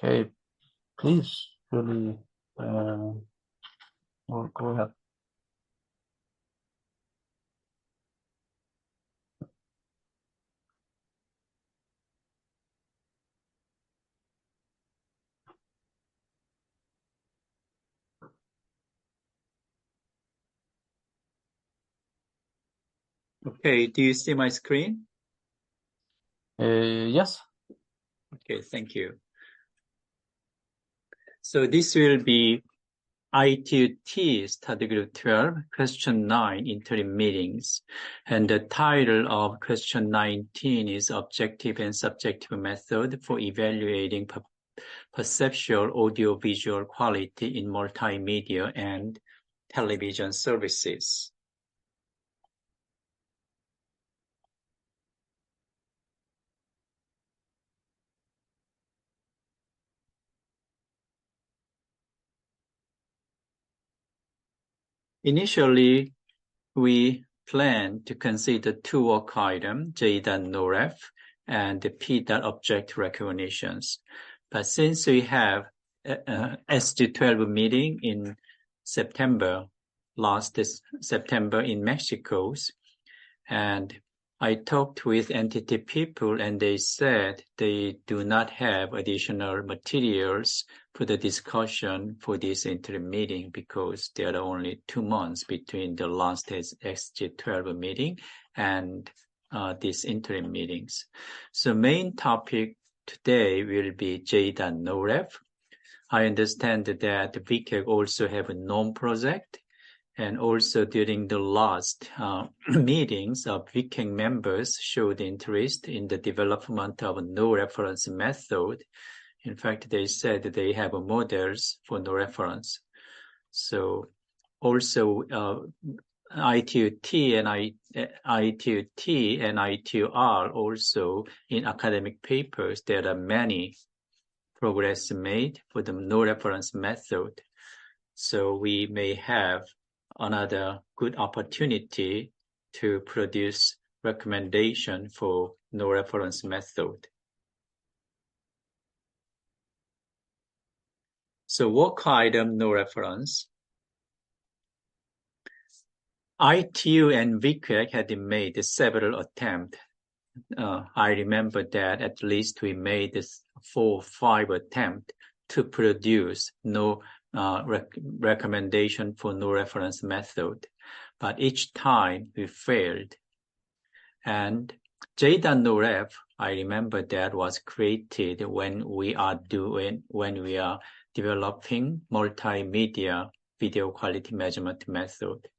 Okay, please, Julie, go ahead. Okay, do you see my screen? Yes. Okay, thank you. So this will be ITUT Study Group 12, Question 9, Interim Meetings. And the title of Question 19 is Objective and Subjective Method for Evaluating Perceptual Audiovisual Quality in Multimedia and Television Services. Initially, we plan to consider two work items, J.NOREF and the P.Object recognitions. But since we have SG12 meeting in September, last September in Mexico, and I talked with entity people and they said they do not have additional materials for the discussion for this interim meeting because there are only 2 months between the last SG12 meeting and these interim meetings. So main topic today will be J.NOREF. I understand that VQEG also have a known project, and also during the last meetings, VQEG members showed interest in the development of a no reference method. In fact, they said that they have models for no reference. So also ITUT and ITUR also in academic papers, there are many progress made for the no reference method. So we may have another good opportunity to produce recommendation for no reference method. So work item no reference. ITU and VQEG had made several attempts. I remember that at least we made 4 or 5 attempts to produce no recommendation for no reference method, but each time we failed. And J.NOREF, I remember that was created when we are developing multimedia video quality measurement method.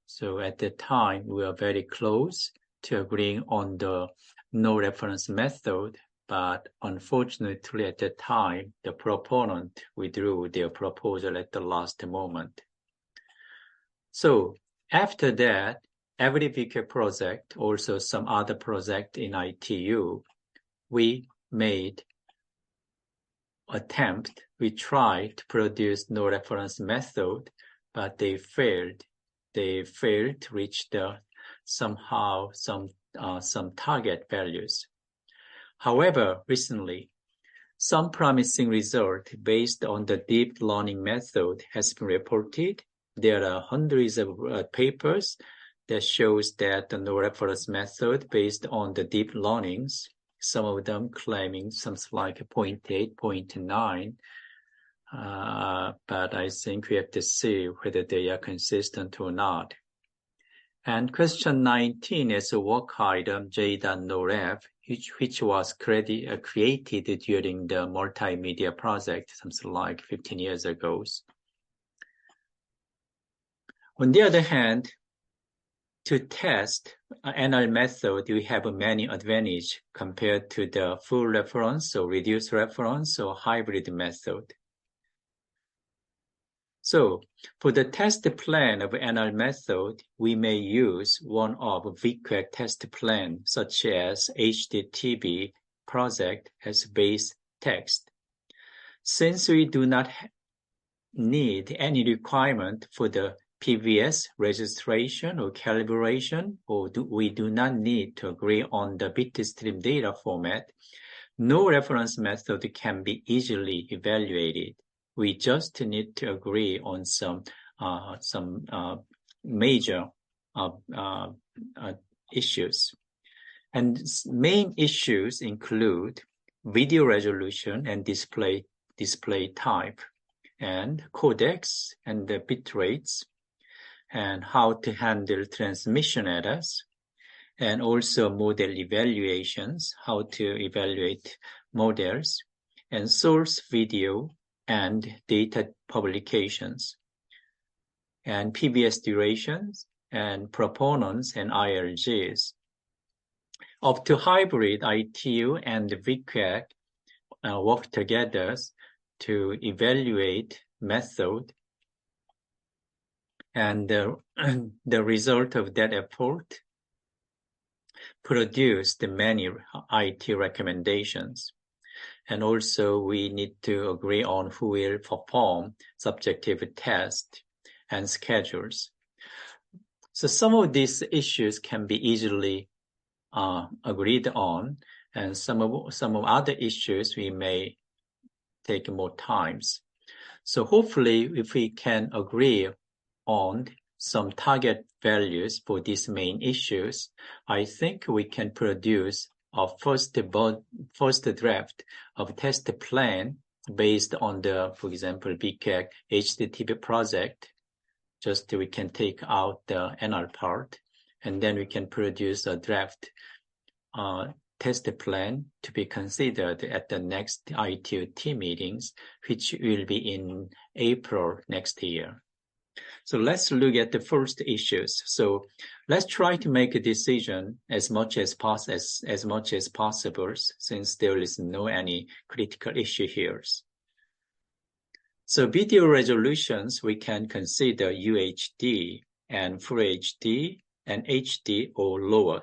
So at the time, we were very close to agreeing on the no reference method, but unfortunately at the time, the proponent withdrew their proposal at the last moment. So after that, every VQEG project, also some other project in ITU, we made attempt, we tried to produce no reference method, but they failed. They failed to reach some target values. However, recently, some promising result based on the deep learning method has been reported. There are hundreds of papers that shows that the no reference method based on the deep learnings, some of them claiming something like 0.8, 0.9, but I think we have to see whether they are consistent or not. And question 19 is a work item J.NOREF, which was created during the multimedia project, something like 15 years ago. On the other hand, to test NR method, we have many advantages compared to the full reference or reduced reference or hybrid method. So for the test plan of NR method, we may use one of VQEG test plan, such as HDTV project as base text. Since we do not need any requirement for the PVS registration or calibration, or we do not need to agree on the bitstream data format, no reference method can be easily evaluated. We just need to agree on some major issues. And main issues include video resolution and display type, and codecs and the bit rates, and how to handle transmission errors, and also model evaluations, how to evaluate models, and source video and data publications, and PBS durations, and proponents and ILGs. Up to hybrid, ITU and VQEG work together to evaluate method, and the result of that effort produced many IT recommendations. And also we need to agree on who will perform subjective tests and schedules. So some of these issues can be easily agreed on, and some of other issues we may take more times. So hopefully, if we can agree on some target values for these main issues, I think we can produce a first draft of test plan based on the, for example, VQEG HDTV project. Just we can take out the NR part, and then we can produce a draft test plan to be considered at the next ITU-T meetings, which will be in April next year. So let's look at the first issues. So let's try to make a decision as much as possible, since there is no any critical issue here. So video resolutions, we can consider UHD and Full HD and HD or lower.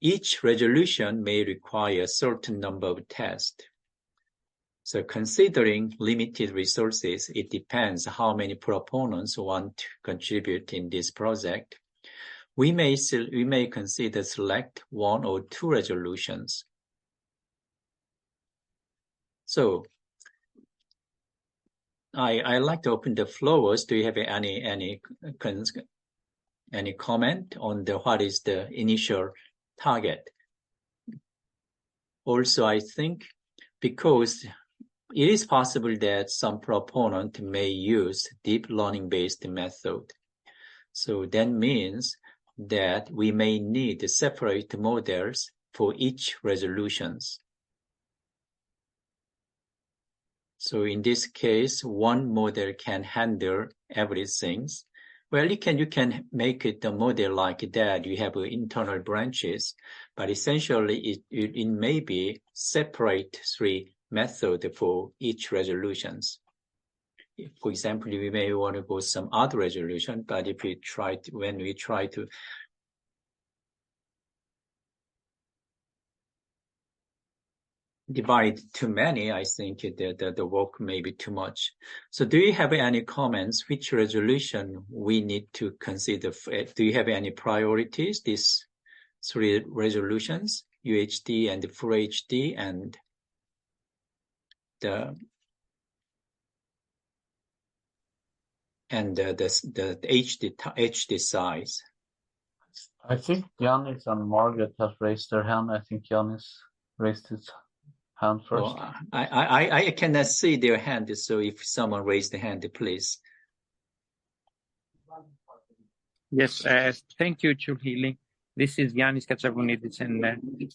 Each resolution may require a certain number of tests. So considering limited resources, it depends how many proponents want to contribute in this project. We may consider select 1 or 2 resolutions. So I like to open the floors. Do you have any comment on what is the initial target? Also, I think because it is possible that some proponent may use deep learning-based method. So that means that we may need separate models for each resolutions. So in this case, one model can handle everything. Well, you can make it a model like that. You have internal branches, but essentially it may be separate 3 methods for each resolutions. For example, we may want to go some other resolution, but if we when we try to divide too many, I think the work may be too much. So do you have any comments? Which resolution we need to consider? Do you have any priorities? These 3 resolutions, UHD and Full HD and the HD size. I think Giannis and Margaret have raised their hand. I think Giannis raised his hand first. Well, I cannot see their hand, so if someone raised the hand, please. Yes, thank you, Chulhili. This is Yannis Katsagounidis, and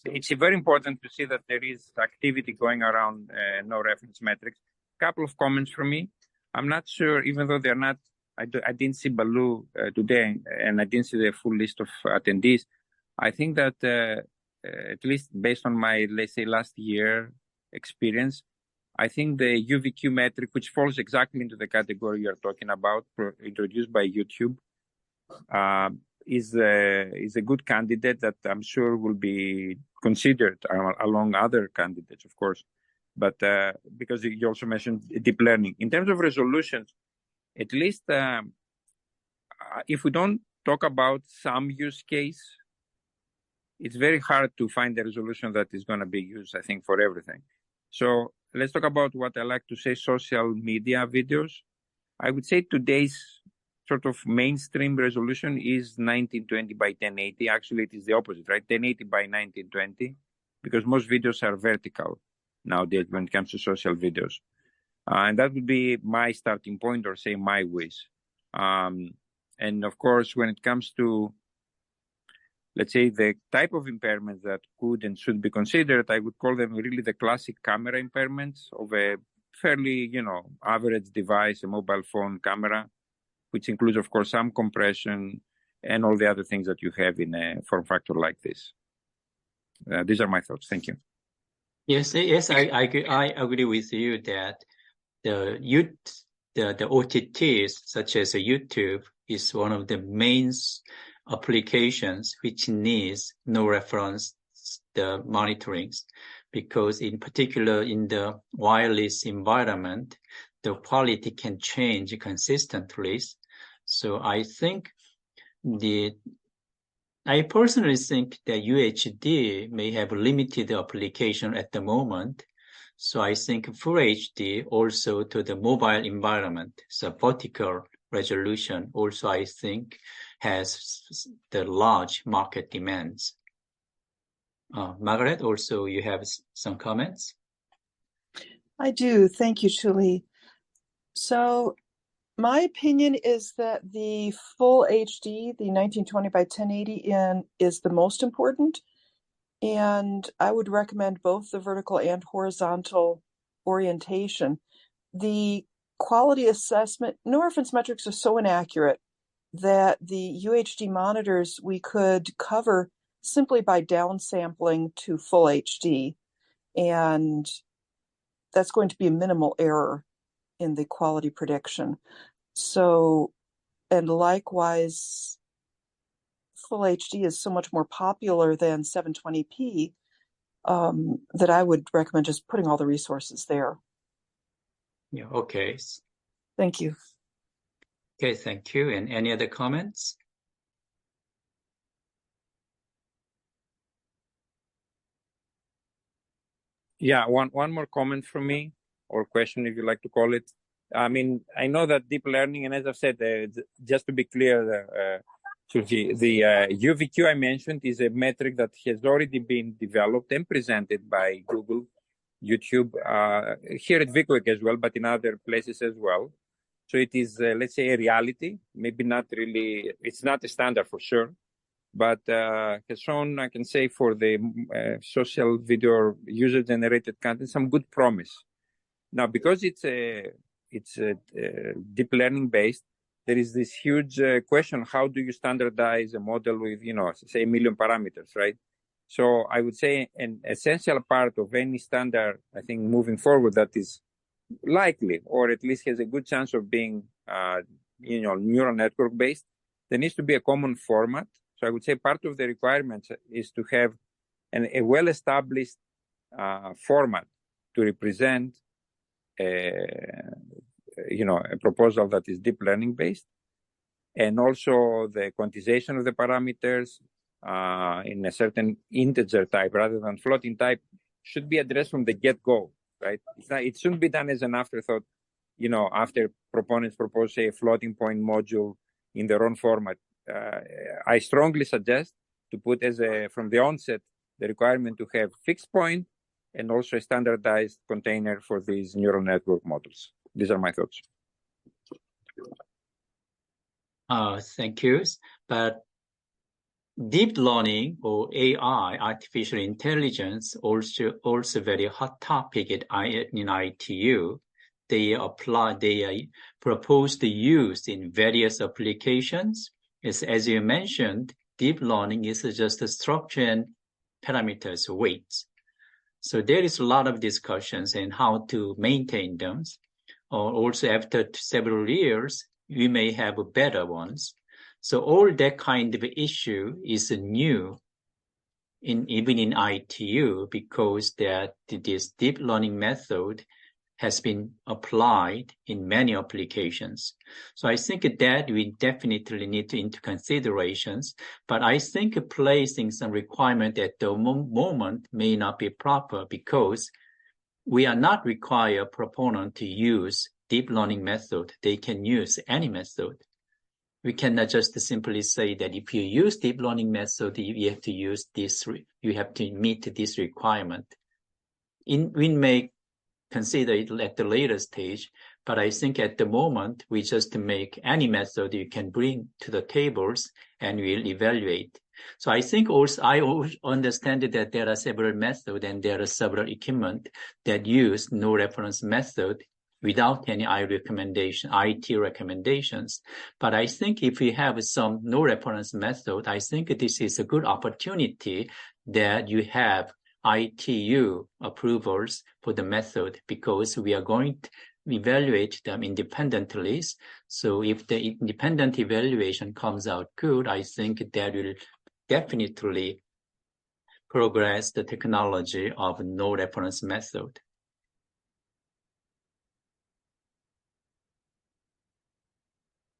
it's very important to see that there is activity going around no reference metrics. A couple of comments from me. I'm not sure, even though they're not, I didn't see Balu today, and I didn't see the full list of attendees. I think that at least based on my, let's say, last year experience, I think the UVQ metric, which falls exactly into the category you're talking about, introduced by YouTube, is a good candidate that I'm sure will be considered along other candidates, of course. But because you also mentioned deep learning. In terms of resolutions, at least if we don't talk about some use case, it's very hard to find a resolution that is going to be used, I think, for everything. So let's talk about what I like to say, social media videos. I would say today's sort of mainstream resolution is 1920 by 1080. Actually, it is the opposite, right? 1080 by 1920, because most videos are vertical nowadays when it comes to social videos. And that would be my starting point, or say my wish. And of course, when it comes to, let's say, the type of impairments that could and should be considered, I would call them really the classic camera impairments of a fairly, average device, a mobile phone camera, which includes, of course, some compression and all the other things that you have in a form factor like this. These are my thoughts. Thank you. Yes, I agree with you that the OTTs, such as YouTube, is one of the main applications which needs no reference the monitorings, because in particular in the wireless environment, the quality can change consistently. So I personally think that UHD may have limited application at the moment. So I think Full HD also to the mobile environment, so vertical resolution also I think has the large market demands. Margaret, also you have some comments? I do. Thank you, Shuli. So my opinion is that the full HD, the 1920 by 1080 is the most important. And I would recommend both the vertical and horizontal orientation. The quality assessment, no reference metrics are so inaccurate that the UHD monitors we could cover simply by downsampling to full HD. And that's going to be a minimal error in the quality prediction. So, and likewise, full HD is so much more popular than 720p that I would recommend just putting all the resources there. Yeah, okay. Thank you. Okay, thank you. And any other comments? Yeah, one more comment from me, or question, if you like to call it. I mean, I know that deep learning, and as I've said, just to be clear, the UVQ I mentioned is a metric that has already been developed and presented by Google, YouTube, here at VQEG as well, but in other places as well. So it is, let's say, a reality, maybe not really, it's not a standard for sure, but has shown, I can say, for the social video user-generated content, some good promise. Now, because it's deep learning based, there is this huge question: how do you standardize a model with, say, 1 million parameters, right? So I would say an essential part of any standard, I think, moving forward, that is likely, or at least has a good chance of being, neural network based, there needs to be a common format. So I would say part of the requirements is to have a well-established format to represent a proposal that is deep learning based, and also the quantization of the parameters in a certain integer type rather than floating type should be addressed from the get-go, right? It shouldn't be done as an afterthought, after proponents propose, say, a floating point module in their own format. I strongly suggest to put from the onset the requirement to have fixed point and also a standardized container for these neural network models. These are my thoughts. Thank you. But deep learning, or AI, artificial intelligence, also very hot topic in ITU. They propose the use in various applications. As you mentioned, deep learning is just a structure and parameters weights. So there is a lot of discussions on how to maintain them. Also, after several years, we may have better ones. So all that kind of issue is new even in ITU, because that this deep learning method has been applied in many applications. So I think that we definitely need to into considerations, but I think placing some requirement at the moment may not be proper, because we are not require proponent to use deep learning method. They can use any method. We cannot just simply say that if you use deep learning method, you have to use this, you have to meet this requirement. We may consider it at the later stage, but I think at the moment, we just make any method you can bring to the tables and we'll evaluate. So I think also, I understand that there are several methods and there are several equipment that use no reference method without any IT recommendations. But I think if we have some no reference method, I think this is a good opportunity that you have ITU approvals for the method, because we are going to evaluate them independently. So if the independent evaluation comes out good, I think that will definitely progress the technology of no reference method.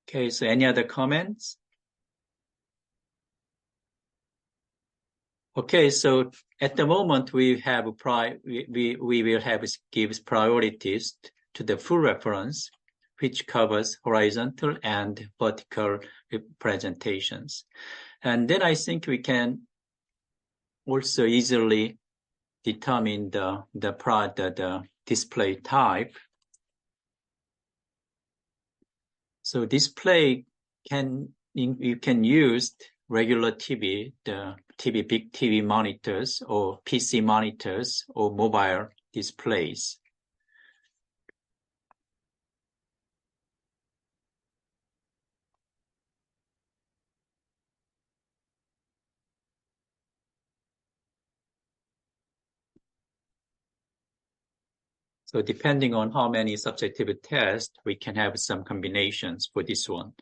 Okay, so any other comments? Okay, so at the moment we have we will have gives priorities to the full reference, which covers horizontal and vertical representations. And then I think we can also easily determine the display type. So display you can use regular TV, the big TV monitors or PC monitors or mobile displays. So depending on how many subjective tests, we can have some combinations for this one.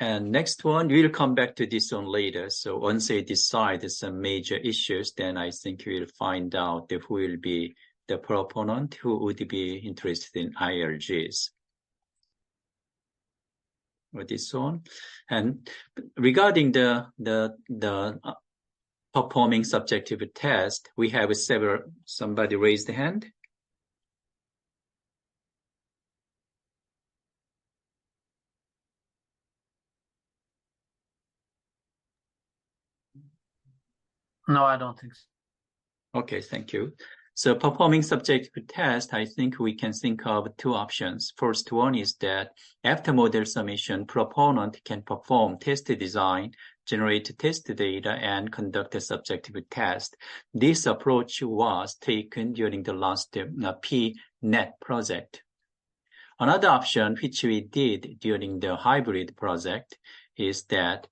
And next one, we'll come back to this one later. So once they decide some major issues, then I think we'll find out who will be the proponent who would be interested in ILGs. Or this one. And regarding the performing subjective test, we have somebody raised the hand. No, I don't think so. Okay, thank you. So performing subjective test, I think we can think of two options. First one is that after model submission, proponent can perform test design, generate test data, and conduct a subjective test. This approach was taken during the last PNet project. Another option, which we did during the hybrid project, is that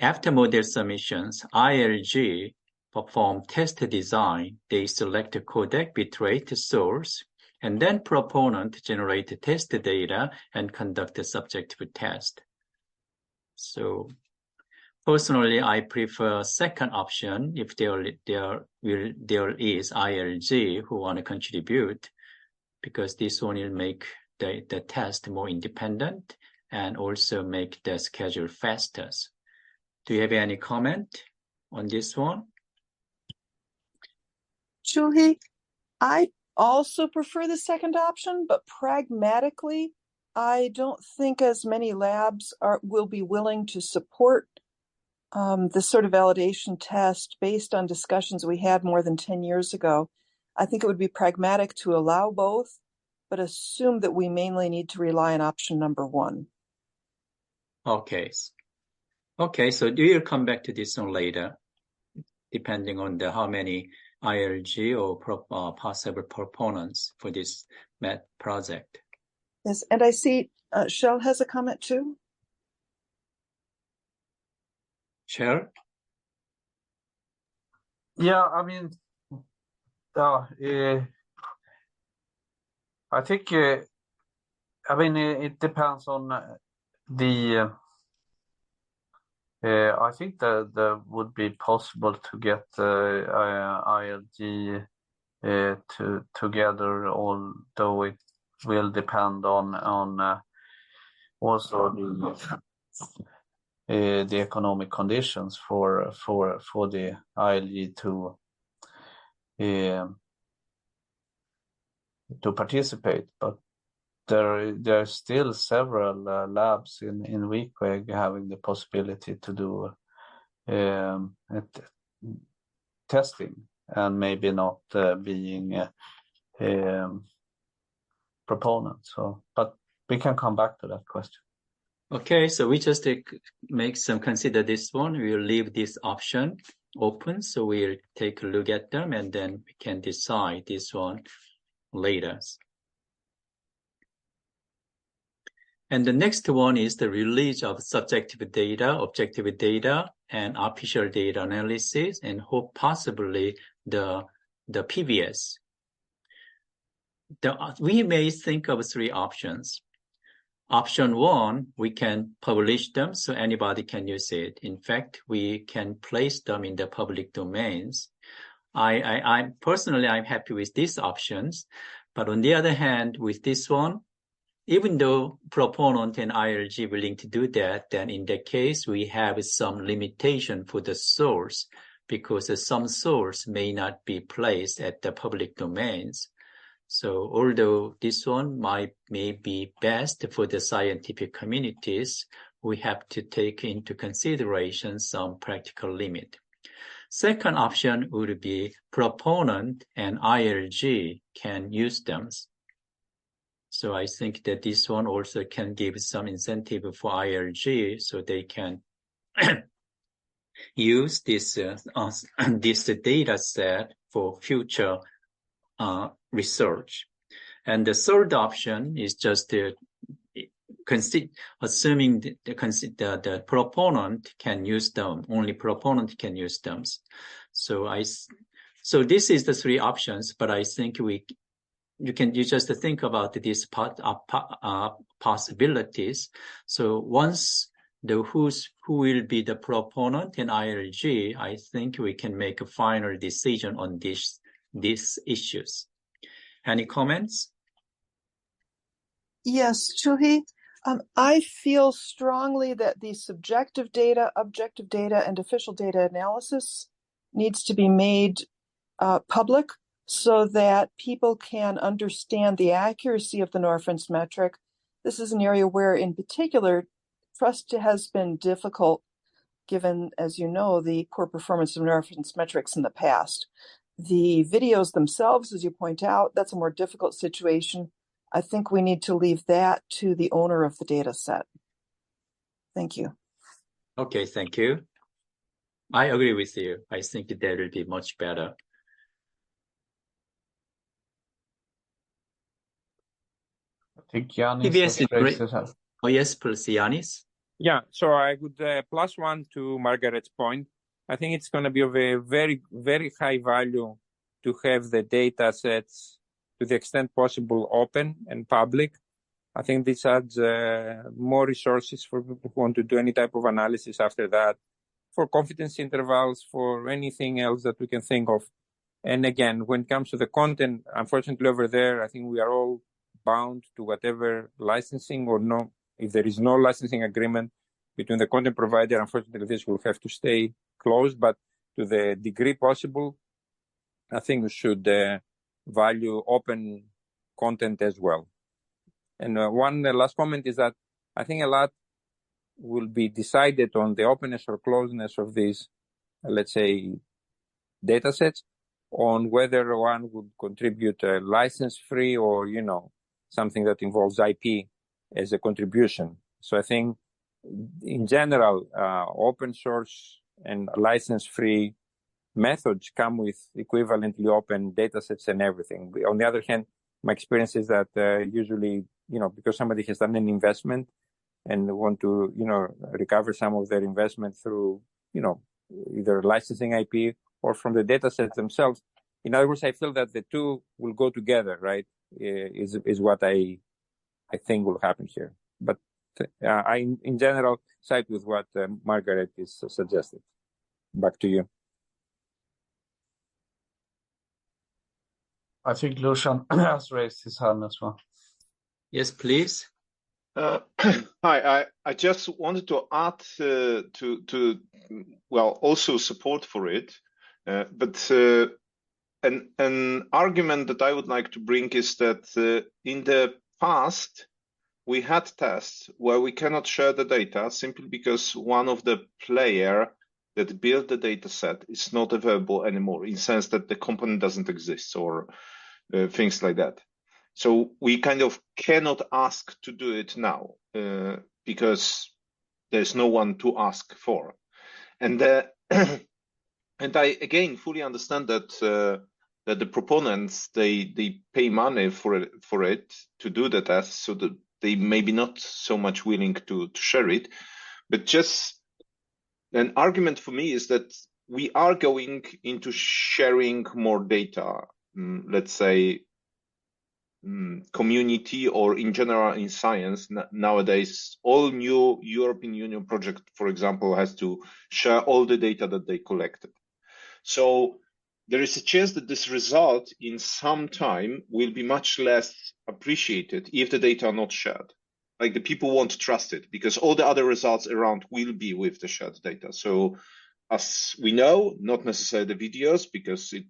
after model submissions, ILG perform test design. They select a codec bitrate source, and then proponent generate test data and conduct a subjective test. So personally, I prefer second option if there is ILG who want to contribute, because this one will make the test more independent and also make the schedule faster. Do you have any comment on this one? Julie, I also prefer the second option, but pragmatically, I don't think as many labs will be willing to support this sort of validation test based on discussions we had more than 10 years ago. I think it would be pragmatic to allow both, but assume that we mainly need to rely on option number one. Okay. Okay, so we'll come back to this one later, depending on how many ILG or possible proponents for this project. Yes, and I see Shell has a comment too. Shell? Yeah, I mean, I think, I mean, it depends on I think that would be possible to get ILG together, although it will depend on also the economic conditions for the ILG to participate. But there are still several labs in VQEG having the possibility to do testing, and maybe not being proponents. So, but we can come back to that question. Okay, so we just consider this one. We'll leave this option open, so we'll take a look at them, and then we can decide this one later. And the next one is the release of subjective data, objective data, and official data analysis, and hope possibly the PBS. We may think of three options. Option one, we can publish them so anybody can use it. In fact, we can place them in the public domains. I personally, I'm happy with these options. But on the other hand, with this one, even though proponent and ILG willing to do that, then in that case, we have some limitation for the source, because some source may not be placed at the public domains. So although this one may be best for the scientific communities, we have to take into consideration some practical limit. Second option would be proponent and ILG can use them. So I think that this one also can give some incentive for ILG so they can use this data set for future research. And the third option is just assuming the proponent can use them, only proponent can use them. So this is the three options, but I think you just think about these possibilities. So once who will be the proponent in ILG, I think we can make a final decision on these issues. Any comments? Yes, Chuhi. I feel strongly that the subjective data, objective data, and official data analysis needs to be made public so that people can understand the accuracy of the Norreference metric. This is an area where, in particular, trust has been difficult, given, as you know, the poor performance of Norreference metrics in the past. The videos themselves, as you point out, that's a more difficult situation. I think we need to leave that to the owner of the data set. Thank you. Okay, thank you. I agree with you. I think that will be much better. I think Yanis has raised his hand. Oh, yes, please, Yanis. Yeah, so I would plus one to Margaret's point. I think it's going to be of a very, very high value to have the data sets to the extent possible open and public. I think this adds more resources for people who want to do any type of analysis after that, for confidence intervals, for anything else that we can think of. And again, when it comes to the content, unfortunately over there, I think we are all bound to whatever licensing or no, if there is no licensing agreement between the content provider, unfortunately this will have to stay closed, but to the degree possible, I think we should value open content as well. And one last comment is that I think a lot will be decided on the openness or closeness of these, let's say, data sets, on whether one would contribute a license-free or, something that involves IP as a contribution. So I think in general, open source and license-free methods come with equivalently open data sets and everything. On the other hand, my experience is that usually, because somebody has done an investment and want to, recover some of their investment through, either licensing IP or from the data sets themselves. In other words, I feel that the two will go together, right? Is what I think will happen here. But I, in general, side with what Margaret is suggested. Back to you. I think Lucian has raised his hand as well. Yes, please. Hi, I just wanted to add also support for it, but an argument that I would like to bring is that in the past we had tests where we cannot share the data simply because one of the player that built the data set is not available anymore, in the sense that the component doesn't exist or things like that. So we kind of cannot ask to do it now because there's no one to ask for. And and I again fully understand that that the proponents they pay money for it to do the test, so that they may be not so much willing to share it. But just an argument for me is that we are going into sharing more data, let's say community or in general in science. Nowadays, all new European Union project, for example, has to share all the data that they collected. So there is a chance that this result in some time will be much less appreciated if the data are not shared. Like the people won't trust it because all the other results around will be with the shared data. So as we know, not necessarily the videos, because it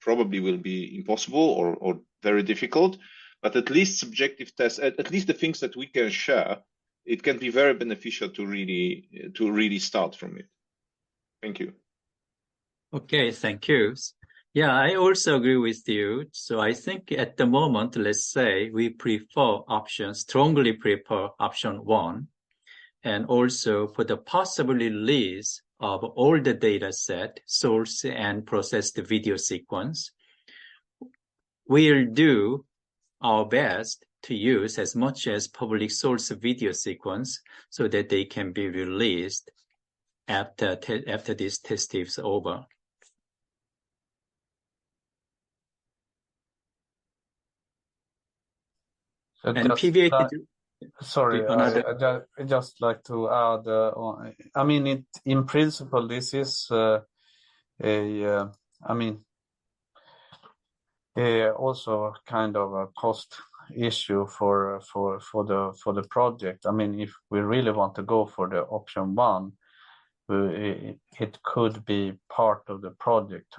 probably will be impossible or very difficult, but at least subjective tests, at least the things that we can share, it can be very beneficial to really start from it. Thank you. Okay, thank you. Yeah, I also agree with you. So I think at the moment, let's say we strongly prefer option 1. And also for the possible release of all the data set, source and processed video sequence, we'll do our best to use as much as public source video sequence so that they can be released after this test is over. So And PVA. Sorry, I just like to add. I mean, in principle, this is also kind of a cost issue for the project. I mean, if we really want to go for the option 1, it could be part of the project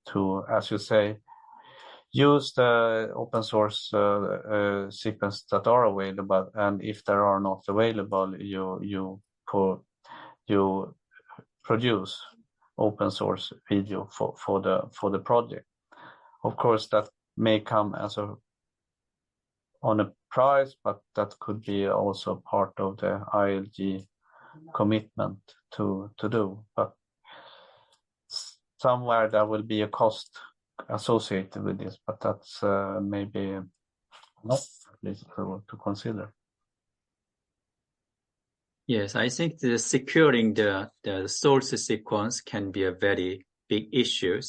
to, as you say, use the open source sequence that are available, and if they are not available, you produce open source video for the project. Of course, that may come on a price, but that could be also part of the ILG commitment to do. But somewhere there will be a cost associated with this, but that's maybe not to consider. Yes, I think the securing the source sequence can be a very big issue.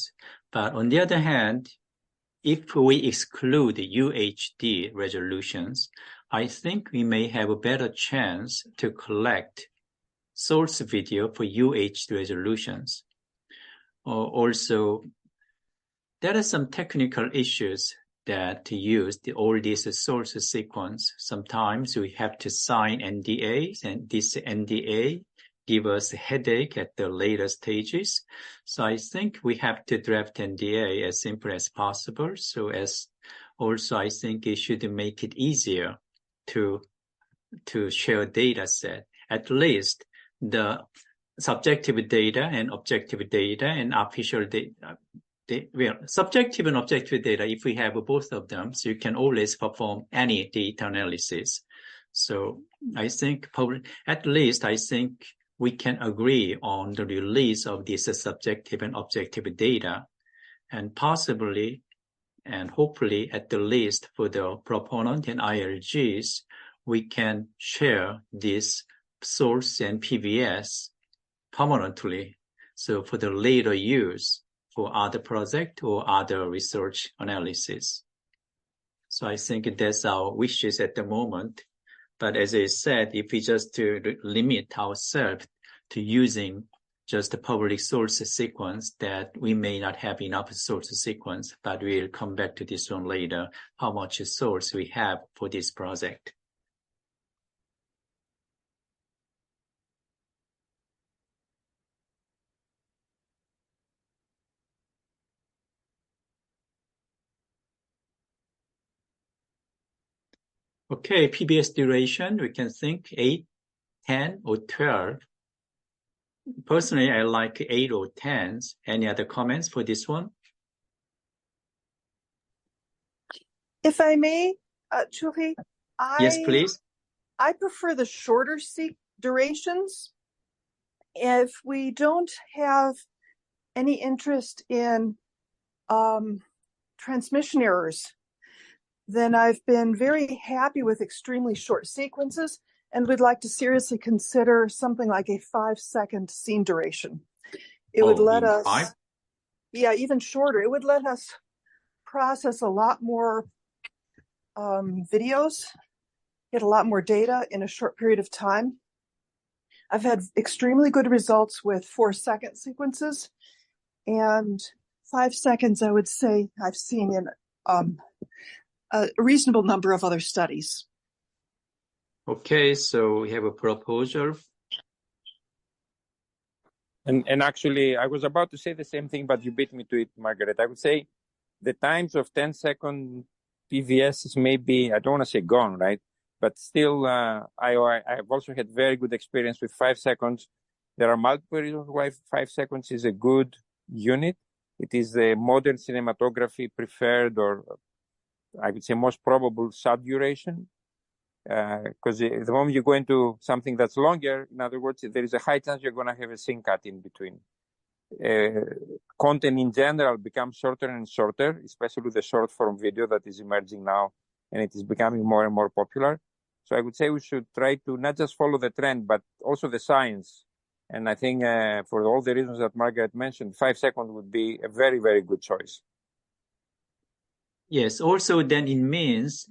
But on the other hand, if we exclude the UHD resolutions, I think we may have a better chance to collect source video for UHD resolutions. Also, there are some technical issues that use all these source sequence. Sometimes we have to sign NDAs, and this NDA give us a headache at the later stages. So I think we have to draft NDA as simple as possible. So as also, I think it should make it easier to share data set. At least the subjective data and objective data and official data. Subjective and objective data, if we have both of them, so you can always perform any data analysis. So I think at least I think we can agree on the release of this subjective and objective data, and possibly and hopefully at the least for the proponent and ILGs, we can share this source and PVS permanently. So for the later use for other project or other research analysis. So I think that's our wishes at the moment. But as I said, if we just to limit ourselves to using just the public source sequence, that we may not have enough source sequence, but we'll come back to this one later, how much source we have for this project. Okay, PBS duration, we can think 8, 10, or 12. Personally, I like 8 or 10. Any other comments for this one? If I may, Julie, Yes, please. I prefer the shorter durations. If we don't have any interest in transmission errors, then I've been very happy with extremely short sequences and would like to seriously consider something like a 5-second scene duration. It would let us, 5? Yeah, even shorter. It would let us process a lot more videos, get a lot more data in a short period of time. I've had extremely good results with 4-second sequences, and 5 seconds, I would say, I've seen in a reasonable number of other studies. Okay, so we have a proposal. And actually, I was about to say the same thing, but you beat me to it, Margaret. I would say the times of 10-second PVS may be, I don't want to say gone, right? But still, I've also had very good experience with 5 seconds. There are multiple reasons why 5 seconds is a good unit. It is the modern cinematography preferred, or I would say most probable sub-duration. Because the moment you go into something that's longer, in other words, there is a high chance you're going to have a scene cut in between. Content in general becomes shorter and shorter, especially with the short form video that is emerging now, and it is becoming more and more popular. So I would say we should try to not just follow the trend, but also the science. And I think for all the reasons that Margaret mentioned, 5 seconds would be a very, very good choice. Yes, also then it means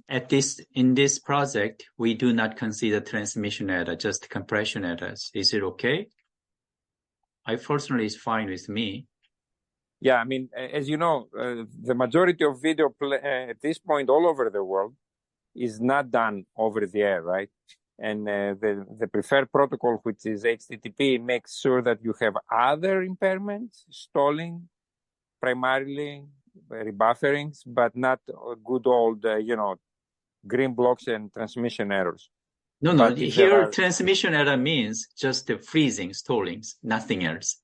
in this project, we do not consider transmission error, just compression errors. Is it okay? I personally, it's fine with me. Yeah, I mean, as you know, the majority of video at this point all over the world is not done over the air, right? And the preferred protocol, which is HTTP, makes sure that you have other impairments, stalling, primarily rebufferings, but not good old, green blocks and transmission errors. No, here transmission error means just the freezing, stallings, nothing else.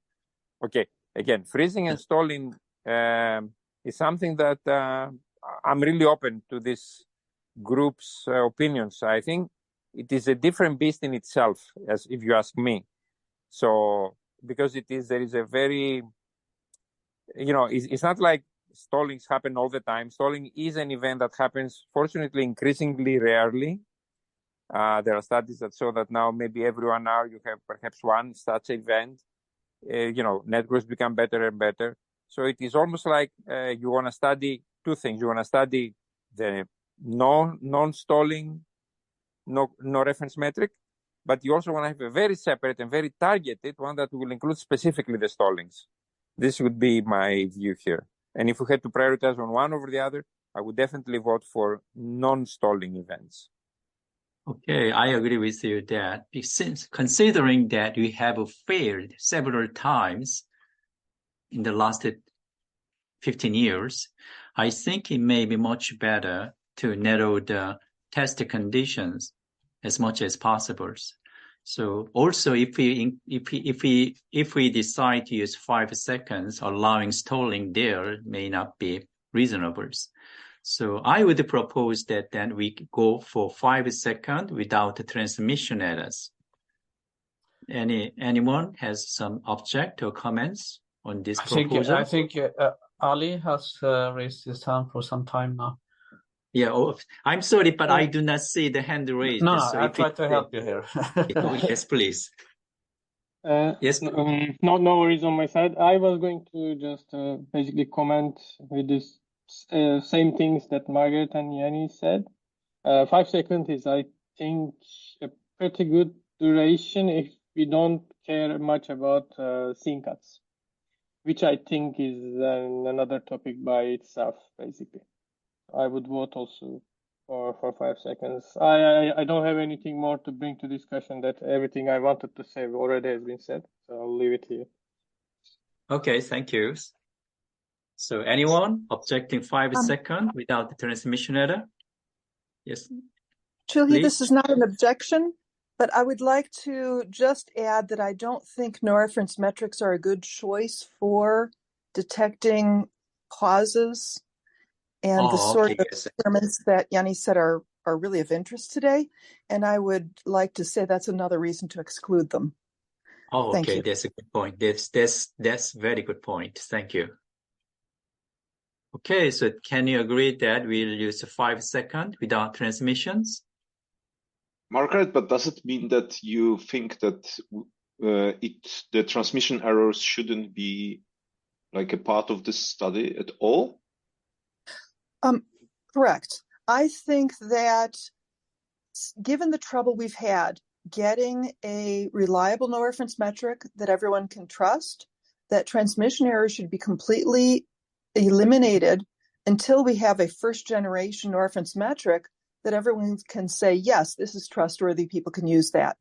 Okay, again, freezing and stalling is something that I'm really open to this group's opinions. I think it is a different beast in itself, as if you ask me. So, because there is a very, it's not like stallings happen all the time. Stalling is an event that happens, fortunately, increasingly rarely. There are studies that show that now maybe every 1 hour you have perhaps one such event. Networks become better and better. So it is almost like you want to study two things. You want to study the non-stalling, no reference metric, but you also want to have a very separate and very targeted one that will include specifically the stallings. This would be my view here. And if we had to prioritize on one over the other, I would definitely vote for non-stalling events. Okay, I agree with you that since considering that we have failed several times in the last 15 years, I think it may be much better to narrow the test conditions as much as possible. So also if we decide to use 5 seconds, allowing stalling there may not be reasonable. So I would propose that then we go for 5 seconds without transmission errors. Anyone has some object or comments on this proposal? I think Ali has raised his hand for some time now. Yeah, I'm sorry, but I do not see the hand raised. No, so I try to help you here. Yes, please. Yes. No worries on my side. I was going to just basically comment with this same things that Margaret and Yanni said. 5 seconds is, I think, a pretty good duration if we don't care much about scene cuts, which I think is another topic by itself, basically. I would vote also for 5 seconds. I don't have anything more to bring to discussion. That everything I wanted to say already has been said, so I'll leave it here. Okay, thank you. So anyone objecting 5 seconds without the transmission error? Yes. Chilhi, this Please. is not an objection, but I would like to just add that I don't think no reference metrics are a good choice for detecting causes and the sort of Yes. experiments that Yanni said are really of interest today. And I would like to say that's another reason to exclude them. Oh, Thank okay, you. that's a good point. That's very good point. Thank you. Okay, so can you agree that we'll use 5 seconds without transmissions? Margaret, but does it mean that you think that the transmission errors shouldn't be like a part of this study at all? Correct. I think that given the trouble we've had getting a reliable no reference metric that everyone can trust, that transmission errors should be completely eliminated until we have a first generation no reference metric that everyone can say, yes, this is trustworthy, people can use that.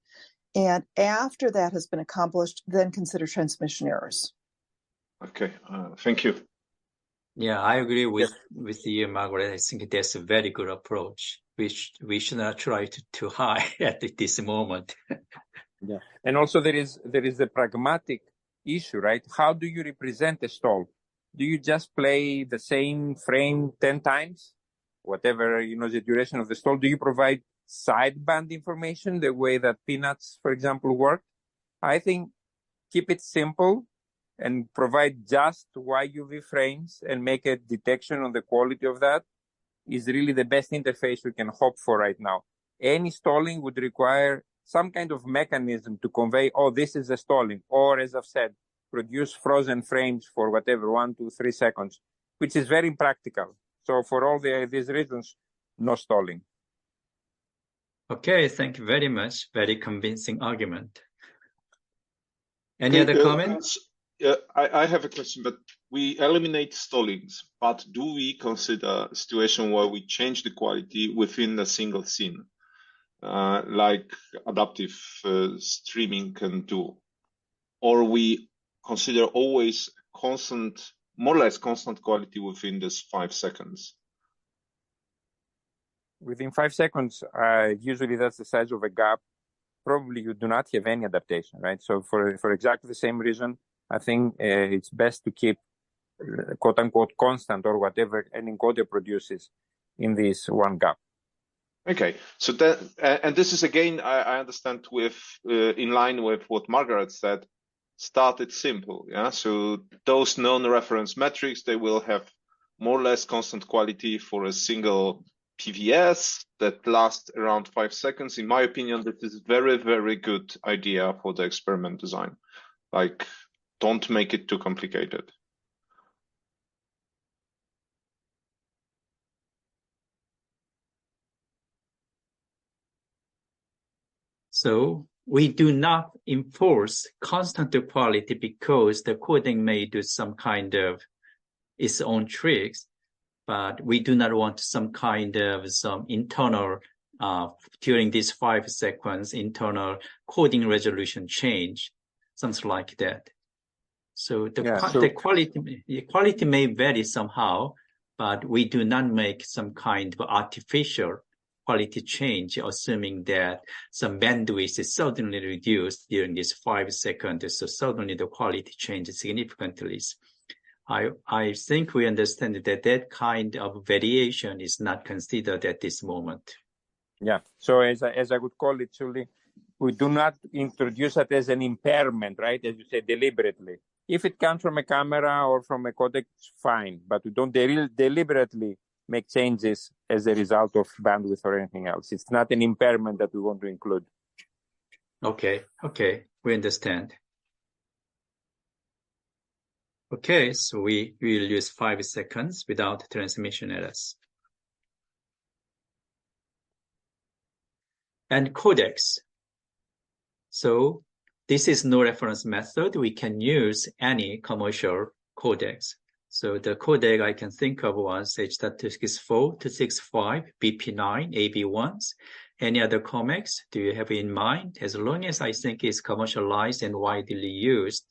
And after that has been accomplished, then consider transmission errors. Okay, thank you. Yeah, I agree with you, Margaret. I think that's a very good approach, which we should not try to hide at this moment. Yeah, and also there is the pragmatic issue, right? How do you represent a stall? Do you just play the same frame 10 times, whatever the duration of the stall? Do you provide sideband information the way that Peanuts, for example, worked? I think keep it simple and provide just YUV frames and make a detection on the quality of that is really the best interface we can hope for right now. Any stalling would require some kind of mechanism to convey, oh, this is a stalling, or as I've said, produce frozen frames for whatever, 1, 2, 3 seconds, which is very impractical. So for all these reasons, no stalling. Okay, thank you very much. Very convincing argument. Any other comments? I have a question, but we eliminate stallings, but do we consider a situation where we change the quality within a single scene, like adaptive streaming can do? Or we consider always constant, more or less constant quality within this 5 seconds? Within 5 seconds, usually that's the size of a gap. Probably you do not have any adaptation, right? So for exactly the same reason, I think it's best to keep quote unquote constant or whatever an encoder produces in this one gap. Okay, so that, and this is again, I understand with in line with what Margaret said, start it simple. Yeah, so those known reference metrics, they will have more or less constant quality for a single PVS that lasts around 5 seconds. In my opinion, this is very, very good idea for the experiment design. Like, don't make it too complicated. So we do not enforce constant quality because the coding may do some kind of its own tricks, but we do not want some kind of some internal, during these 5 seconds, internal coding resolution change, something like that. So the quality may vary somehow, but we do not make some kind of artificial quality change, assuming that some bandwidth is suddenly reduced during this 5 seconds. So suddenly the quality changes significantly. I think we understand that kind of variation is not considered at this moment. Yeah. So as I would call it, Julie, we do not introduce it as an impairment, right? As you say, deliberately. If it comes from a camera or from a codec, it's fine, but we don't deliberately make changes as a result of bandwidth or anything else. It's not an impairment that we want to include. Okay, we understand. Okay, so we will use 5 seconds without transmission errors. and codecs. So this is no reference method. We can use any commercial codecs. So the codec I can think of was H.264, 265, BP9, AB1s. Any other codecs do you have in mind? As long as I think it's commercialized and widely used,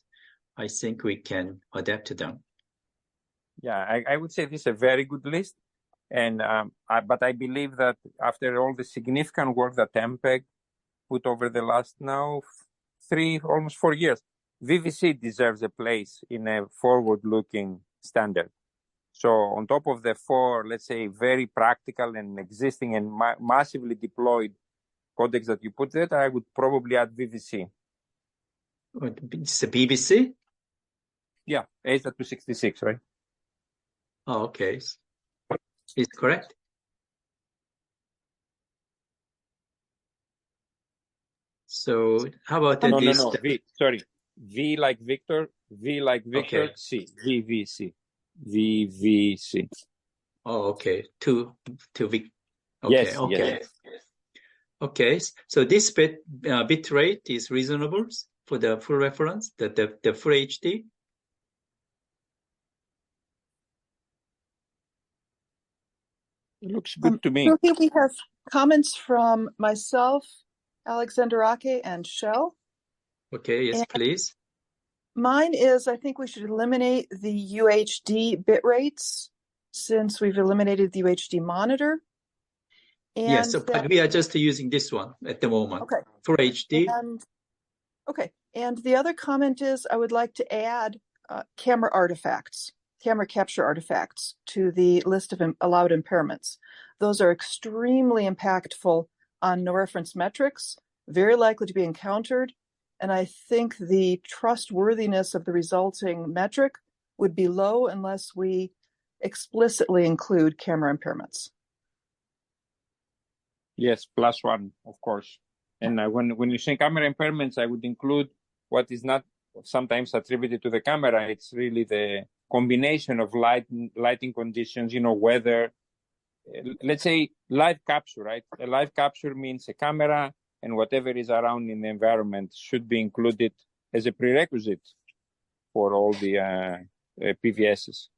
I think we can adapt to them. Yeah, I would say this is a very good list. And but I believe that after all the significant work that MPEG put over the last now almost 4 years, VVC deserves a place in a forward-looking standard. So on top of the 4, let's say, very practical and existing and massively deployed codecs that you put there, I would probably add VVC. It's a BBC? Yeah, H.266, right? Oh, okay. Is correct? So how about No, this? no. V like Victor, Okay. C, VVC. VVC. Oh, okay. Two okay, Yes, okay. yes. Okay, so this bit rate is reasonable for the full reference, the full HD. It looks good to me. Here we have comments from myself, Alexander Ake, and Shell. Okay, yes, and please. Mine is, I think we should eliminate the UHD bit rates since we've eliminated the UHD monitor. And yes, but we are just using this one at the moment. Okay. For HD. And the other comment is I would like to add camera capture artifacts to the list of allowed impairments. Those are extremely impactful on no reference metrics, very likely to be encountered. And I think the trustworthiness of the resulting metric would be low unless we explicitly include camera impairments. Yes, +1, of course. And when you say camera impairments, I would include what is not sometimes attributed to the camera. It's really the combination of lighting conditions, weather. Let's say live capture, right? A live capture means a camera and whatever is around in the environment should be included as a prerequisite for all the PVSs.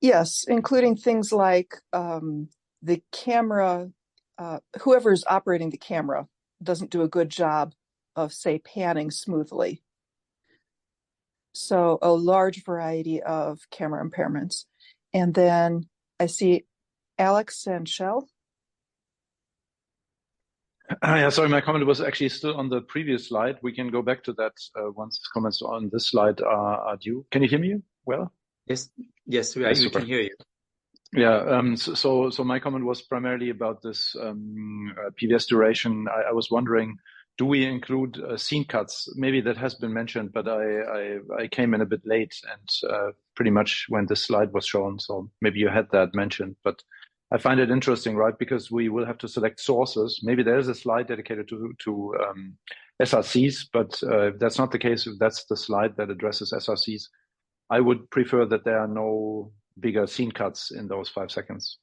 Yes, including things like the camera, whoever is operating the camera doesn't do a good job of, say, panning smoothly. So a large variety of camera impairments. And then I see Alex and Shell. Yeah, sorry, my comment was actually still on the previous slide. We can go back to that once comments on this slide are due. Can you hear me well? Yes, we can hear you. Yeah, so my comment was primarily about this PVS duration. I was wondering, do we include scene cuts? Maybe that has been mentioned, but I came in a bit late and pretty much when this slide was shown. So maybe you had that mentioned, but I find it interesting, right? Because we will have to select sources. Maybe there is a slide dedicated to SRCs, but if that's not the case, if that's the slide that addresses SRCs, I would prefer that there are no bigger scene cuts in those 5 seconds.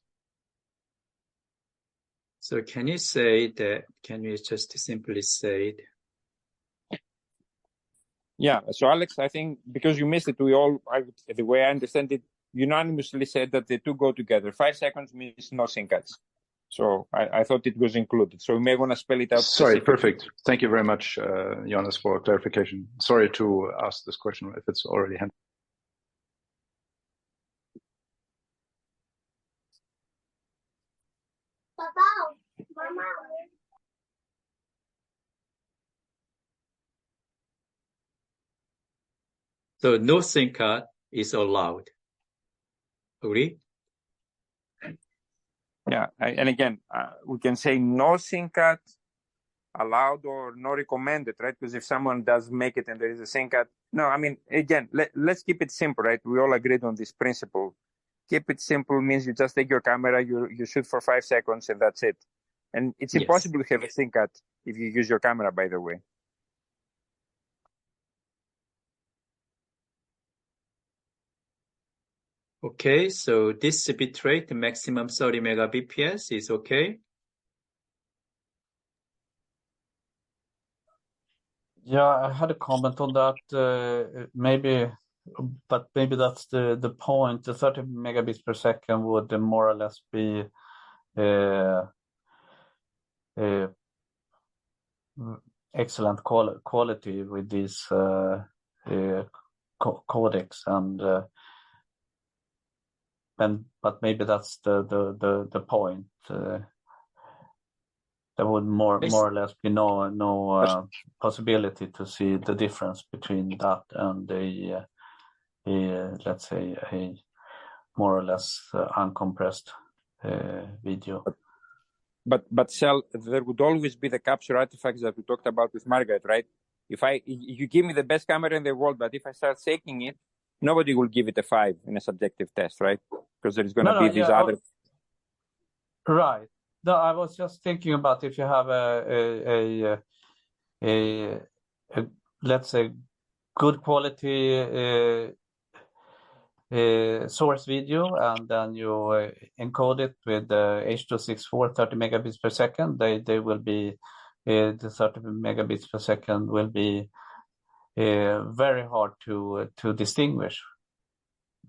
So can you just simply say it? Yeah, so Alex, I think because you missed it, the way I understand it, unanimously said that the two go together. 5 seconds means no sync cuts. So I thought it was included. So we may want to spell it out. Sorry, perfect. Thank you very much, Jonas, for clarification. Sorry to ask this question if it's already handled. So no sync cut is allowed. Agree? Yeah, and again, we can say no sync cut allowed or no recommended, right? Because if someone does make it and there is a sync cut, no, I mean, again, let's keep it simple, right? We all agreed on this principle. Keep it simple means you just take your camera, you shoot for 5 seconds, and that's it. And it's impossible to have a sync cut if you use your camera, by the way. Okay, so this bitrate, maximum 30 megabps is okay. Yeah, I had a comment on that. Maybe that's the point. The 30 megabits per second would more or less be excellent quality with these codecs, but maybe that's the point. There would more or less be no possibility to see the difference between that and let's say a more or less uncompressed video. But Shell, there would always be the capture artifacts that we talked about with Margaret, right? If you give me the best camera in the world, but if I start shaking it, nobody will give it a 5 in a subjective test, right? Because there's going to be these other. Right. No, I was just thinking about if you have a let's say good quality source video, and then you encode it with H.264 30 megabits per second. They will be the 30 megabits per second will be very hard to distinguish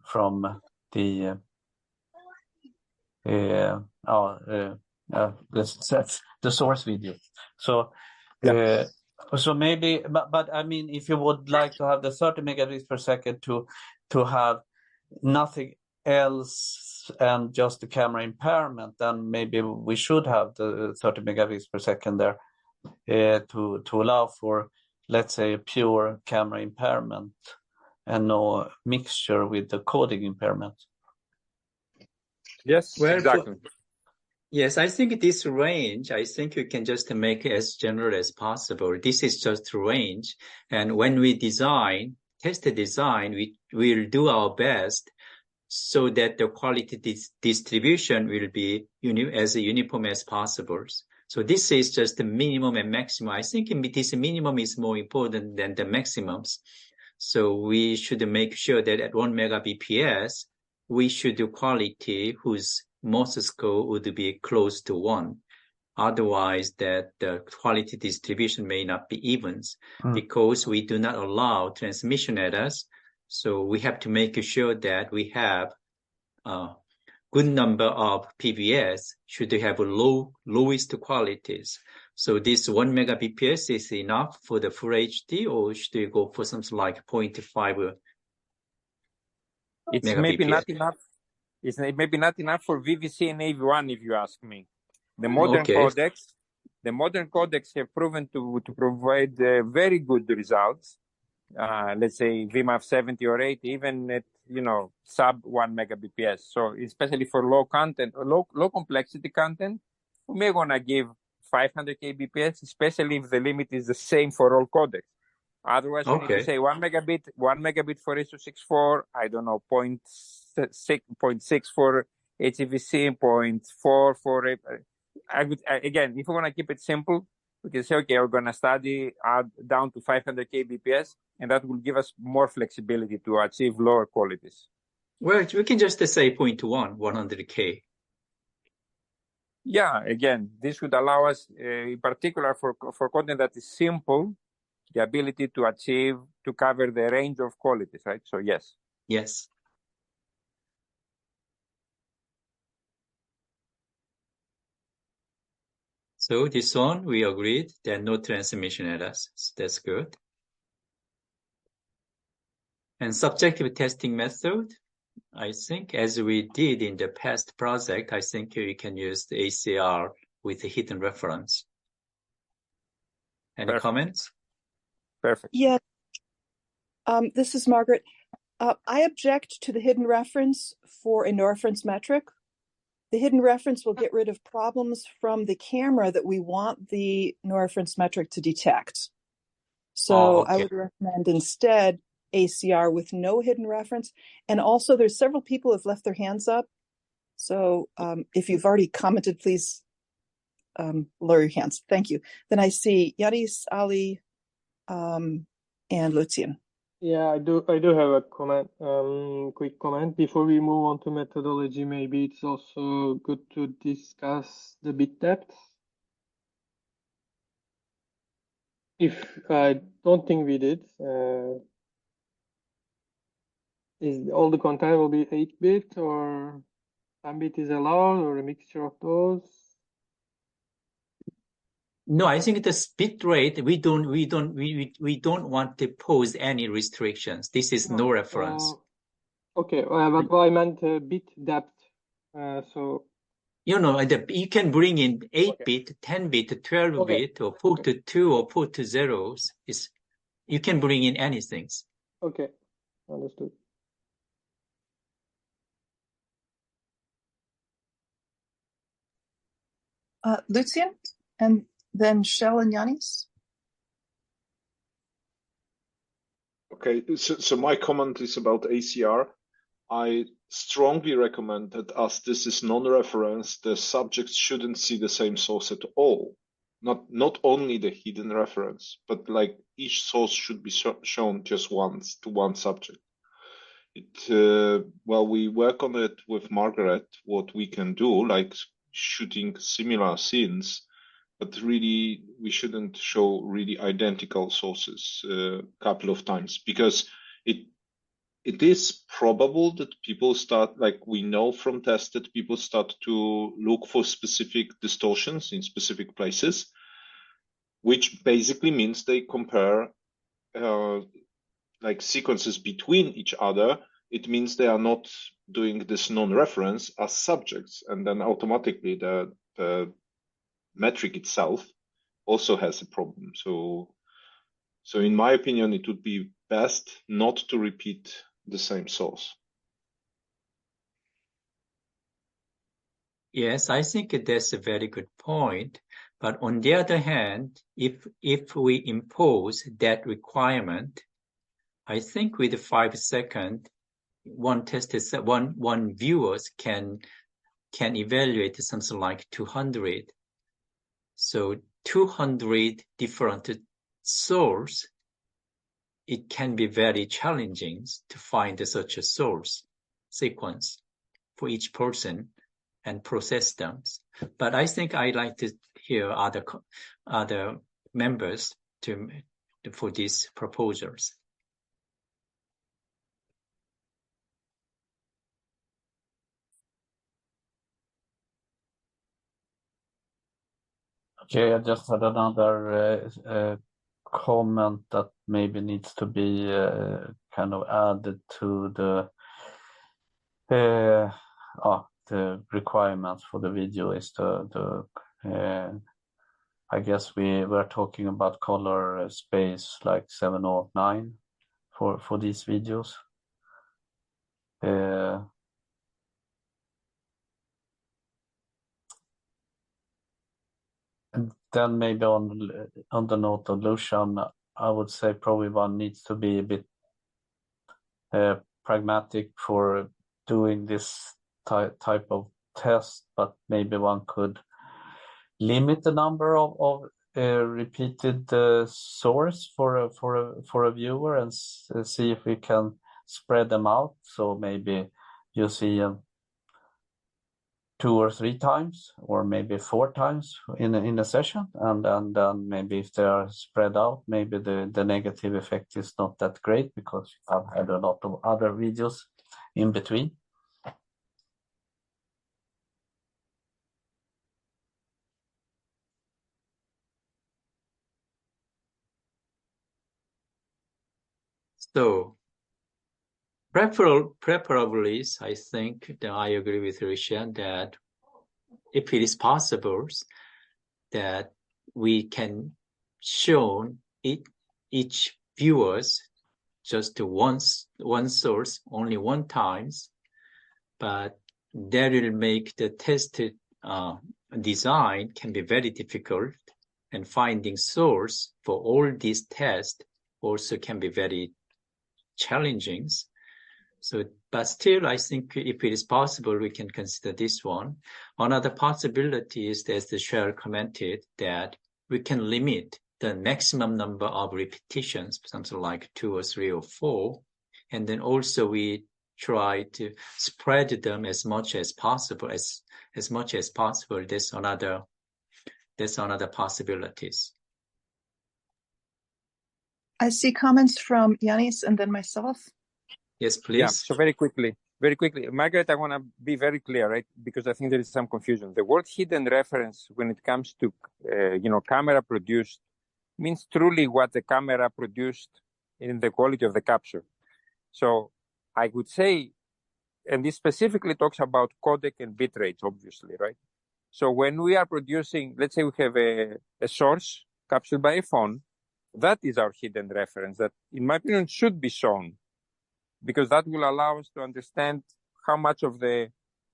from the the source video. So so maybe, but I mean, if you would like to have the 30 megabits per second to have nothing else and just the camera impairment, then maybe we should have the 30 megabits per second there to allow for, let's say, a pure camera impairment and no mixture with the coding impairment. Yes, well, exactly. Yes, I think this range, I think you can just make it as general as possible. This is just range. And when we test the design, we will do our best so that the quality distribution will be as uniform as possible. So this is just the minimum and maximum. I think this minimum is more important than the maximums. So we should make sure that at 1 megabps, we should do quality whose Morse score would be close to 1. Otherwise, that the quality distribution may not be even because we do not allow transmission errors. So we have to make sure that we have a good number of PBS should have lowest qualities. So this 1 megabps is enough for the full HD, or should we go for something like 0.5 It's maybe not enough. It's maybe not enough for VVC and AV1, if you ask me. The modern codecs have proven to provide very good results. Let's say VMAF 70 or 80, even at sub 1 megabps. So especially for low complexity content, we may wanna give 500 kbps, especially if the limit is the same for all codecs. Otherwise, we need to say 1 megabit for H.264, I don't know, 0.6 for HEVC, 0.4 for. Again, if we want to keep it simple, we can say, okay, we're going to study down to 500 kbps, and that will give us more flexibility to achieve lower qualities. Well, we can just say 0.1, 100K. Yeah, again, this would allow us, in particular for content that is simple, the ability to cover the range of qualities, right? So yes. Yes. So this one, we agreed there are no transmission errors. So that's good. And subjective testing method, I think as we did in the past project, I think you can use the ACR with the hidden reference. Any comments? Perfect. Yeah. This is Margaret. I object to the hidden reference for a no reference metric. The hidden reference will get rid of problems from the camera that we want the no reference metric to detect. So I would recommend instead ACR with no hidden reference. And also there's several people who have left their hands up. So if you've already commented, please lower your hands. Thank you. Then I see Yanis, Ali, and Lucian. Yeah, I do have a comment, quick comment. Before we move on to methodology, maybe it's also good to discuss the bit depth. If I don't think we did, is all the content will be 8-bit or 10-bit is allowed, or a mixture of those? No, I think the bit rate, we don't want to pose any restrictions. This is no reference. Okay, but I meant bit depth. So you can bring in 8-bit, 10-bit, 12-bit, or port 2 or port 0s. You can bring in anything. Okay, understood. Lucian, and then Shell and Yanis. Okay, so my comment is about ACR. I strongly recommend that as this is non-reference, the subjects shouldn't see the same source at all. Not only the hidden reference, but like each source should be shown just once to one subject. Well, we work on it with Margaret, what we can do, like shooting similar scenes, but really we shouldn't show really identical sources a couple of times, because it is probable that people start, like we know from tests, that people start to look for specific distortions in specific places, which basically means they compare like sequences between each other. It means they are not doing this non-reference as subjects, and then automatically the metric itself also has a problem. So in my opinion, it would be best not to repeat the same source. Yes, I think that's a very good point. But on the other hand, if we impose that requirement, I think with 5 seconds, one viewers can evaluate something like 200. So 200 different source, it can be very challenging to find such a source sequence for each person and process them. But I think I'd like to hear other members for these proposals. Okay, I just had another comment that maybe needs to be kind of added to the requirements for the video is I guess we were talking about color space like 709 for these videos. And then maybe on the note of Lucian, I would say probably one needs to be a bit pragmatic for doing this type of test, but maybe one could limit the number of repeated source for a viewer and see if we can spread them out. So maybe you see 2 or 3 times, or maybe 4 times in a session, and then maybe if they are spread out, maybe the negative effect is not that great because I've had a lot of other videos in between. So preferably, I think that I agree with Rishan that if it is possible, that we can show each viewers just one source only one times, but that will make the test design can be very difficult, and finding source for all these tests also can be very challenging. So, but still, I think if it is possible, we can consider this one. Another possibility is, as the Cheryl commented, that we can limit the maximum number of repetitions, something like 2 or 3 or 4. And then also we try to spread them as much as possible, as much as possible. There's another possibilities. I see comments from Yanis and then myself. Yes, please. Yeah, so very quickly, Margaret, I want to be very clear, right? Because I think there is some confusion. The word hidden reference, when it comes to, camera produced, means truly what the camera produced in the quality of the capture. So I would say, and this specifically talks about codec and bit rates, obviously, right? So when we are producing, let's say we have a source captured by a phone, that is our hidden reference that, in my opinion, should be shown, because that will allow us to understand how much of the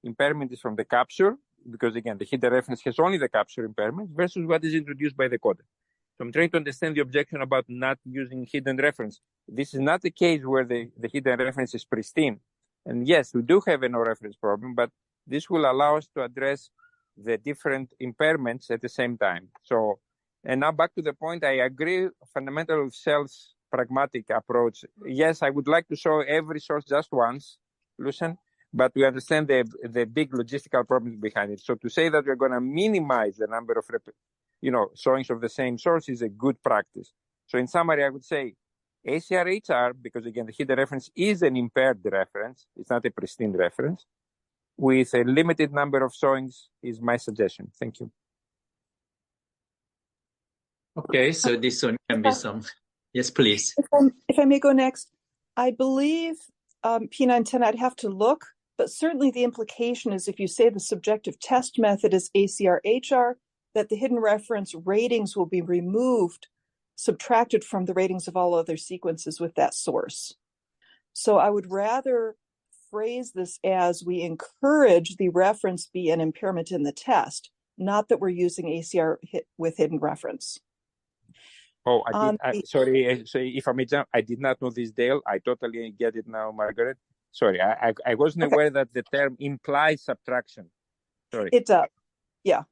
impairment is from the capture, because again, the hidden reference has only the capture impairment versus what is introduced by the codec. So I'm trying to understand the objection about not using hidden reference. This is not the case where the hidden reference is pristine. And yes, we do have a no reference problem, but this will allow us to address the different impairments at the same time. So, and now back to the point, I agree fundamental with Cell's pragmatic approach. Yes, I would like to show every source just once, Lucian, but we understand the big logistical problems behind it. So to say that we're going to minimize the number of showings of the same source is a good practice. So in summary, I would say ACR-HR, because again, the hidden reference is an impaired reference. It's not a pristine reference. With a limited number of showings is my suggestion. Thank you. Okay, so this one can be some. Yes, please. If I may go next, I believe P910, I'd have to look, but certainly the implication is if you say the subjective test method is ACR-HR, that the hidden reference ratings will be removed, subtracted from the ratings of all other sequences with that source. So I would rather phrase this as we encourage the reference be an impairment in the test, not that we're using ACR with hidden reference. Oh, sorry, if I may jump, I did not know this, Dale. I totally get it now, Margaret. Sorry, I wasn't aware that the term implies subtraction. Sorry. It does, yeah.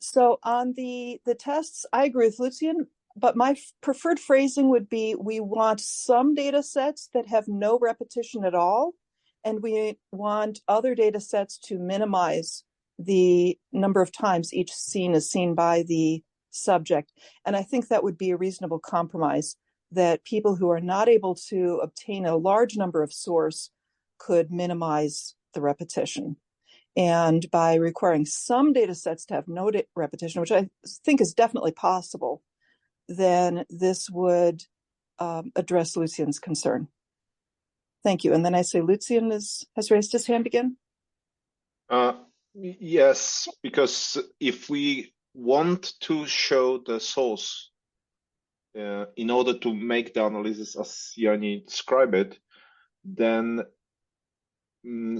So on the tests, I agree with Lucian, but my preferred phrasing would be we want some data sets that have no repetition at all, and we want other data sets to minimize the number of times each scene is seen by the subject. And I think that would be a reasonable compromise, that people who are not able to obtain a large number of source could minimize the repetition. And by requiring some data sets to have no repetition, which I think is definitely possible, then this would address Lucian's concern. Thank you. And then I say Lucian has raised his hand again. Yes, because if we want to show the source in order to make the analysis as Yanni described it, then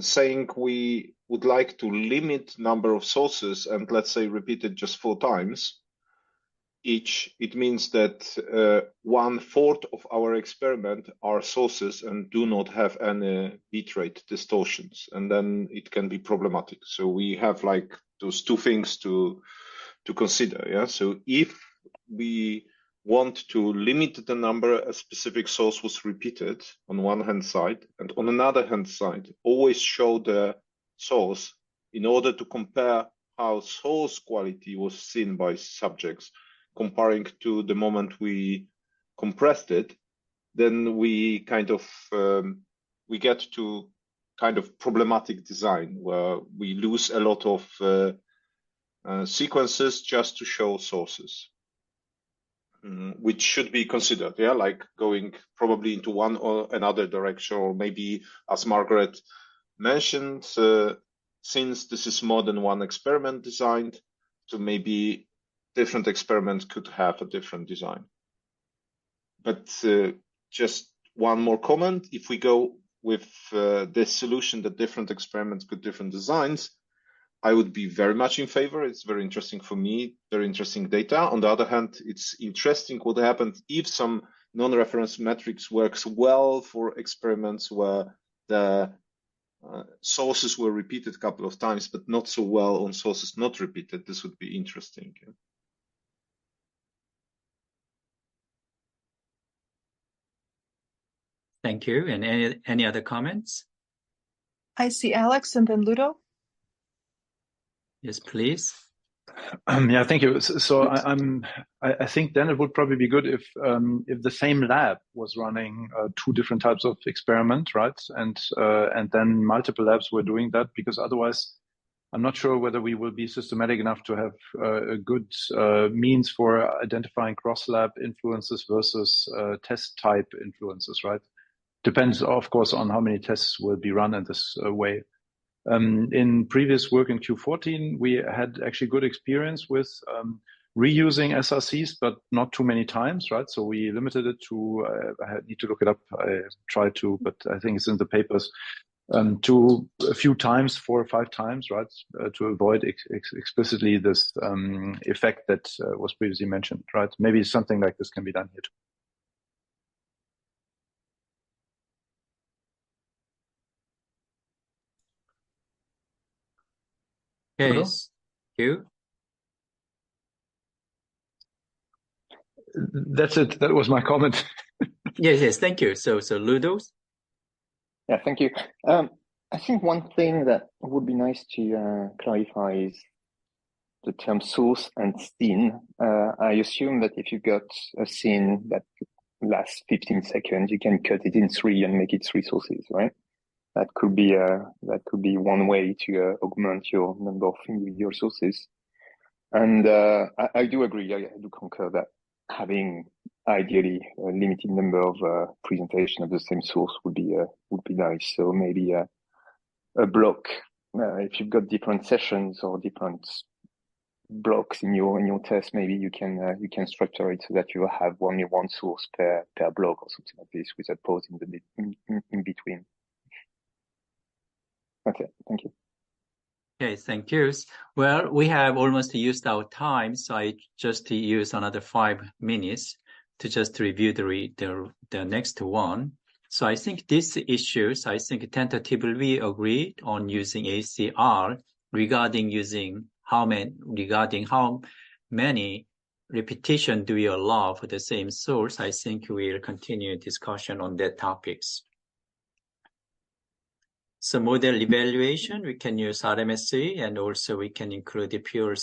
saying we would like to limit number of sources and let's say repeat it just 4 times each, it means that 1/4 of our experiment are sources and do not have any bitrate distortions, and then it can be problematic. So we have like those 2 things to consider. Yeah. So if we want to limit the number a specific source was repeated on one hand side, and on another hand side, always show the source in order to compare how source quality was seen by subjects, comparing to the moment we compressed it, then we kind of we get to kind of problematic design where we lose a lot of sequences just to show sources, which should be considered, yeah, like going probably into one or another direction, or maybe, as Margaret mentioned, since this is more than one experiment designed, so maybe different experiments could have a different design. But just one more comment, if we go with this solution that different experiments could different designs, I would be very much in favor. It's very interesting for me, very interesting data. On the other hand, it's interesting what happens if some non-reference metrics works well for experiments where the sources were repeated a couple of times, but not so well on sources not repeated. This would be interesting. Thank you. And any other comments? I see Alex and then Ludo. Yes, please. Yeah, thank you. So I think then it would probably be good if the same lab was running two different types of experiment, right? And then multiple labs were doing that, because otherwise I'm not sure whether we will be systematic enough to have a good means for identifying cross-lab influences versus test type influences, right? Depends, of course, on how many tests will be run in this way. In previous work in Q14, we had actually good experience with reusing SRCs, but not too many times, right? So we limited it to, I need to look it up. I tried to, but I think it's in the papers, to a few times, 4 or 5 times, right? To avoid explicitly this effect that was previously mentioned, right? Maybe something like this can be done here too. Yes. You? That's it. That was my comment. Yes, thank you. So Ludos? Yeah, thank you. I think one thing that would be nice to clarify is the term source and scene. I assume that if you got a scene that lasts 15 seconds, you can cut it in 3 and make it 3 sources, right? That could be one way to augment your number of individual sources. And I do agree. I do concur that having ideally a limited number of presentation of the same source would be nice. So maybe a block. If you've got different sessions or different blocks in your test, maybe you can structure it so that you have only one source per block or something like this, with a pause in between. Okay, thank you. Okay, thank you. Well, we have almost used our time, so I just use another 5 minutes to just review the next one. So I think these issues, tentatively we agreed on using ACR regarding how many repetition do we allow for the same source. I think we'll continue discussion on that topics. So model evaluation, we can use RMSE, and also we can include the pure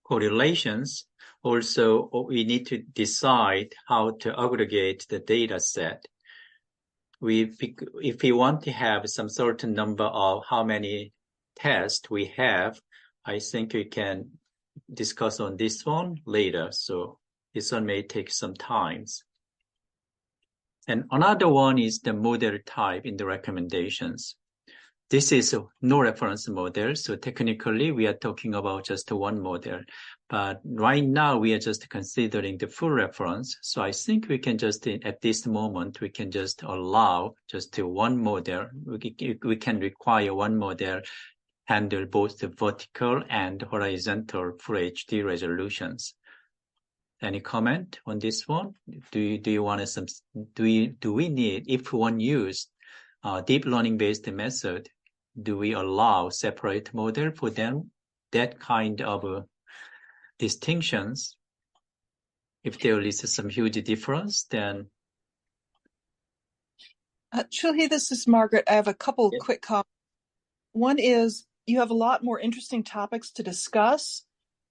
correlations. Also, we need to decide how to aggregate the data set. If we want to have some certain number of how many tests we have, I think we can discuss on this one later. So this one may take some time. And another one is the model type in the recommendations. This is no reference model. So technically, we are talking about just one model. But right now, we are just considering the full reference. So I think we can just, at this moment, we can just allow just one model. We can require one model handle both the vertical and horizontal full HD resolutions. Any comment on this one? Do you want some? Do we need, if one use deep learning based method, do we allow separate model for them? That kind of distinctions. If there is some huge difference, then. Chulhi, this is Margaret. I have a couple quick comments. One is, you have a lot more interesting topics to discuss.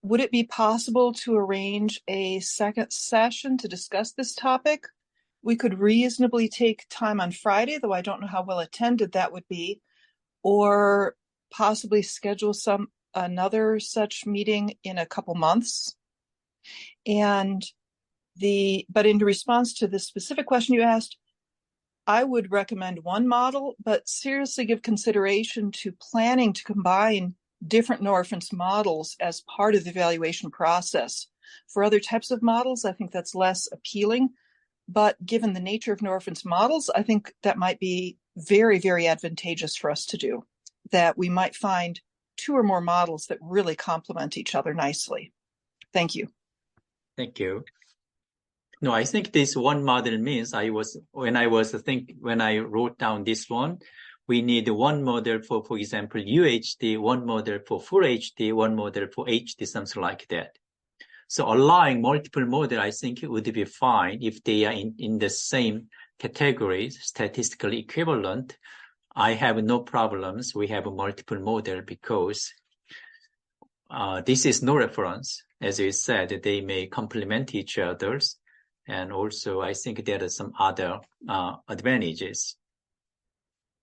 Would it be possible to arrange a second session to discuss this topic? We could reasonably take time on Friday, though I don't know how well attended that would be, or possibly schedule another such meeting in a couple months. But in response to the specific question you asked, I would recommend one model, but seriously give consideration to planning to combine different no-reference models as part of the evaluation process. For other types of models, I think that's less appealing, but given the nature of no-reference models, I think that might be very, very advantageous for us to do, that we might find 2 or more models that really complement each other nicely. Thank you. Thank you. No, I think this one model means when I wrote down this one, we need one model for example, UHD, one model for full HD, one model for HD, something like that. So allowing multiple model, I think it would be fine if they are in the same categories, statistically equivalent. I have no problems. We have a multiple model because this is no reference. As you said, they may complement each other's. And also, I think there are some other advantages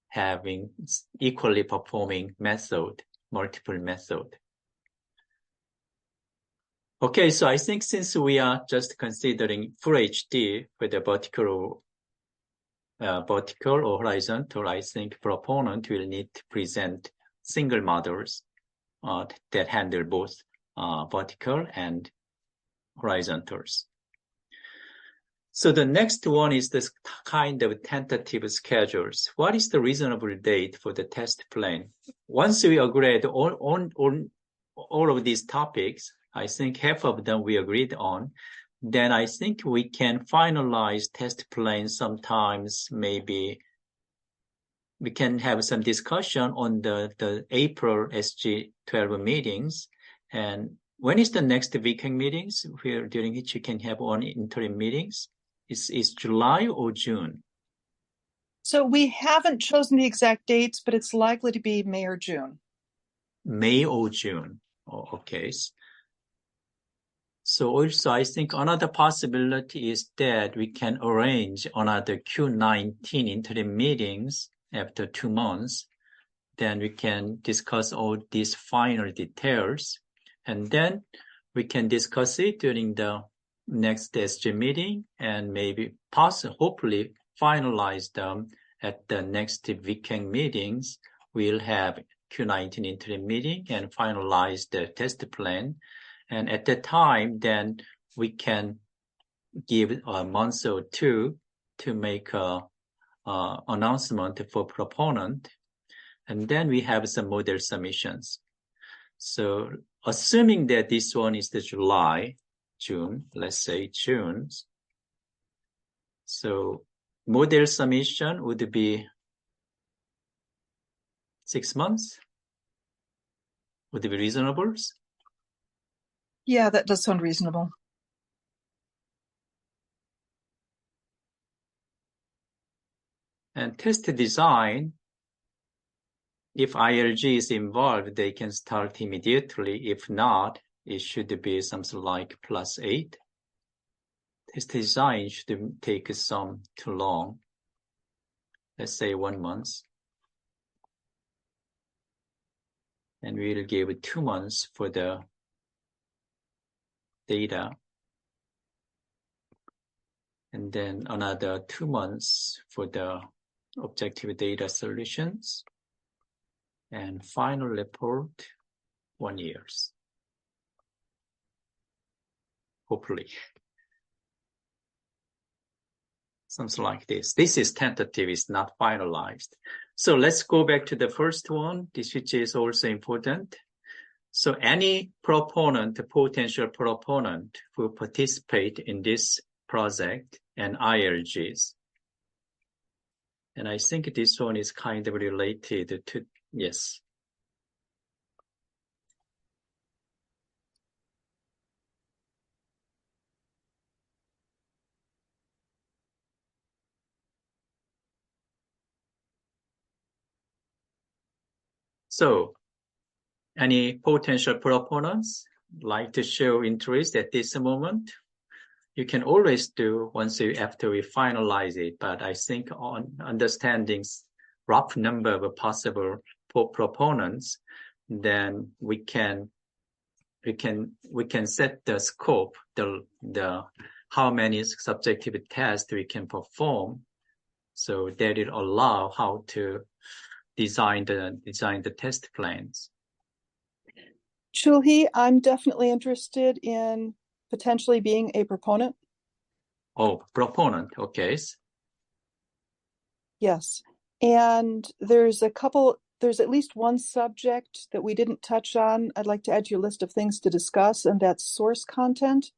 having equally performing method, multiple method. Okay, so I think since we are just considering full HD with the vertical or horizontal, I think proponent will need to present single models that handle both vertical and horizontals. So the next one is this kind of tentative schedules. What is the reasonable date for the test plan? Once we agreed on all of these topics, I think half of them we agreed on, then I think we can finalize test plan sometimes. Maybe we can have some discussion on the April SG12 meetings. And when is the next VQEG meetings during which you can have one interim meetings? Is July or June? So we haven't chosen the exact dates, but it's likely to be May or June. May or June. Oh, okay. So also, I think another possibility is that we can arrange another Q19 interim meetings after 2 months. Then we can discuss all these final details. And then we can discuss it during the next SG meeting and maybe hopefully finalize them at the next VQEG meetings. We'll have Q19 interim meeting and finalize the test plan. And at that time, then we can give a month or two to make a announcement for proponent. And then we have some model submissions. So assuming that this one is the June, let's say June. So model submission would be 6 months. Would it be reasonable? Yeah, that does sound reasonable. And test design, if ILG is involved, they can start immediately. If not, it should be something like +8. Test design should take some too long. Let's say 1 month. And we'll give 2 months for the data. And then another 2 months for the objective data solutions. And final report, 1 year. Hopefully. Something like this. This is tentative, it's not finalized. So let's go back to the first one, this which is also important. So any proponent, potential proponent who participate in this project and ILGs. And I think this one is kind of related to, yes. So, any potential proponents like to show interest at this moment? You can always do after we finalize it, but I think on understanding rough number of possible proponents, then we can set the scope, the how many subjective tests we can perform, so that it allow how to design the test plans. Chulhi, I'm definitely interested in potentially being a proponent. Oh, proponent, okay. Yes. And there's at least one subject that we didn't touch on. I'd like to add to your list of things to discuss, and that's source content.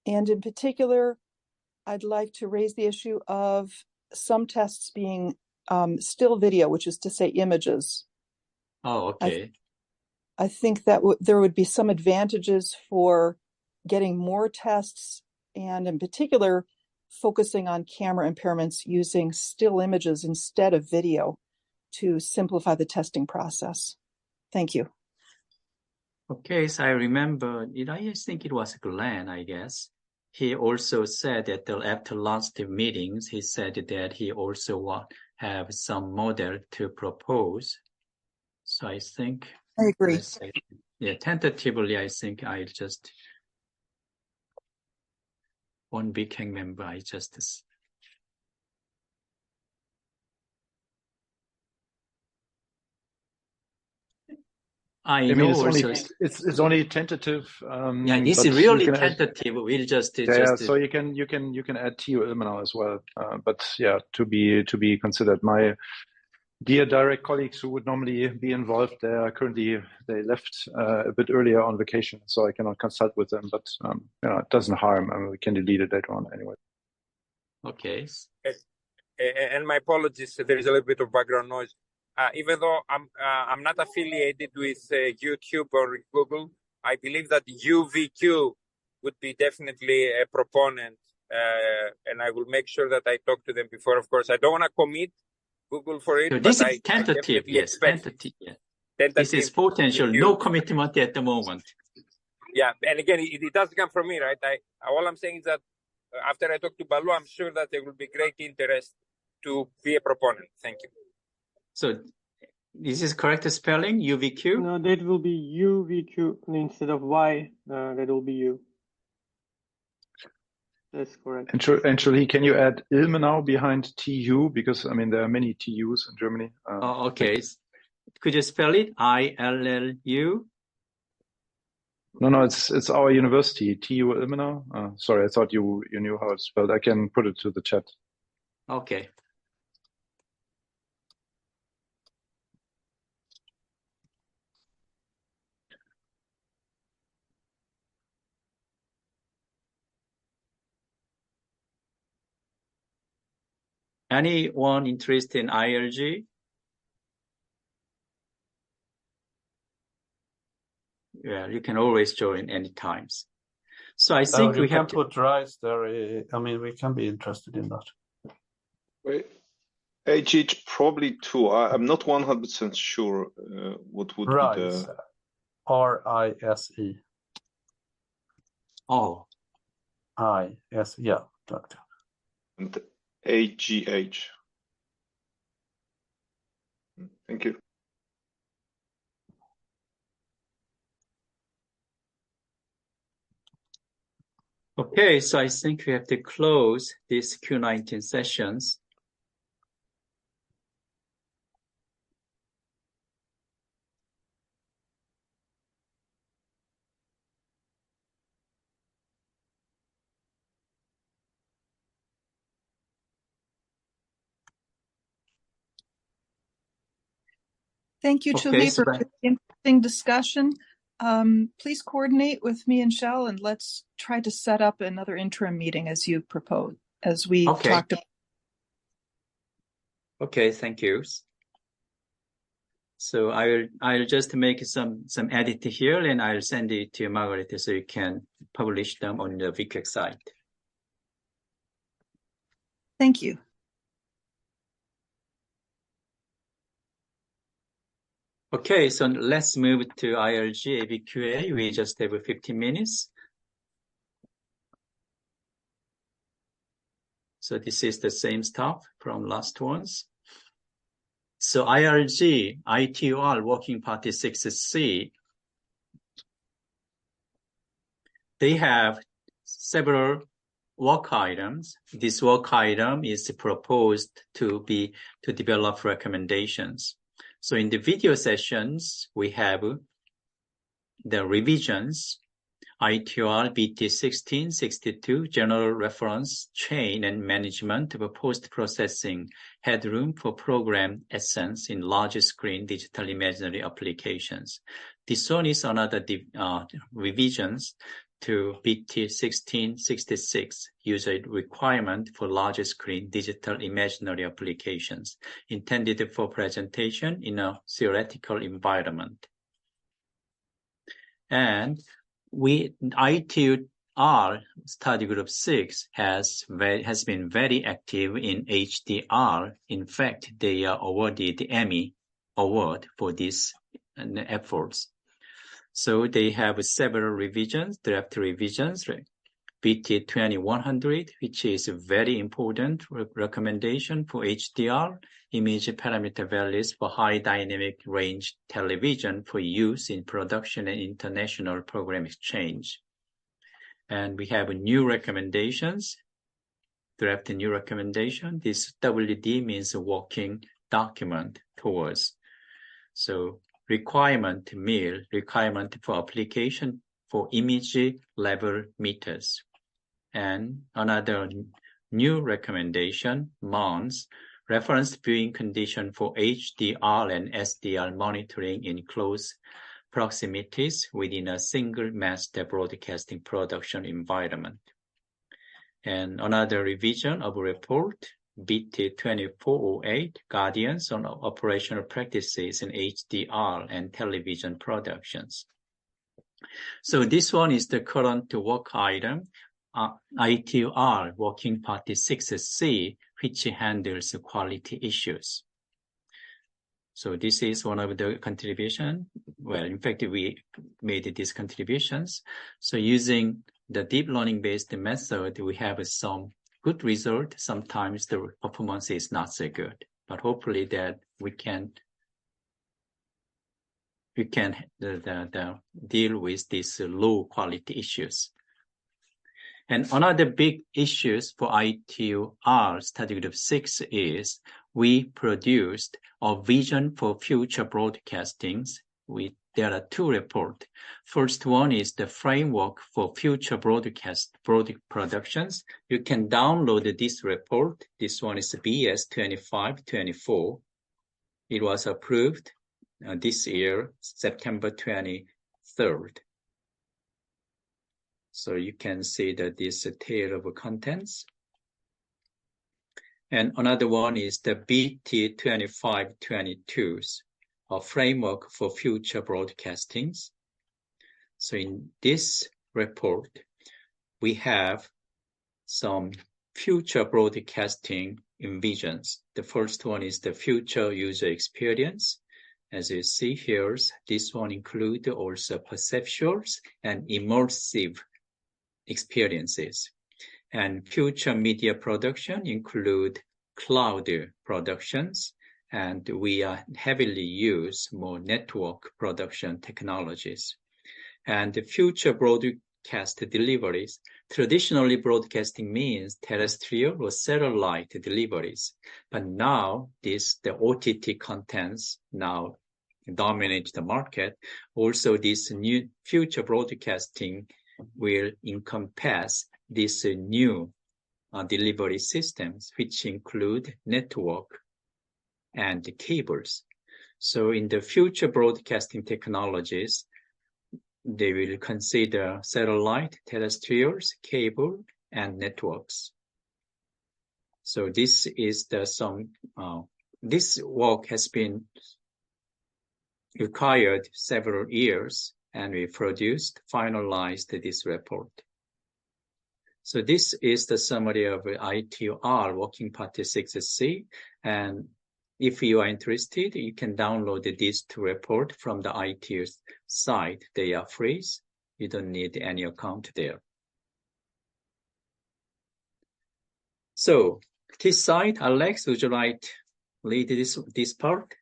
And in particular, I'd like to raise the issue of some tests being still video, which is to say images. Oh, okay. I think that there would be some advantages for getting more tests, and in particular, focusing on camera impairments using still images instead of video to simplify the testing process. Thank you. Okay, so I remember, I think it was Glenn, I guess. He also said that after last meetings, he said that he also have some model to propose. So I think, I agree. let's say, yeah, tentatively, I think I just, one VQEG member, I mean, know it's only tentative. Yeah, this but is really you can tentative. We'll just so you can add TU Ilmenau as well. But yeah, to be considered. My dear direct colleagues who would normally be involved, they left a bit earlier on vacation, so I cannot consult with them. But it doesn't harm. I mean, we can delete it later on anyway. Okay. And my apologies, there is a little bit of background noise. Even though I'm not affiliated with YouTube or Google, I believe that UVQ would be definitely a proponent, and I will make sure that I talk to them before. Of course, I don't want to commit Google for it, So but this I is tentative, yes, tentative. Yeah. Tentative. This is potential, no commitment at the moment. Yeah, and again, it doesn't come from me, right? All I'm saying is that after I talk to Balu, I'm sure that there will be great interest to be a proponent. Thank you. So this is correct spelling, UVQ? No, that will be UVQ instead of Y. That will be U. That's correct. And Julie, can you add Ilmenau behind TU? Because, I mean, there are many TUs in Germany. Okay. Could you spell it? ILLU? No, it's our university, TU Ilmenau. Sorry, I thought you knew how it's spelled. I can put it to the chat. Okay. Anyone interested in ILG? Yeah, you can always join any times. So I think we have to put RISE there. I mean, we can be interested in that. Wait, HH probably two. I'm not 100% sure what would RISE, be the RISE. Oh, IS, yeah, doctor. and AGH. Thank you. okay. So I think we have to close these Q19 sessions. Thank you, Okay, Chuli, for the interesting discussion. Please coordinate with me and Shell, and let's try to set up another interim meeting as you propose, as we talked about. Okay, thank you. So I'll just make some edit here, and I'll send it to Margaret so you can publish them on the VQEG site. Thank you. Okay, so let's move to ILG ABQA. We just have 15 minutes. So this is the same stuff from last ones. So ILG, ITOR, Working Party 6C, they have several work items. This work item is proposed to develop recommendations. So in the video sessions, we have the revisions, ITOR BT1662, General Reference Chain and Management of Post-Processing Headroom for Program Essence in Large Screen Digital Imaginary Applications. This one is another revisions to BT1666, user requirement for large screen digital imaginary applications, intended for presentation in a theoretical environment. And ITR study group 6 has been very active in HDR. In fact, they are awarded the Emmy Award for these efforts. So they have several revisions, draft revisions, right? BT 2100, which is a very important recommendation for HDR, image parameter values for high dynamic range television for use in production and international program exchange. And we have new recommendations, draft new recommendation. This WD means a working document towards. So requirement MIL, requirement for application for image level meters. And another new recommendation, MONS, reference viewing condition for HDR and SDR monitoring in close proximities within a single master broadcasting production environment. And another revision of a report, BT 2408, Guidance on Operational Practices in HDR and Television Productions. So this one is the current work item, ITR Working Party 6C, which handles quality issues. So this is one of the contributions. Well, in fact, we made these contributions. So using the deep learning based method, we have some good result. Sometimes the performance is not so good, but hopefully that we can deal with these low quality issues. And another big issues for ITR study group 6 is we produced a vision for future broadcastings. There are two reports. First one is the framework for future broadcast productions. You can download this report. This one is BS 2524. It was approved this year, September 23rd. So you can see that this table of contents. And another one is the BT 2522, a framework for future broadcastings. So in this report, we have some future broadcasting envisions. The first one is the future user experience. As you see here, this one includes also perceptuals and immersive experiences. And future media production include cloud productions, and we heavily use more network production technologies. And the future broadcast deliveries, traditionally broadcasting means terrestrial or satellite deliveries, but now the OTT contents now dominate the market. Also, this new future broadcasting will encompass these new delivery systems, which include network and cables. So in the future broadcasting technologies, they will consider satellite, terrestrials, cable, and networks. So this is this work has been required several years, and we finalized this report. So this is the summary of ITR Working Party 6C. And if you are interested, you can download these two reports from the ITR site. They are free. You don't need any account there. So this side, Alex, would you like to lead this part?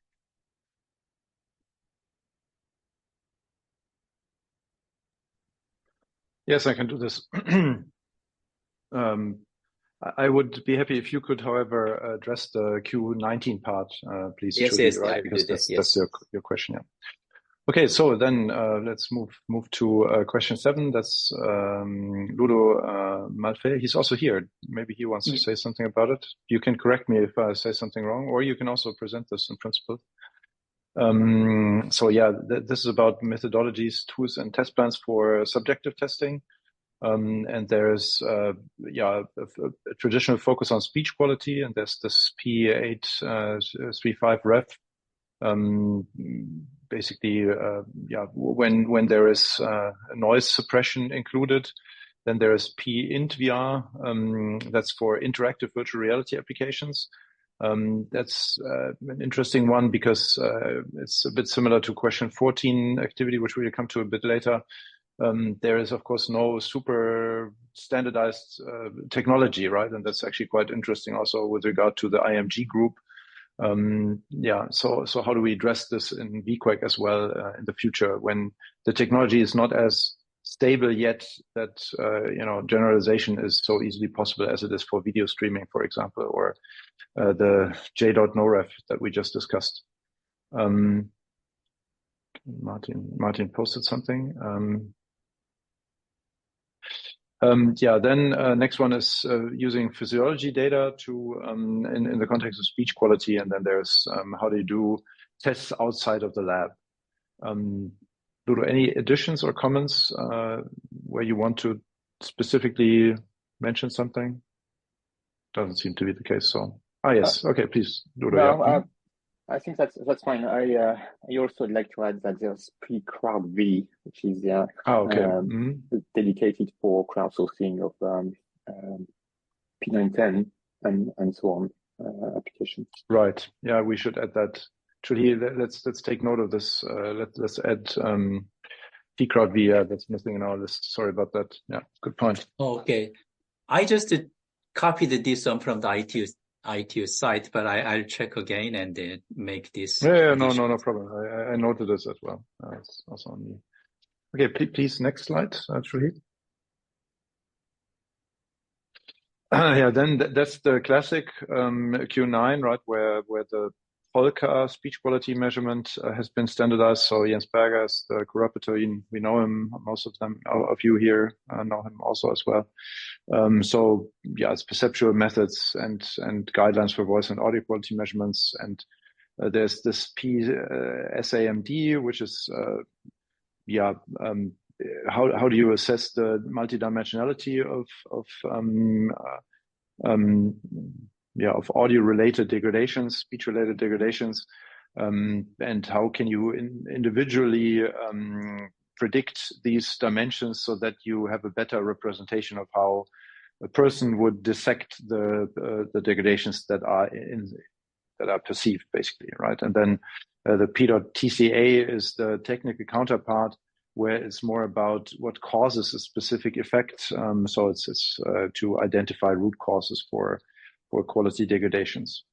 Yes, I can do this. I would be happy if you could, however, address the Q19 part, please. Yes, Julie, yes, right? I can do that. That's your question, yeah. Okay, so then let's move to question 7. That's Ludo Malfe. He's also here. Maybe he wants to say something about it. You can correct me if I say something wrong, or you can also present this in principle. So yeah, this is about methodologies, tools, and test plans for subjective testing. And there's a traditional focus on speech quality, and there's this P835 ref. Basically, when there is noise suppression included, then there is PINT VR. That's for interactive virtual reality applications. That's an interesting one because it's a bit similar to question 14 activity, which we'll come to a bit later. There is, of course, no super standardized technology, right? And that's actually quite interesting also with regard to the IMG group. So how do we address this in VQEG as well in the future when the technology is not as stable yet that, generalization is so easily possible as it is for video streaming, for example, or the J.NoRef that we just discussed. Martin posted something. Then next one is using physiology data to in the context of speech quality, and then there's how do you do tests outside of the lab. Ludo, any additions or comments where you want to specifically mention something? Doesn't seem to be the case. So, yes, okay, please, Ludo. No, I think that's fine. I also would like to add that there's pre-CrowdV, which is dedicated for crowdsourcing of P910 and so on applications. Right. Yeah, we should add that. Actually, let's take note of this. Let's add p-CrowdV. That's missing in our list. Sorry about that. Yeah, good point. Okay, I just copied this one from the ITU site, but I'll check again and make this. Yeah, no problem. I noted this as well. It's also on me. Okay, please next slide, actually. Then that's the classic Q9, right, where the Polka speech quality measurement has been standardized. So Jens Berger is the co-rapporteur. We know him. Most of you here know him also as well. So yeah, it's perceptual methods and guidelines for voice and audio quality measurements. And there's this SAMD, which is how do you assess the multidimensionality of audio-related degradations, speech-related degradations, and how can you individually predict these dimensions so that you have a better representation of how a person would dissect the degradations that are perceived, basically, right? And then the P.TCA is the technical counterpart, where it's more about what causes a specific effect. So it's to identify root causes for quality degradations.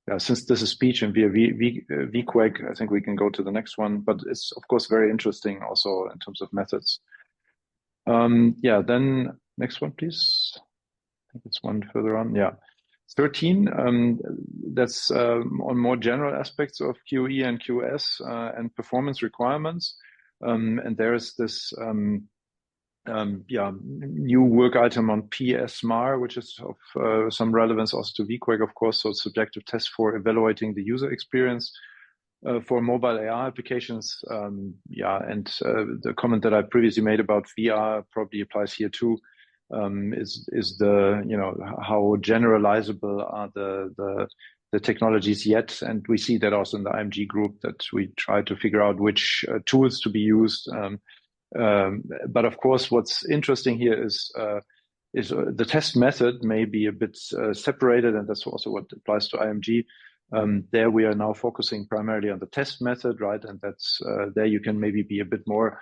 Yeah, since this is speech and via VQEG, I think we can go to the next one, but it's of course very interesting also in terms of methods. Then next one, please. I think it's one further on. Yeah, 13. That's on more general aspects of QE and QS and performance requirements. And there's this new work item on PSMAR, which is of some relevance also to VQEG, of course. So subjective test for evaluating the user experience for mobile AR applications. And the comment that I previously made about VR probably applies here too. Is the how generalizable are the technologies yet? And we see that also in the IMG group that we try to figure out which tools to be used. But of course, what's interesting here is the test method may be a bit separated, and that's also what applies to IMG. There we are now focusing primarily on the test method, right? And that's there you can maybe be a bit more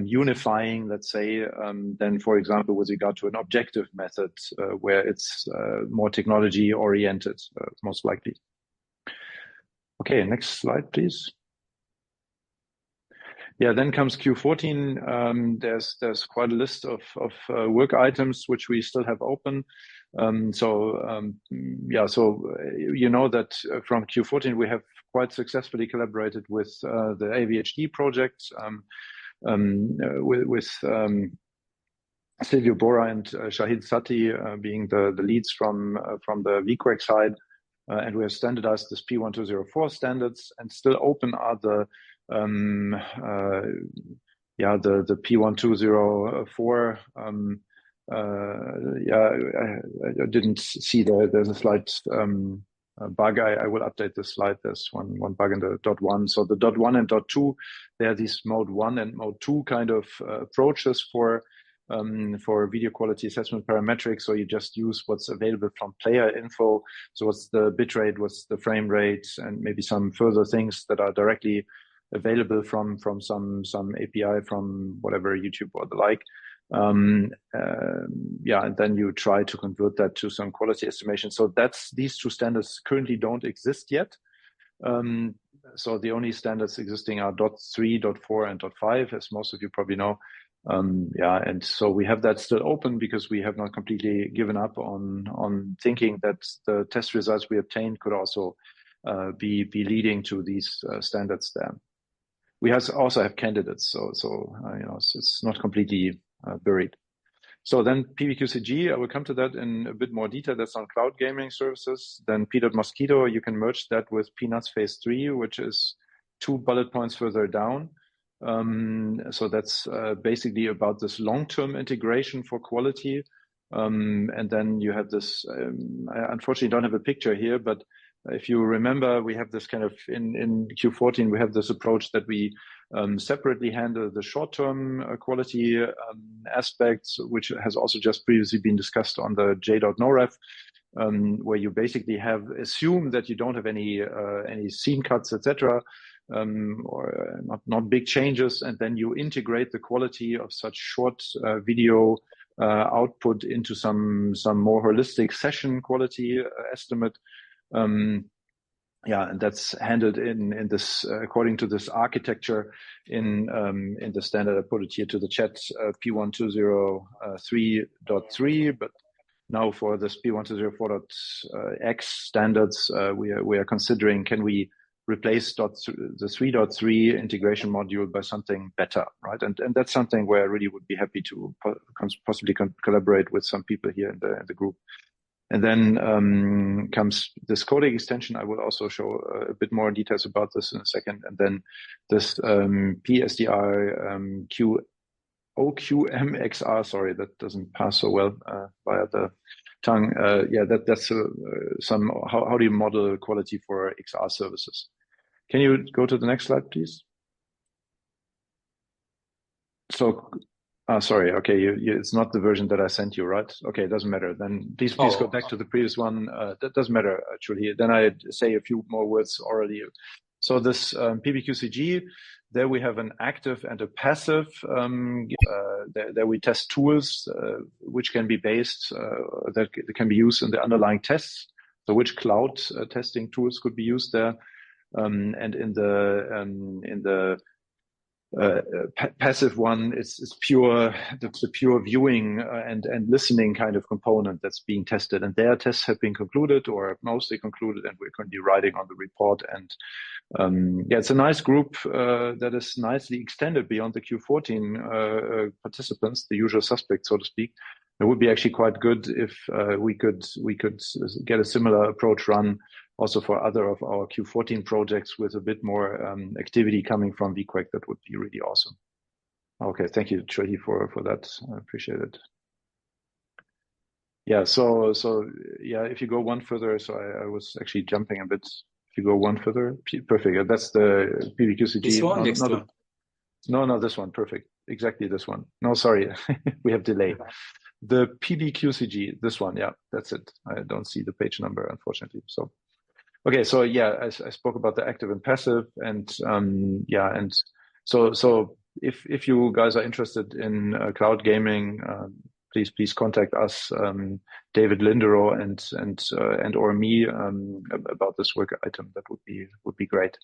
unifying, let's say, than, for example, with regard to an objective method where it's more technology oriented, most likely. Okay, next slide, please. Yeah, then comes Q14. There's quite a list of work items which we still have open. So you know that from Q14 we have quite successfully collaborated with the AVHD project with Silvio Bora and Shahid Sati being the leads from the VQEG side, and we have standardized this P1204 standards, and still open are the P1204. I didn't see there's a slight bug. I will update this slide. There's one bug in the .1. So the .1 and .2, there are these mode 1 and mode 2 kind of approaches for for video quality assessment parametrics. So you just use what's available from player info. So what's the bitrate, what's the frame rate, and maybe some further things that are directly available from some API from whatever YouTube or the like. And then you try to convert that to some quality estimation. So these two standards currently don't exist yet. So the only standards existing are .3, .4, and .5, as most of you probably know. And so we have that still open because we have not completely given up on thinking that the test results we obtained could also be leading to these standards there. We also have candidates, so it's not completely buried. So then PBQCG, I will come to that in a bit more detail. That's on cloud gaming services. Then P.Mosquito, you can merge that with PNUTS phase 3, which is 2 bullet points further down. So that's basically about this long-term integration for quality. And then you have this, I unfortunately don't have a picture here, but if you remember, we have this kind of, in Q14, we have this approach that we separately handle the short-term quality aspects, which has also just previously been discussed on the j.noref, where you basically assume that you don't have any scene cuts, etc., or not big changes, and then you integrate the quality of such short video output into some more holistic session quality estimate. And that's handled in this according to this architecture in the standard. I put it here to the chat, P1203.3, but now for this P1204.x standards, we are considering, can we replace the 3.3 integration module by something better, right? And that's something where I really would be happy to possibly collaborate with some people here in the group. And then comes this codec extension. I will also show a bit more details about this in a second. And then this PSDR OQMXR, sorry, that doesn't pass so well via the tongue. That's some, how do you model quality for XR services? Can you go to the next slide, please? So, sorry, okay, it's not the version that I sent you, right? Okay, it doesn't matter. Then please go back to the previous one. That doesn't matter, actually. Then I say a few more words orally. So this PBQCG, there we have an active and a passive. There we test tools which can be based, that can be used in the underlying tests. So which cloud testing tools could be used there? And in the passive one, it's pure the pure viewing and listening kind of component that's being tested, and their tests have been concluded or mostly concluded, and we're currently writing on the report. And it's a nice group that is nicely extended beyond the Q14 participants, the usual suspects, so to speak. It would be actually quite good if we could get a similar approach run also for other of our Q14 projects with a bit more activity coming from VQEG. That would be really awesome. Okay, thank you, Chohi, for that. I appreciate it. Yeah, so if you go one further, so I was actually jumping a bit. If you go one further, perfect. That's the PBQCG. This one, next one. No, this one, perfect. Exactly this one. No, sorry, we have delay. The PBQCG, this one, yeah, that's it. I don't see the page number, unfortunately. So, okay, so yeah, I spoke about the active and passive, and so if you guys are interested in cloud gaming, please contact us, David Linderow and or me about this work item. That would be great.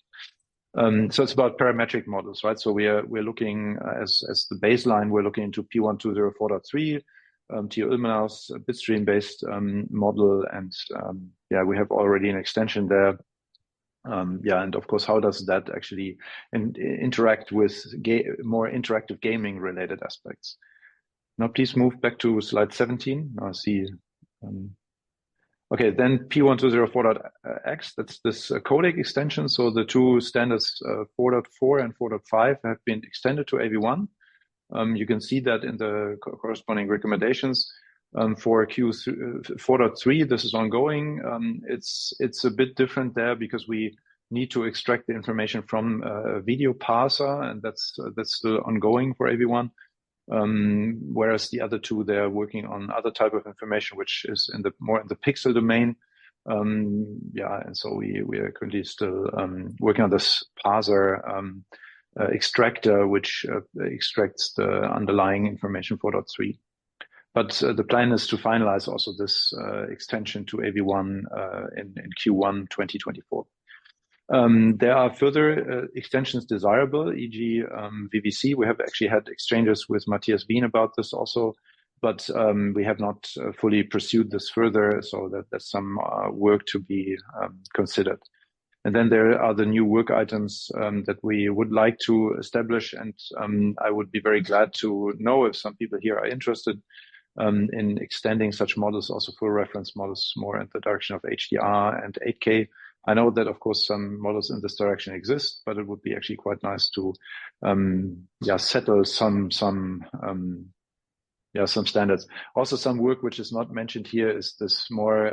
So it's about parametric models, right? So we're looking as the baseline, we're looking into P1204.3, Theo Ilmenau's bitstream based model, and we have already an extension there. And of course, how does that actually interact with more interactive gaming related aspects? Now, please move back to slide 17. Now, see. Okay, then P1204.x, that's this codec extension. So the two standards 4.4 and 4.5 have been extended to AV1. You can see that in the corresponding recommendations. For Q4.3, this is ongoing. It's a bit different there because we need to extract the information from a video parser, and that's still ongoing for AV1. whereas the other two, they're working on other type of information, which is more in the pixel domain. And so we are currently still working on this parser extractor, which extracts the underlying information 4.3. But the plan is to finalize also this extension to AV1 in Q1 2024. There are further extensions desirable, e.g. VVC. We have actually had exchanges with Matthias Wien about this also, but we have not fully pursued this further, so that there's some work to be considered. And then there are the new work items that we would like to establish, and I would be very glad to know if some people here are interested in extending such models also for reference models more in the direction of HDR and 8K. I know that, of course, some models in this direction exist, but it would be actually quite nice to settle some standards. Also, some work which is not mentioned here is this more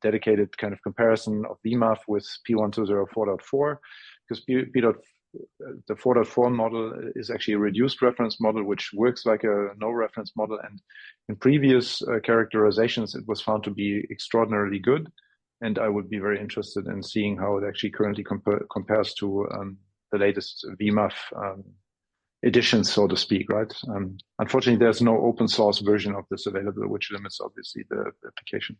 dedicated kind of comparison of VMAF with P120 4.4, because the 4.4 model is actually a reduced reference model, which works like a no reference model. And in previous characterizations, it was found to be extraordinarily good. And I would be very interested in seeing how it actually currently compares to the latest VMAF editions, so to speak, right? Unfortunately, there's no open source version of this available, which limits obviously the application.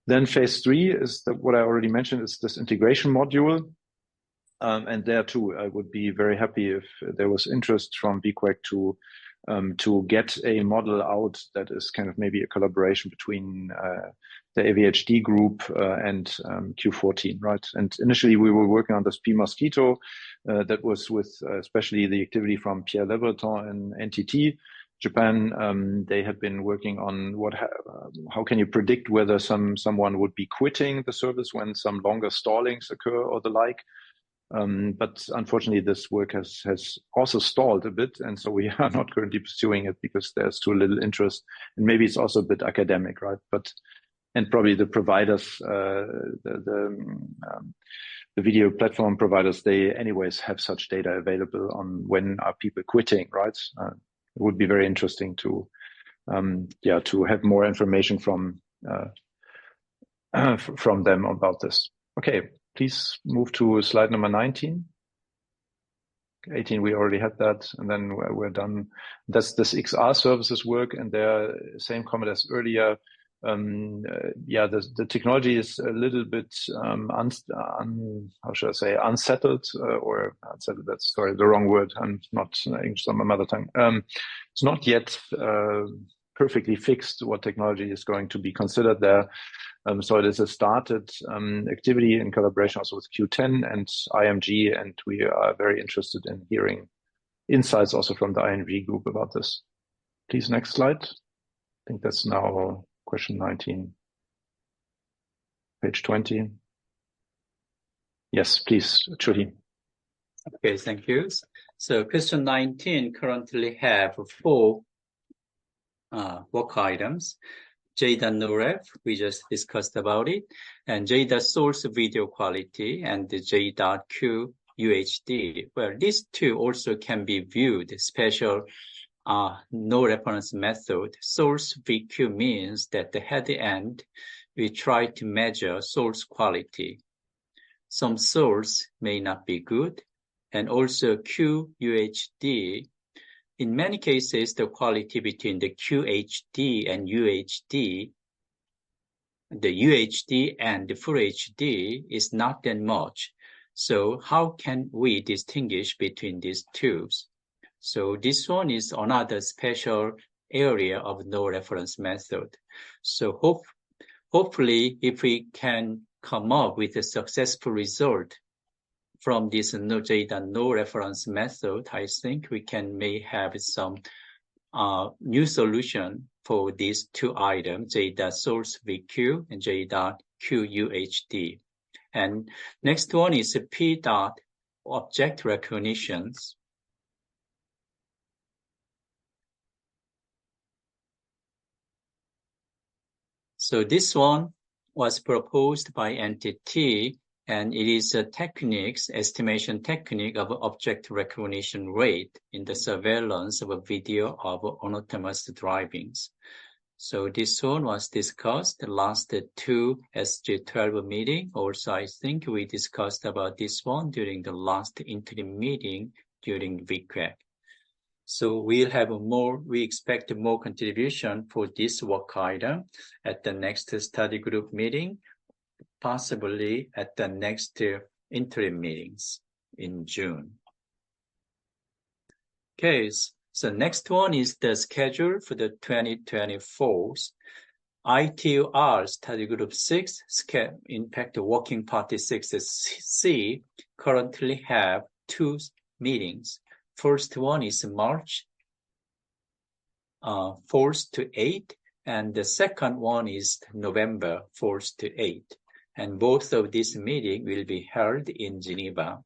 Then phase 3 is what I already mentioned, is this integration module. And there too, I would be very happy if there was interest from VQEG to get a model out that is kind of maybe a collaboration between the AVHD group and Q14, right? And initially we were working on this P Mosquito that was with especially the activity from Pierre Lebreton in NTT Japan. They had been working on how can you predict whether someone would be quitting the service when some longer stallings occur or the like. But unfortunately, this work has also stalled a bit, and so we are not currently pursuing it because there's too little interest, and maybe it's also a bit academic, right? And probably the providers, the video platform providers, they anyways have such data available on when are people quitting, right? It would be very interesting to have more information from them about this. Okay. Please move to slide number 19. 18, we already had that, and then we're done. That's this XR services work, and their same comment as earlier. The technology is a little bit unsettled, or unsettled. That's the wrong word. I'm not English on my mother tongue. It's not yet perfectly fixed what technology is going to be considered there. So it is a started activity in collaboration also with Q10 and IMG, and we are very interested in hearing insights also from the IMG group about this. Please, next slide. I think that's now question 19, page 20. Yes, please, Chuhi. Okay, thank you. So question 19 currently have 4 work items. J.NoRef, we just discussed about it, and J.Source video quality, and the J.Q UHD. Well, these two also can be viewed special no reference method. Source VQ means that at the end, we try to measure source quality. Some source may not be good, and also QUHD. In many cases, the quality between the QHD and UHD, the UHD and the Full HD is not that much. So how can we distinguish between these two? So this one is another special area of no reference method. So hopefully, if we can come up with a successful result from this no reference method, I think we may have some new solution for these 2 items, J.Source VQ and J.Q UHD. And next one is P. Object recognitions. So this one was proposed by NTT, And it is a estimation technique of object recognition rate in the surveillance of a video of autonomous drivings. So this one was discussed last 2 SG12 meeting. Also, I think we discussed about this one during the last interim meeting during VQEG. So we expect more contribution for this work item at the next study group meeting, possibly at the next interim meetings in June. Okay, so next one is the schedule for the 2024 ITUR study group 6, in fact, working party 6C currently have 2 meetings. First one is March 4th to 8th, and the second one is November 4th to 8th. And both of these meetings will be held in Geneva.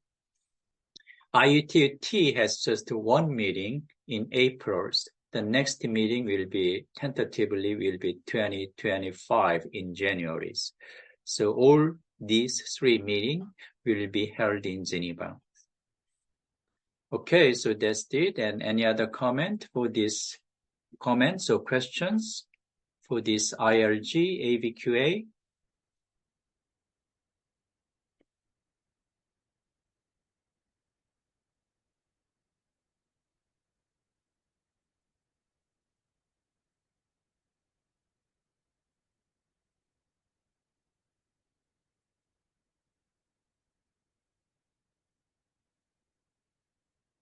IUTT has just 1 meeting in April. The next meeting will be tentatively 2025 in January. So all these 3 meetings will be held in Geneva. Okay, so that's it. And any other comment for this? Comments or questions for this IRG AVQA?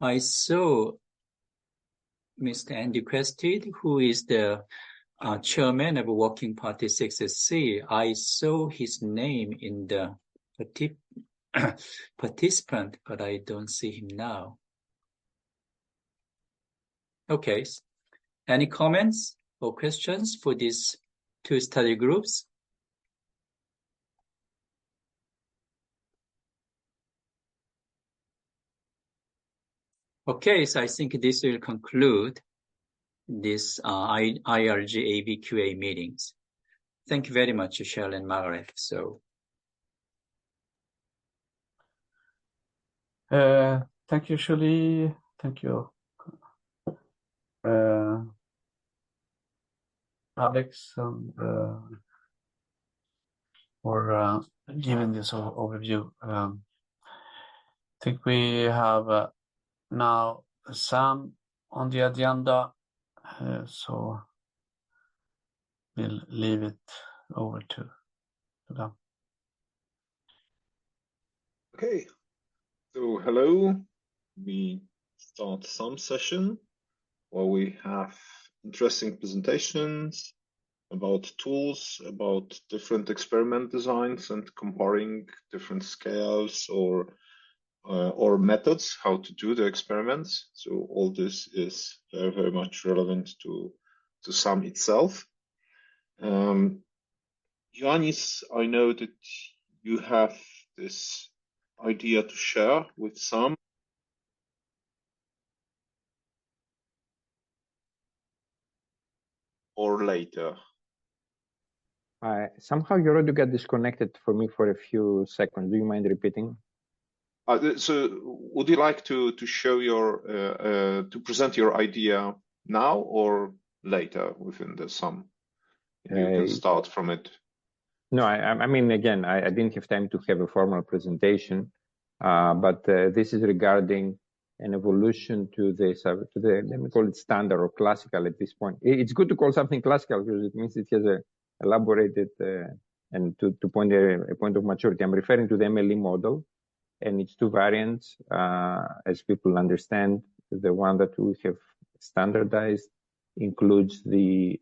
I saw Mr. Andy Quested, who is the chairman of Working Party 6C. I saw his name in the participant, but I don't see him now. Okay. Any comments or questions for these 2 study groups? Okay, so I think this will conclude this IRG AVQA meetings. Thank you very much, Michelle and Margaret. So, thank you, Julie. Thank you, Alex, and for giving this overview. I think we have now Sam on the agenda, so we'll leave it over to them. Okay, so hello. We start some session where we have interesting presentations about tools, about different experiment designs and comparing different scales or methods, how to do the experiments. So all this is very, very much relevant to SAM itself. Ioannis, I know that you have this idea to share with SAM. Or later. Somehow your audio got disconnected for me for a few seconds. Do you mind repeating? So would you like to show your to present your idea now or later within the SAM? You can start from it. No, I mean, again, I didn't have time to have a formal presentation, but this is regarding an evolution to the, let me call it standard or classical at this point. It's good to call something classical because it means it has a elaborated and to a point of maturity. I'm referring to the MLE model and its 2 variants, as people understand. The one that we have standardized includes the,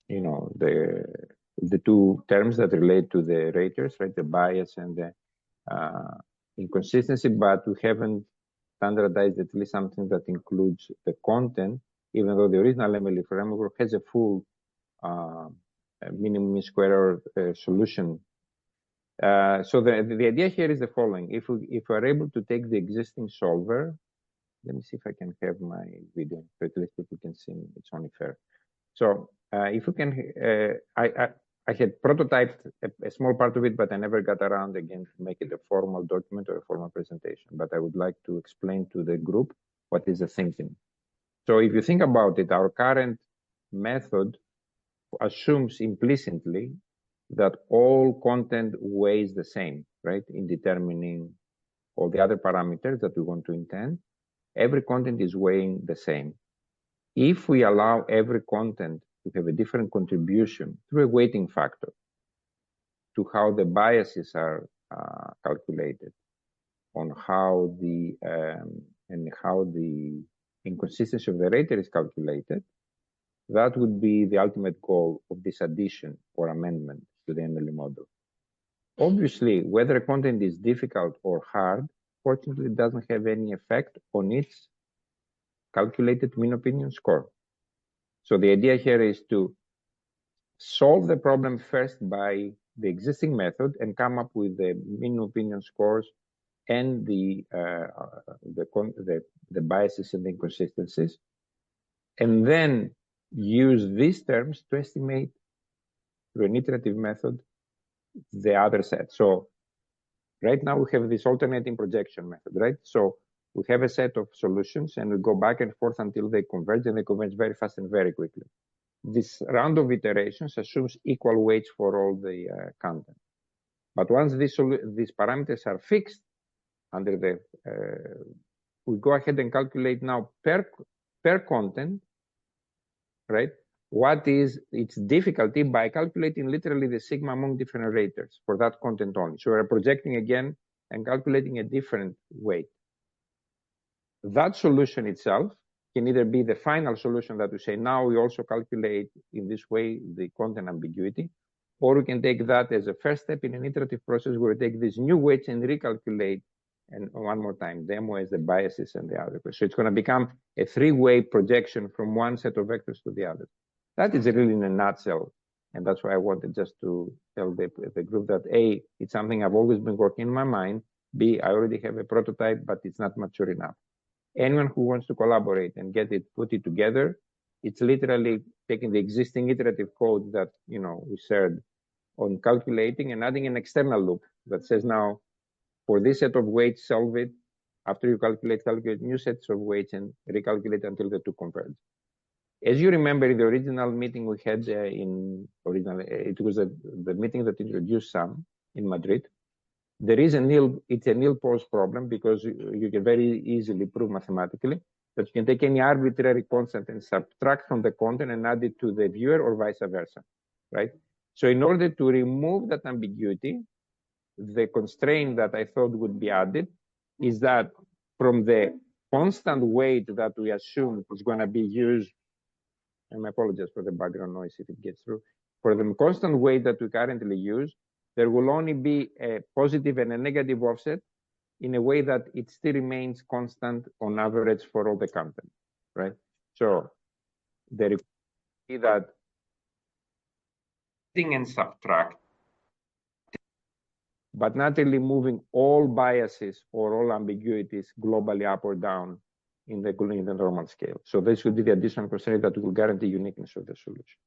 the 2 terms that relate to the raters, right? The bias and the inconsistency, but we haven't standardized at least something that includes the content, even though the original MLE framework has a full minimum square error solution. So the idea here is the following. If we're able to take the existing solver, let me see if I can have my video, so at least people can see me. It's only fair. So if we can, I had prototyped a small part of it, but I never got around again to make it a formal document or a formal presentation. But I would like to explain to the group what is the thinking. So if you think about it, our current method assumes implicitly that all content weighs the same, right? In determining all the other parameters that we want to intend, every content is weighing the same. If we allow every content to have a different contribution through a weighting factor to how the biases are calculated, on how the and how the inconsistency of the rater is calculated, that would be the ultimate goal of this addition or amendment to the MLE model. Obviously, whether a content is difficult or hard, fortunately, it doesn't have any effect on its calculated mean opinion score. So the idea here is to solve the problem first by the existing method and come up with the mean opinion scores and the biases and the inconsistencies, and then use these terms to estimate through an iterative method the other set. So right now we have this alternating projection method, right? So we have a set of solutions and we go back and forth until they converge, and they converge very fast and very quickly. This round of iterations assumes equal weights for all the content. But once these parameters are fixed under the, we go ahead and calculate now per content, right? What is its difficulty by calculating literally the sigma among different raters for that content only. So we're projecting again and calculating a different weight. That solution itself can either be the final solution that we say, now we also calculate in this way the content ambiguity, or we can take that as a first step in an iterative process where we take these new weights and recalculate, and one more time, demo as the biases and the other. So it's going to become a three-way projection from one set of vectors to the other. That is really in a nutshell, and that's why I wanted just to tell the group that A, it's something I've always been working in my mind, B, I already have a prototype, but it's not mature enough. Anyone who wants to collaborate and get it, put it together, it's literally taking the existing iterative code that we shared on calculating and adding an external loop that says now, for this set of weights, solve it. After you calculate new sets of weights and recalculate until the two converge. As you remember, in the original meeting we had it was the meeting that introduced SAM in Madrid. There is it's a nil pose problem because you can very easily prove mathematically that you can take any arbitrary constant and subtract from the content and add it to the viewer or vice versa, right? So in order to remove that ambiguity, the constraint that I thought would be added is that from the constant weight that we assume is going to be used, and I apologize for the background noise if it gets through, for the constant weight that we currently use, there will only be a positive and a negative offset in a way that it still remains constant on average for all the content, right? So there is that thing and subtract, but not really moving all biases or all ambiguities globally up or down in the normal scale. So this would be the additional constraint that will guarantee uniqueness of the solution.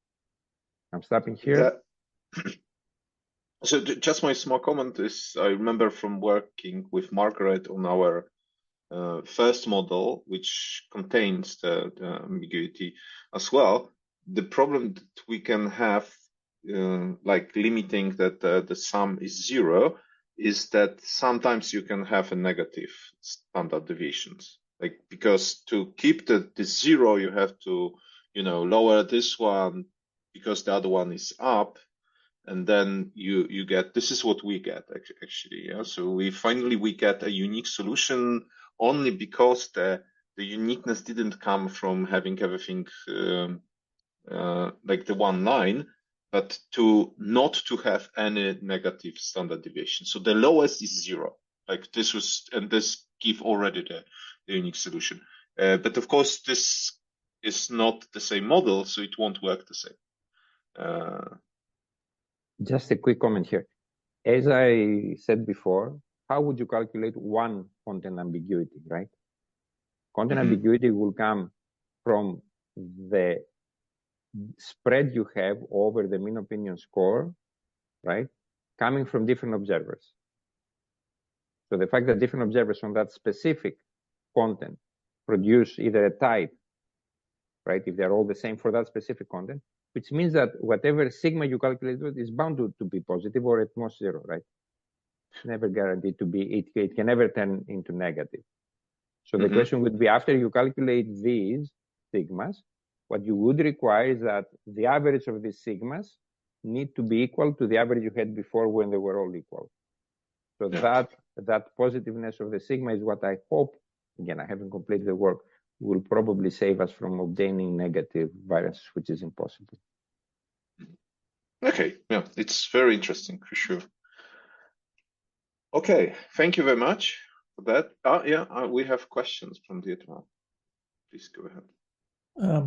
I'm stopping here. Yeah. So just my small comment is, I remember from working with Margaret on our first model, which contains the ambiguity as well. The problem that we can have, like limiting that the sum is 0, is that sometimes you can have a negative standard deviations. Like, because to keep the 0, you have to, lower this one because the other one is up. And then you get, this is what we get actually. Yeah. So we get a unique solution only because the uniqueness didn't come from having everything like the one line, but not to have any negative standard deviation. So the lowest is 0. Like this was, and this give already the unique solution. But of course, this is not the same model, so it won't work the same. Just a quick comment here. As I said before, how would you calculate one content ambiguity, right? Content ambiguity will come from the spread you have over the mean opinion score, right, coming from different observers. So the fact that different observers on that specific content produce either a type, right, if they're all the same for that specific content, which means that whatever sigma you calculate is bound to be positive or at most zero, right? It's never guaranteed to be, it can never turn into negative. So the question would be, after you calculate these sigmas, what you would require is that the average of these sigmas need to be equal to the average you had before when they were all equal. So that positiveness of the sigma is what I hope, again, I haven't completed the work, will probably save us from obtaining negative variance, which is impossible. Okay, yeah, it's very interesting for sure. Okay, thank you very much for that. We have questions from the Dietmar. Please go ahead.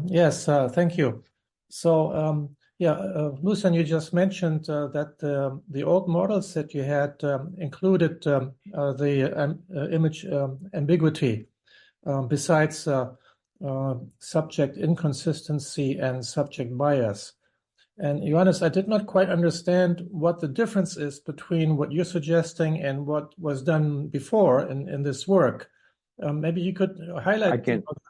Yes, thank you. So, Lucian, you just mentioned that the old models that you had included the image ambiguity besides subject inconsistency and subject bias. And Johannes, I did not quite understand what the difference is between what you're suggesting and what was done before in this work. Maybe you could highlight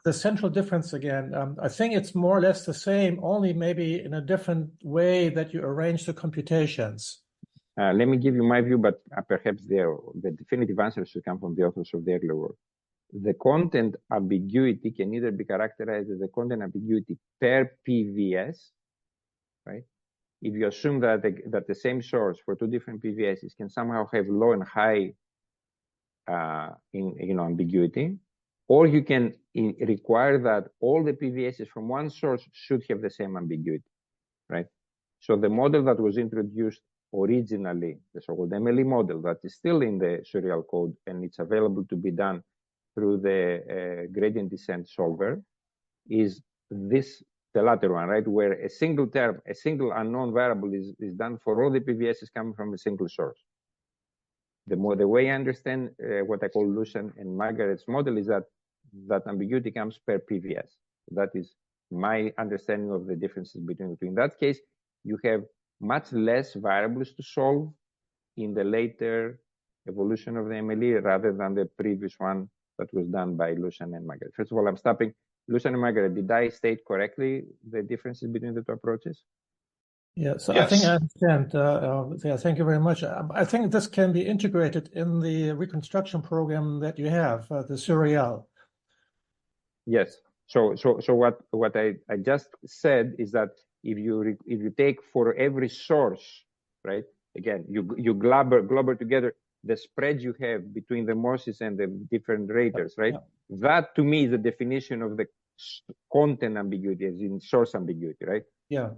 the central difference again. I think it's more or less the same, only maybe in a different way that you arrange the computations. Let me give you my view, but perhaps the definitive answer should come from the authors of the earlier work. The content ambiguity can either be characterized as the content ambiguity per PVS, right? If you assume that the same source for two different PVSs can somehow have low and high ambiguity, or you can require that all the PVSs from one source should have the same ambiguity, right? So the model that was introduced originally, the so-called MLE model that is still in the serial code and it's available to be done through the gradient descent solver, is the latter one, right? Where a single term, a single unknown variable is done for all the PVSs coming from a single source. The way I understand what I call Lucian and Margaret's model is that ambiguity comes per PVS. That is my understanding of the differences between the two. In that case, you have much less variables to solve in the later evolution of the MLE rather than the previous one that was done by Lucian and Margaret. First of all, I'm stopping. Lucian and Margaret, did I state correctly the differences between the two approaches? Yeah, so yes. I think I understand. Thank you very much. I think this can be integrated in the reconstruction program that you have, the Serial. Yes. So what I just said is that if you take for every source, right? Again, you globber together the spread you have between the Moses and the different raters, right? Yeah. That to me is the definition of the content ambiguity, as in source ambiguity, right? Yeah.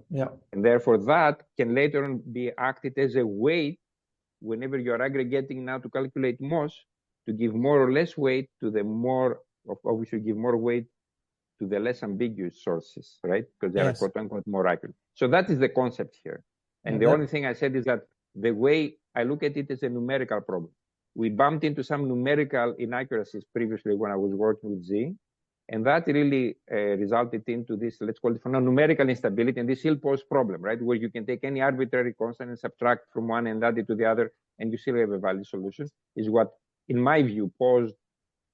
And therefore that can later on be acted as a weight whenever you're aggregating now to calculate MOS, to give more or less weight to the we should give more weight to the less ambiguous sources, right? Because they are quote unquote more accurate. So that is the concept here. And the only thing I said is that the way I look at it is a numerical problem. We bumped into some numerical inaccuracies previously when I was working with Z, and that really resulted into this, let's call it numerical instability, and this still poses problem, right? Where you can take any arbitrary constant and subtract from one and add it to the other, and you still have a valid solution, is what, in my view, posed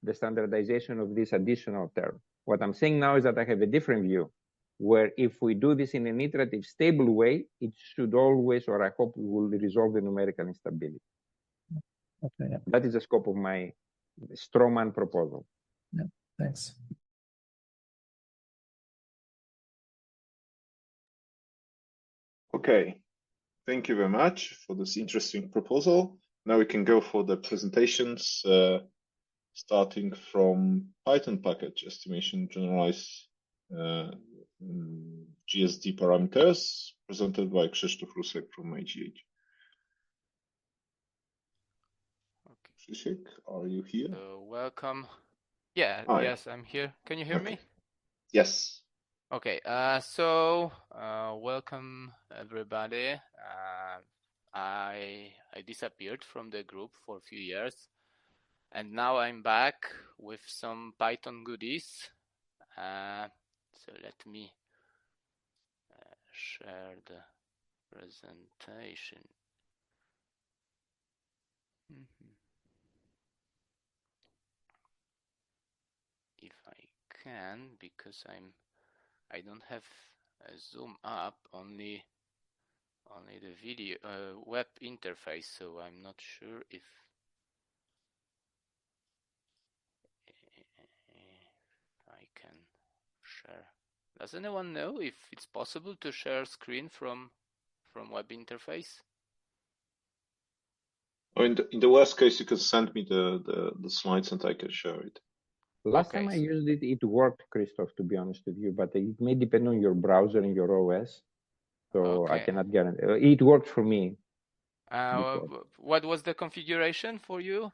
the standardization of this additional term. What I'm saying now is that I have a different view, where if we do this in an iterative, stable way, it should always, or I hope, will resolve the numerical instability. Okay. Yeah. That is the scope of my strawman proposal. Yeah. Thanks. Okay. Thank you very much for this interesting proposal. Now we can go for the presentations, starting from Python package estimation, generalized GSD parameters, presented by Krzysztof Rusek from AGH. Okay. Krzysztof, are you here? Welcome. Yeah, Hi. Yes, I'm here. Can you hear me? Yes. Okay, welcome everybody. I disappeared from the group for a few years, and now I'm back with some Python goodies. So let me share the presentation. If I can, because I don't have a Zoom app, only the video web interface, so I'm not sure if I can share. Does anyone know if it's possible to share screen from web interface? Or in the worst case, you can send me the slides and I can share it. Last time I used it, it worked, Christoph, to be honest with you, but it may depend on your browser and your OS. So I cannot guarantee. It worked for me. What was the configuration for you?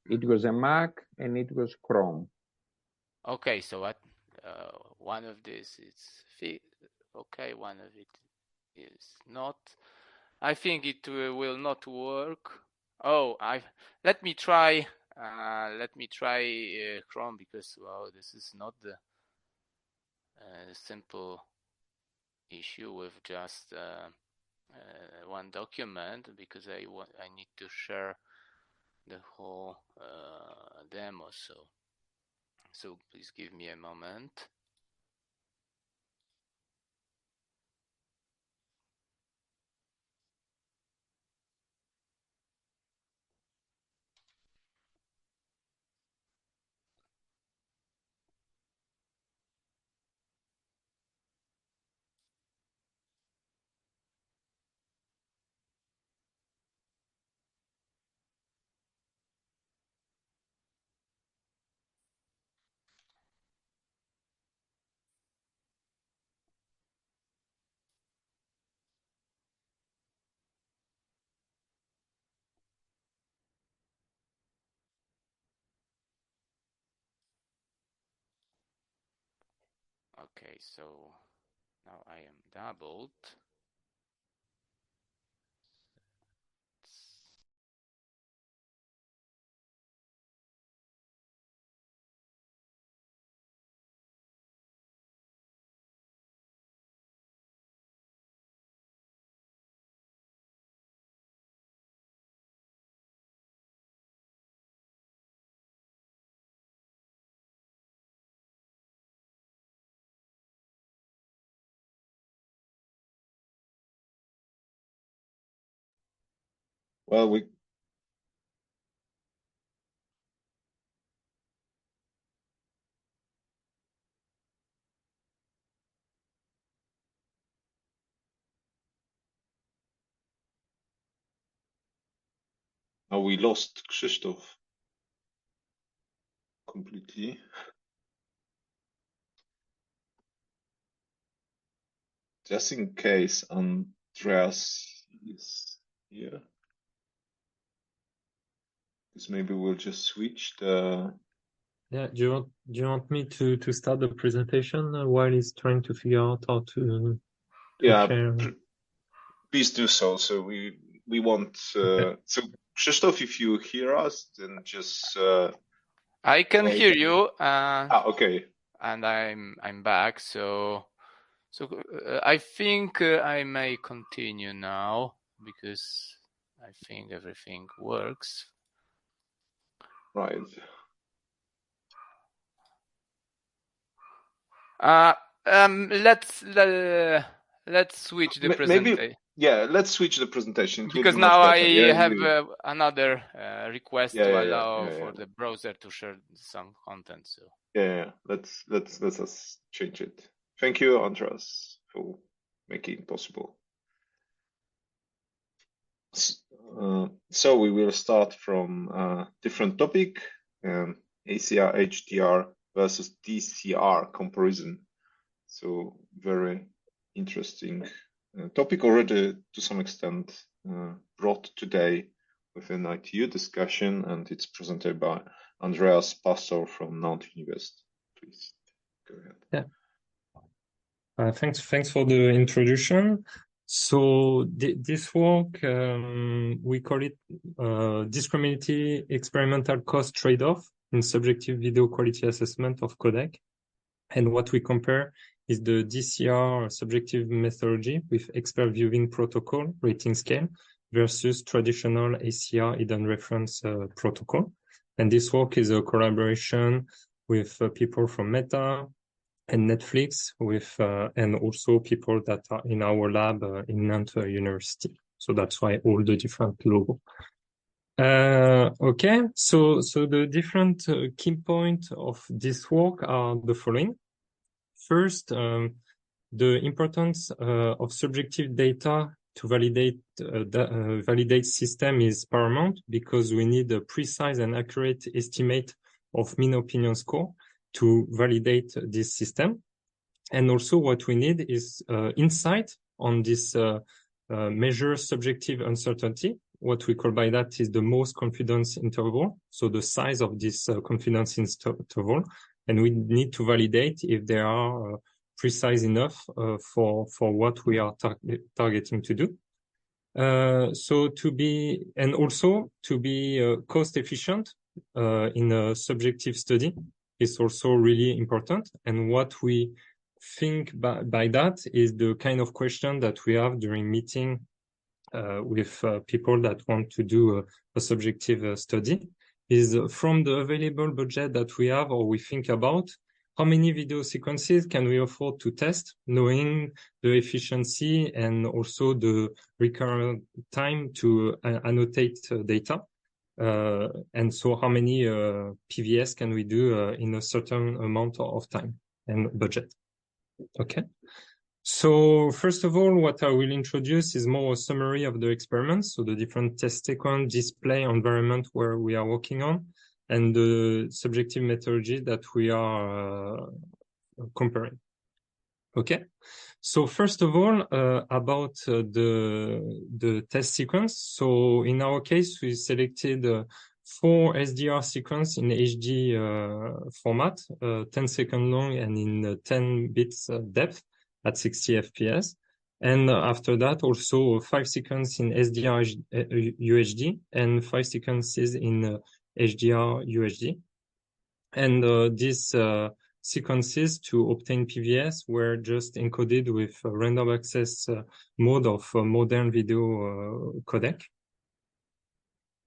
It was a Mac and it was Chrome. Okay, so what? One of these is okay. One of it is not. I think it will not work. Oh, let me try. Chrome, because wow, this is not the simple issue with just one document, because I need to share the whole demo. So please give me a moment. Okay, so now I am doubled. Well, we lost Krzysztof completely. Just in case Andreas is here, because maybe we'll just switch the. Yeah, do you want me to start the presentation while he's trying to figure out how to share? Please do so. So we want. So Krzysztof, if you hear us, then just. I can hear you. Okay. And I'm back. So I think I may continue now, because I think everything works. Right. Let's switch the presentation. Yeah, let's switch the presentation. Because now I have another request to allow for the browser to share some content. So let's change it. Thank you, Andreas, for making it possible. So we will start from a different topic, ACR HDR versus DCR comparison. So very interesting topic, already to some extent brought today within ITU discussion, and it's presented by Andreas Pastor from Nantes University. Please go ahead. Yeah. Thanks for the introduction. So this work, we call it discriminative experimental cost trade-off in subjective video quality assessment of codec. And what we compare is the DCR subjective methodology with expert viewing protocol rating scale versus traditional ACR hidden reference protocol. And this work is a collaboration with people from Meta and Netflix, with and also people that are in our lab in Nantes University. So that's why all the different logo. Okay, so the different key points of this work are the following. First, the importance of subjective data to validate validate system is paramount, because we need a precise and accurate estimate of mean opinion score to validate this system. And also what we need is insight on this measure subjective uncertainty. What we call by that is the most confidence interval, so the size of this confidence interval. And we need to validate if they are precise enough for what we are targeting to do. So to be, and also to be cost efficient in a subjective study is also really important. And what we think by that is the kind of question that we have during meeting with people that want to do a subjective study, is from the available budget that we have or we think about, how many video sequences can we afford to test, knowing the efficiency and also the recurrent time to annotate data. And so how many PVS can we do in a certain amount of time and budget. Okay. So first of all, what I will introduce is more a summary of the experiments, so the different test sequence, display environment where we are working on, and the subjective methodology that we are comparing. Okay. So first of all, about the test sequence. So in our case, we selected 4 SDR sequence in HD format, 10 seconds long and in 10 bits depth at 60 FPS. And after that, also 5 sequences in SDR UHD and 5 sequences in HDR UHD. And these sequences to obtain PVS were just encoded with random access mode of modern video codec.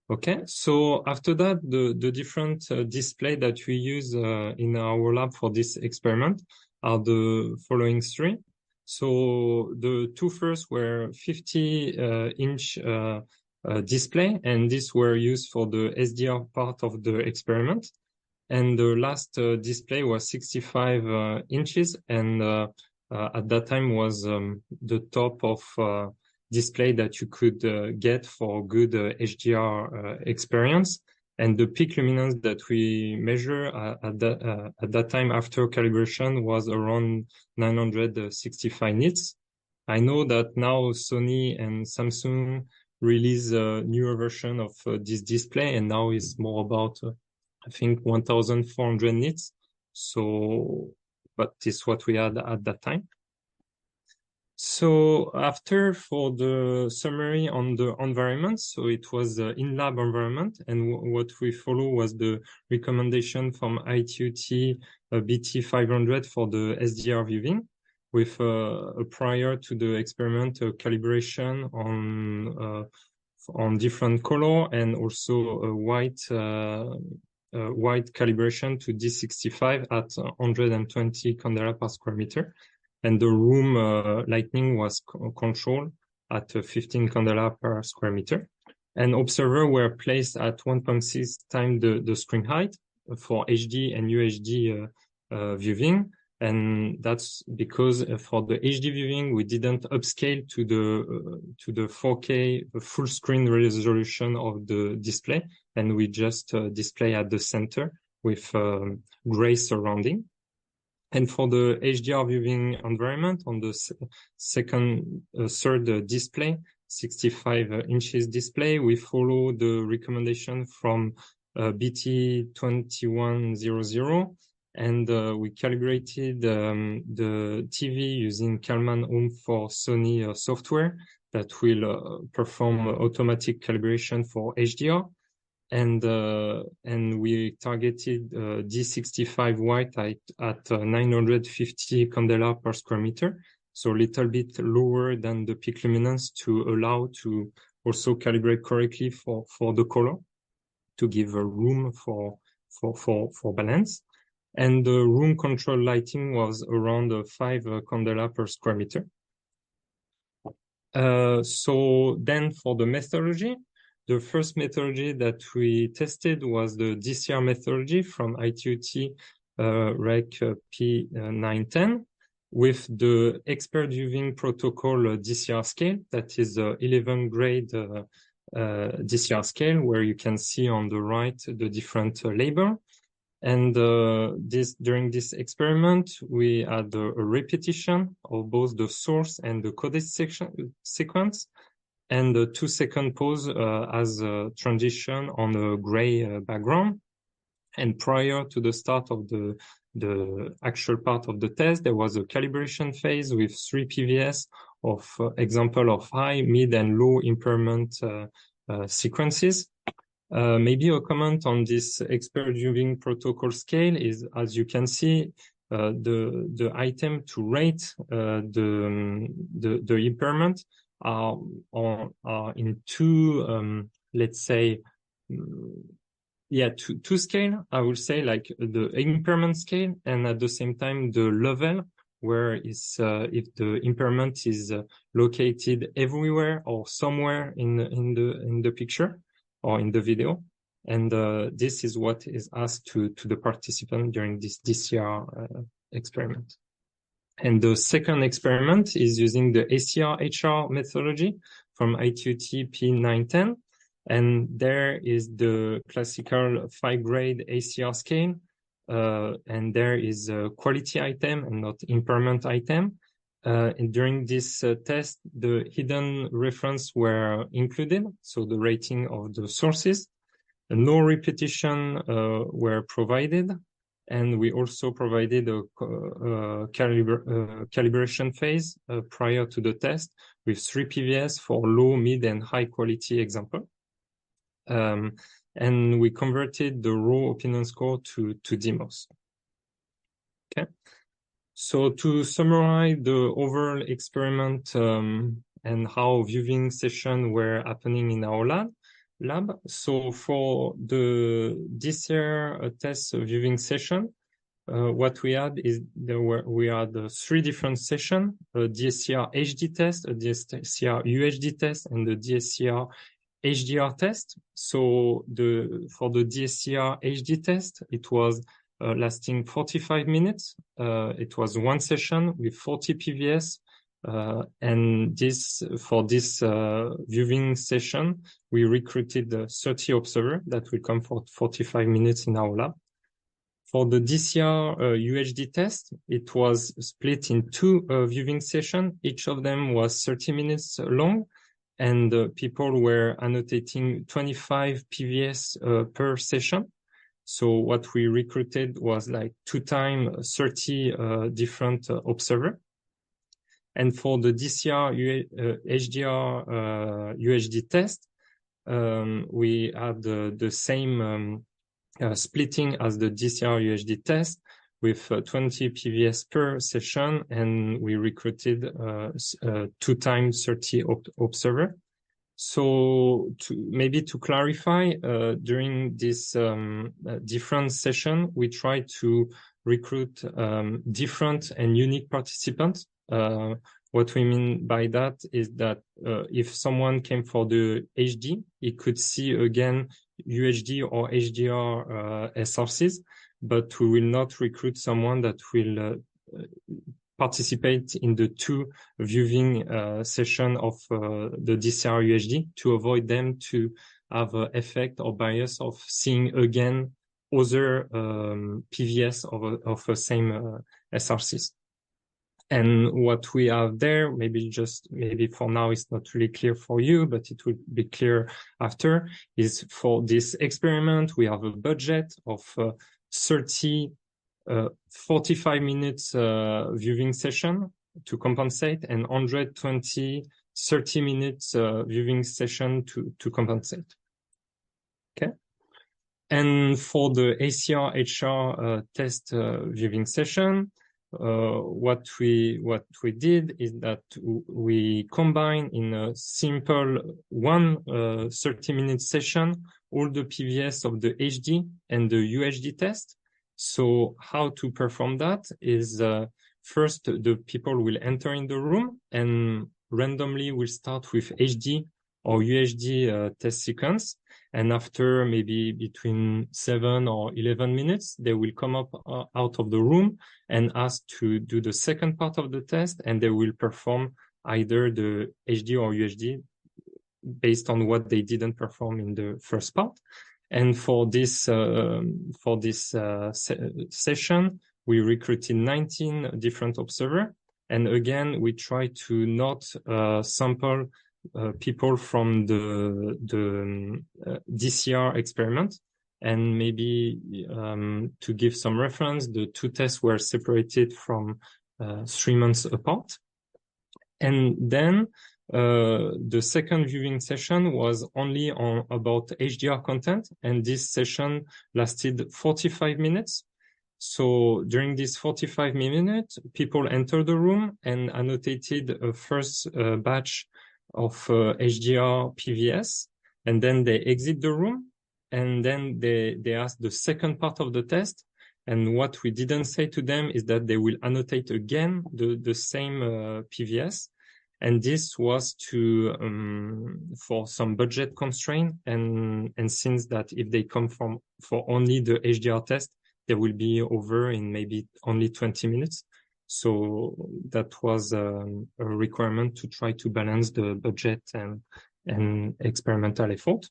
Okay, so after that, the different display that we use in our lab for this experiment are the following 3. So the 2 first were 50-inch display, and these were used for the SDR part of the experiment. And the last display was 65 inches, and at that time was the top of display that you could get for good HDR experience. And the peak luminance that we measure at that time after calibration was around 965 nits. I know that now Sony and Samsung release a newer version of this display, and now it's more about I think 1,400 nits. So, but this is what we had at that time. So after, for the summary on the environment, so it was in-lab environment, and what we follow was the recommendation from ITUT BT500 for the SDR viewing, with prior to the experiment calibration on different color, and also a white calibration to D65 at 120 candela per square meter. And the room lighting was controlled at 15 candela per square meter. And observers were placed at 1.6 times the screen height for HD and UHD viewing. And that's because for the HD viewing, we didn't upscale to the 4K full screen resolution of the display, and we just display at the center with gray surrounding. And for the HDR viewing environment, on the third display, 65 inches display, we follow the recommendation from BT2100, and we calibrated the TV using Kalman Home for Sony software that will perform automatic calibration for HDR. and we targeted D65 white at 950 candela per square meter, so a little bit lower than the peak luminance to allow to also calibrate correctly for the color, to give a room for balance. And the room control lighting was around 5 candela per square meter. So then for the methodology, the first methodology that we tested was the DCR methodology from ITUT Rec P910 with the expert viewing protocol DCR scale, that is 11 grade DCR scale, where you can see on the right the different label. And during this experiment, we had a repetition of both the source and the coded sequence, and a 2-second pause as a transition on a gray background. And prior to the start of the actual part of the test, there was a calibration phase with 3 PVS of example of high, mid, and low impairment sequences. Maybe a comment on this expert viewing protocol scale is, as you can see, the item to rate the impairment are in two, let's say, two scale. I would say like the impairment scale, and at the same time the level, where is if the impairment is located everywhere or somewhere in the picture or in the video. And this is what is asked to the participant during this DCR experiment. And the second experiment is using the ACR-HR methodology from ITUT P910. And there is the classical 5-grade ACR scale. And there is a quality item and not impairment item. And during this test, the hidden reference were included, so the rating of the sources. No repetition were provided. And we also provided a calibration phase prior to the test with 3 PVS for low, mid, and high quality example. And we converted the raw opinion score to DMOS. Okay. So to summarize the overall experiment and how viewing sessions were happening in our lab. So for the DCR test viewing session, what we had is we had 3 different sessions: a DSCR HD test, a DSCR UHD test, and the DSCR HDR test. So for the DSCR HD test, it was lasting 45 minutes. It was 1 session with 40 PVS. And for this viewing session, we recruited 30 observers that will come for 45 minutes in our lab. For the DCR UHD test, it was split in 2 viewing sessions. Each of them was 30 minutes long, and people were annotating 25 PVS per session. So what we recruited was like 2 times 30 different observers. And for the DCR HDR UHD test, we had the same splitting as the DCR UHD test with 20 PVS per session, and we recruited 2 times 30 observers. So maybe to clarify, during this different session, we try to recruit different and unique participants. What we mean by that is that if someone came for the HD, he could see again UHD or HDR SRCs, but we will not recruit someone that will participate in the 2 viewing session of the DCR UHD to avoid them to have an effect or bias of seeing again other PVS of the same SRCs. And what we have there, maybe for now it's not really clear for you, but it will be clear after, is for this experiment, we have a budget of 45 minutes viewing session to compensate, and 120 30 minutes viewing session to compensate. Okay. And for the ACR-HR test viewing session, what we did is that we combine in a simple 30-minute session all the PVS of the HD and the UHD test. So how to perform that is first the people will enter in the room and randomly will start with HD or UHD test sequence. And after maybe between 7 or 11 minutes, they will come up out of the room and ask to do the second part of the test, and they will perform either the HD or UHD based on what they didn't perform in the first part. And for this session, we recruited 19 different observers. And again, we try to not sample people from the DCR experiment, and maybe to give some reference, the two tests were separated from 3 months apart. And then the second viewing session was only on about HDR content, and this session lasted 45 minutes. So during this 45 minutes, people entered the room and annotated a first batch of HDR PVS, and then they exit the room, and then they ask the second part of the test. And what we didn't say to them is that they will annotate again the same PVS. And this was to for some budget constraint, and since that if they come for only the HDR test, they will be over in maybe only 20 minutes. So that was a requirement to try to balance the budget and experimental effort.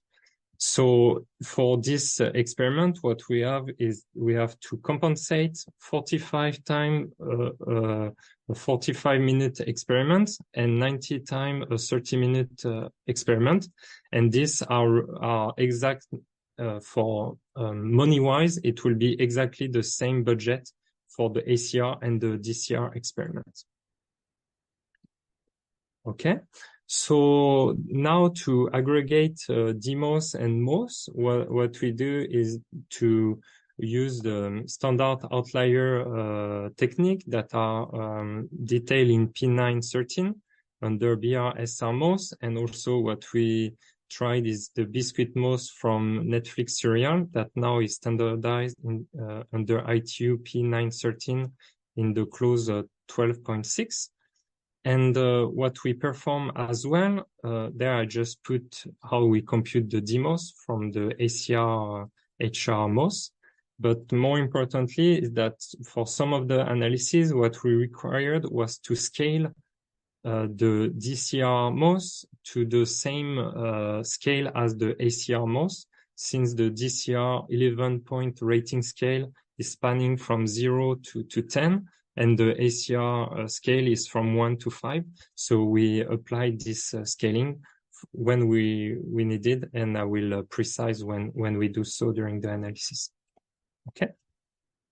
So for this experiment, what we have is we have to compensate 45 times a 45-minute experiment and 90 times a 30-minute experiment. And these are exact for money-wise, it will be exactly the same budget for the ACR and the DCR experiment. Okay. So now to aggregate DMOS and MOS, what we do is to use the standard outlier technique that are detailed in P913 under BR-SR MOS, and also what we tried is the biscuit MOS from Netflix serial that now is standardized in, under ITU P913 in the clause 12.6. And what we perform as well, there I just put how we compute the DMOS from the ACR HR MOS. But more importantly is that for some of the analysis, what we required was to scale the DCR MOS to the same scale as the ACR MOS, since the DCR 11-point rating scale is spanning from 0 to 10. And the ACR scale is from 1 to 5. So we applied this scaling when we needed, and I will precise when we do so during the analysis. Okay.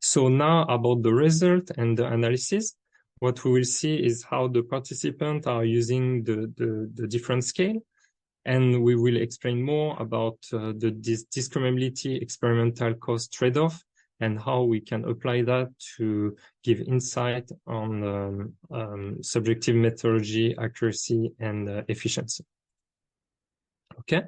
So now about the result and the analysis, what we will see is how the participants are using the different scale. And we will explain more about the discriminability experimental cost trade-off, and how we can apply that to give insight on subjective methodology, accuracy, and efficiency. Okay,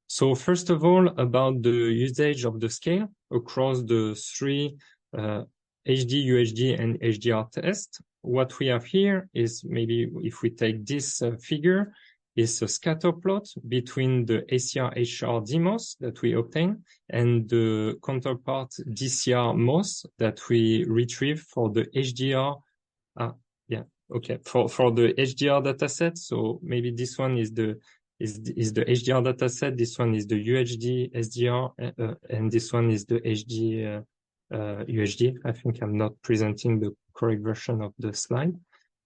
so first of all, about the usage of the scale across the three HD, UHD, and HDR tests. What we have here is, maybe if we take this figure, is a scatter plot between the ACR HR DMOS that we obtain and the counterpart DCR MOS that we retrieve for the HDR. For the HDR dataset. So maybe this one is the HDR dataset. This one is the UHD SDR, and this one is the HD UHD. I think I'm not presenting the correct version of the slide.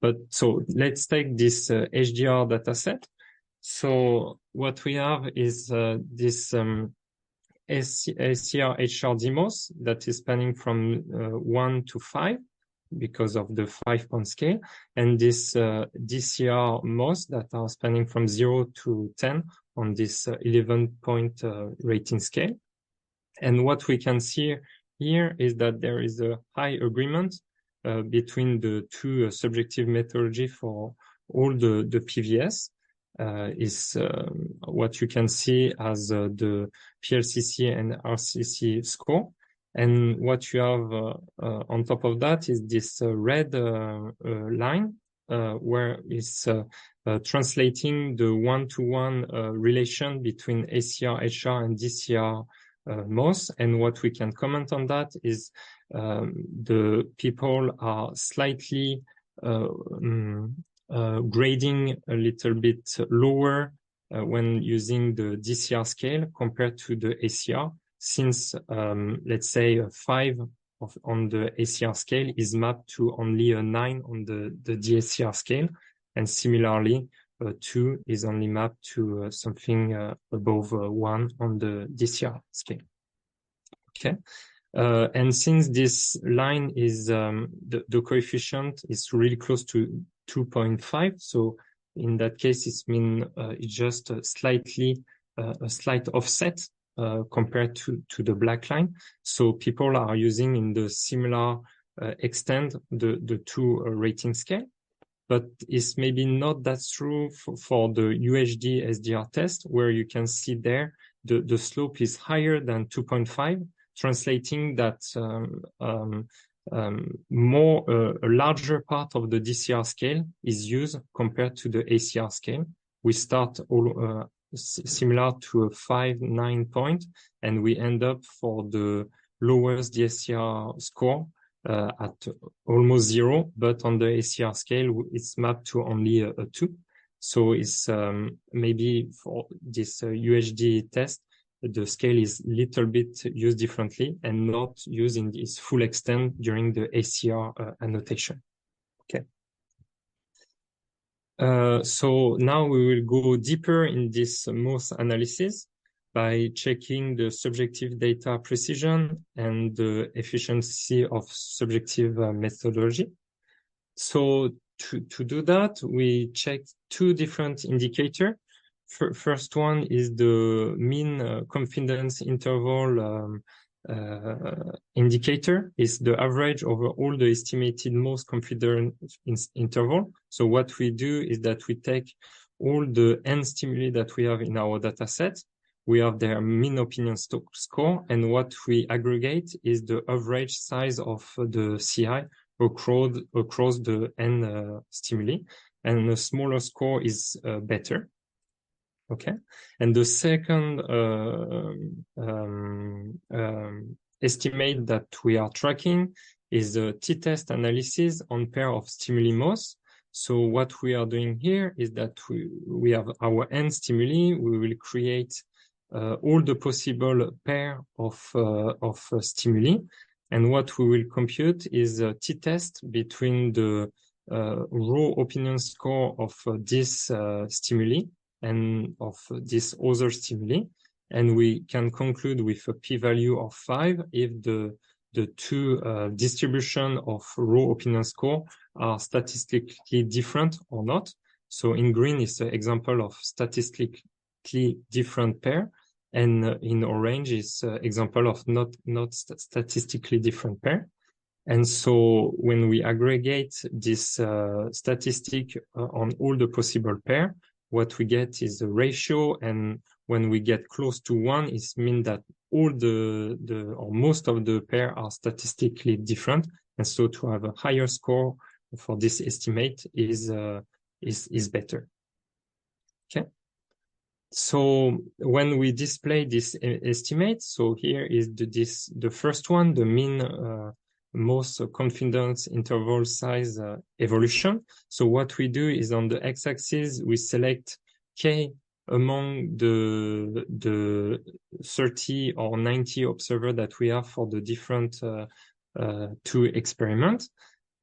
But so let's take this HDR dataset. So what we have is this ACR HR DMOS that is spanning from 1 to 5 because of the 5-point scale, and this DCR MOS that are spanning from 0 to 10 on this 11-point rating scale. And what we can see here is that there is a high agreement between the two subjective methodology for all the PVS. Is what you can see as the PLCC and RCC score. And what you have on top of that is this red line where it's translating the one-to-one relation between ACR, HR, and DCR MOS. And what we can comment on that is the people are slightly grading a little bit lower when using the DCR scale compared to the ACR, since let's say a 5 on the ACR scale is mapped to only a 9 on the DSCR scale, and similarly 2 is only mapped to something above 1 on the DCR scale. Okay. And since this line is the coefficient is really close to 2.5, so in that case it means it's just a slight offset compared to the black line. So people are using in the similar extent the two rating scale, but it's maybe not that true for the UHD SDR test, where you can see there the slope is higher than 2.5. Translating that a larger part of the DCR scale is used compared to the ACR scale. We start all similar to a 5-9 point, and we end up for the lowest DSCR score at almost 0, but on the ACR scale it's mapped to only a 2. So it's maybe for this UHD test, the scale is little bit used differently and not used in its full extent during the ACR annotation. Okay. So now we will go deeper in this MOS analysis by checking the subjective data precision and the efficiency of subjective methodology. So to do that, we checked two different indicators. First one is the mean confidence interval indicator, is the average over all the estimated most confident interval. So what we do is that we take all the n stimuli that we have in our data set. We have their mean opinion score, and what we aggregate is the average size of the CI across the n stimuli, and a smaller score is better. Okay, and the second estimate that we are tracking is the t-test analysis on pair of stimuli MOS. So what we are doing here is that we have our n stimuli. We will create all the possible pair of stimuli, and what we will compute is a t-test between the raw opinion score of this stimuli and of this other stimuli, and we can conclude with a p-value of 5 if the two distribution of raw opinion score are statistically different or not. So in green is an example of statistically different pair, and in orange is an example of not statistically different pair. And so when we aggregate this statistic on all the possible pair, what we get is a ratio, and when we get close to 1, it means that all or most of the pair are statistically different, and so to have a higher score for this estimate is better. Okay. So when we display this estimate, so here is the first one, the mean most confidence interval size evolution. So what we do is on the x-axis, we select K among the 30 or 90 observers that we have for the different two experiments.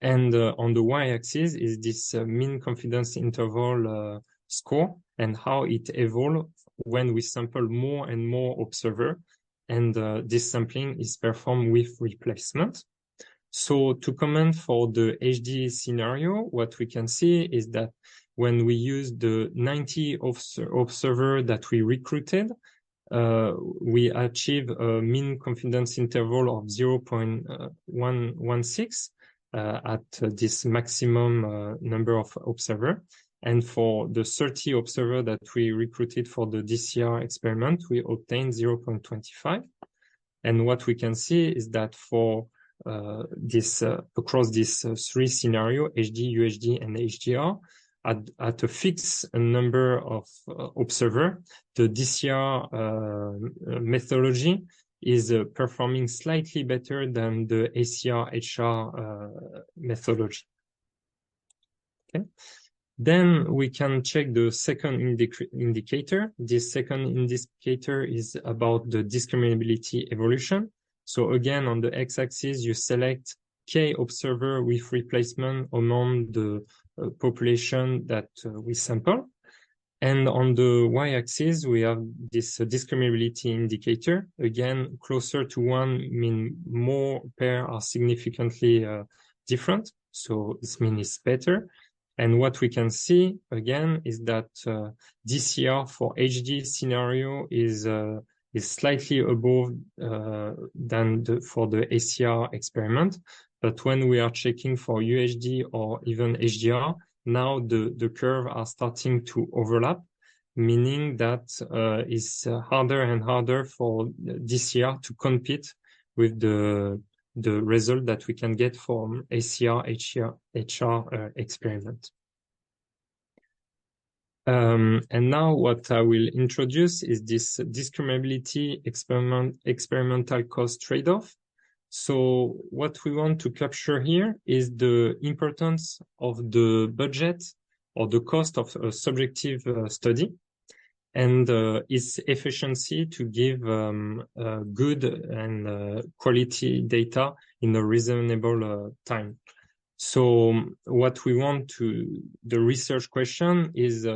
And on the y-axis is this mean confidence interval score and how it evolves when we sample more and more observers. And this sampling is performed with replacement. So to comment for the HD scenario, what we can see is that when we use the 90 observer that we recruited, we achieve a mean confidence interval of 0.116 at this maximum number of observers. And for the 30 observers that we recruited for the DCR experiment, we obtained 0.25. And what we can see is that for across these three scenarios, HD, UHD, and HDR, at a fixed number of observers, the DCR methodology is performing slightly better than the ACR-HR methodology. Okay. Then we can check the second indicator. This second indicator is about the discriminability evolution. So again, on the x-axis, you select K observer with replacement among the population that we sample. And on the y-axis, we have this discriminability indicator. Again, closer to 1 mean more pairs are significantly different. So this means it's better. And what we can see again is that DCR for HD scenario is slightly above than for the ACR experiment. But when we are checking for UHD or even HDR, now the curves are starting to overlap, meaning that it's harder and harder for DCR to compete with the result that we can get from ACR-HR experiment. And now what I will introduce is this discriminability experimental cost trade-off. So what we want to capture here is the importance of the budget or the cost of a subjective study and its efficiency to give good and quality data in a reasonable time. So what we want the research question is,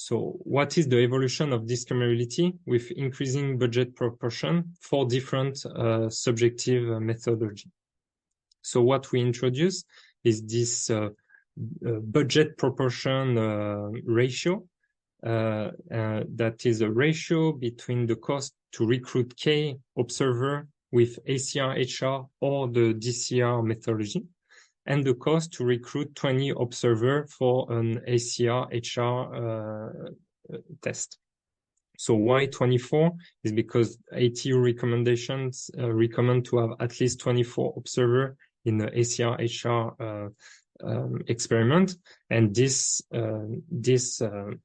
so what is the evolution of discriminability with increasing budget proportion for different subjective methodology? So what we introduce is this budget proportion ratio. That is a ratio between the cost to recruit K observer with ACR-HR or the DCR methodology, and the cost to recruit 20 observer for an ACR-HR test. So why 24 is because ATU recommendations recommend to have at least 24 observer in the ACR-HR experiment, and this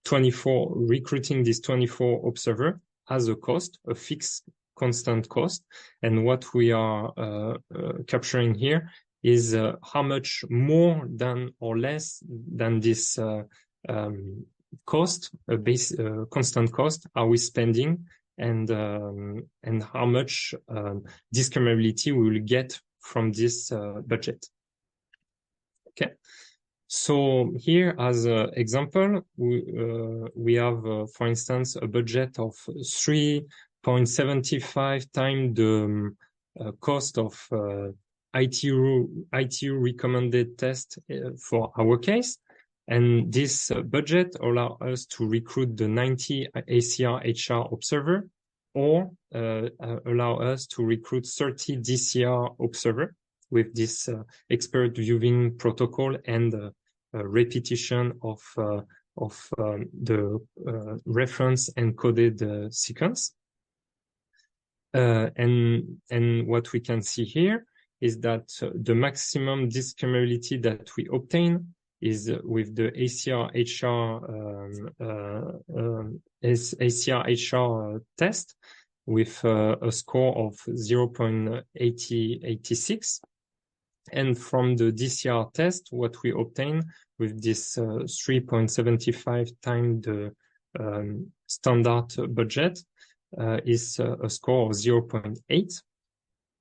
24 recruiting this 24 observer has a cost, a fixed constant cost, and what we are capturing here is how much more than or less than this cost, constant cost, are we spending, and how much discriminability we will get from this budget. Okay, so here as an example, we have, for instance, a budget of 3.75 times the cost of ITU recommended test for our case. And this budget allows us to recruit the 90 ACR-HR observer, or allow us to recruit 30 DCR observer with this expert viewing protocol and repetition of the reference encoded sequence. And what we can see here is that the maximum discriminability that we obtain is with the ACR-HR test with a score of 0.86. And from the DCR test, what we obtain with this 3.75 times the standard budget is a score of 0.8.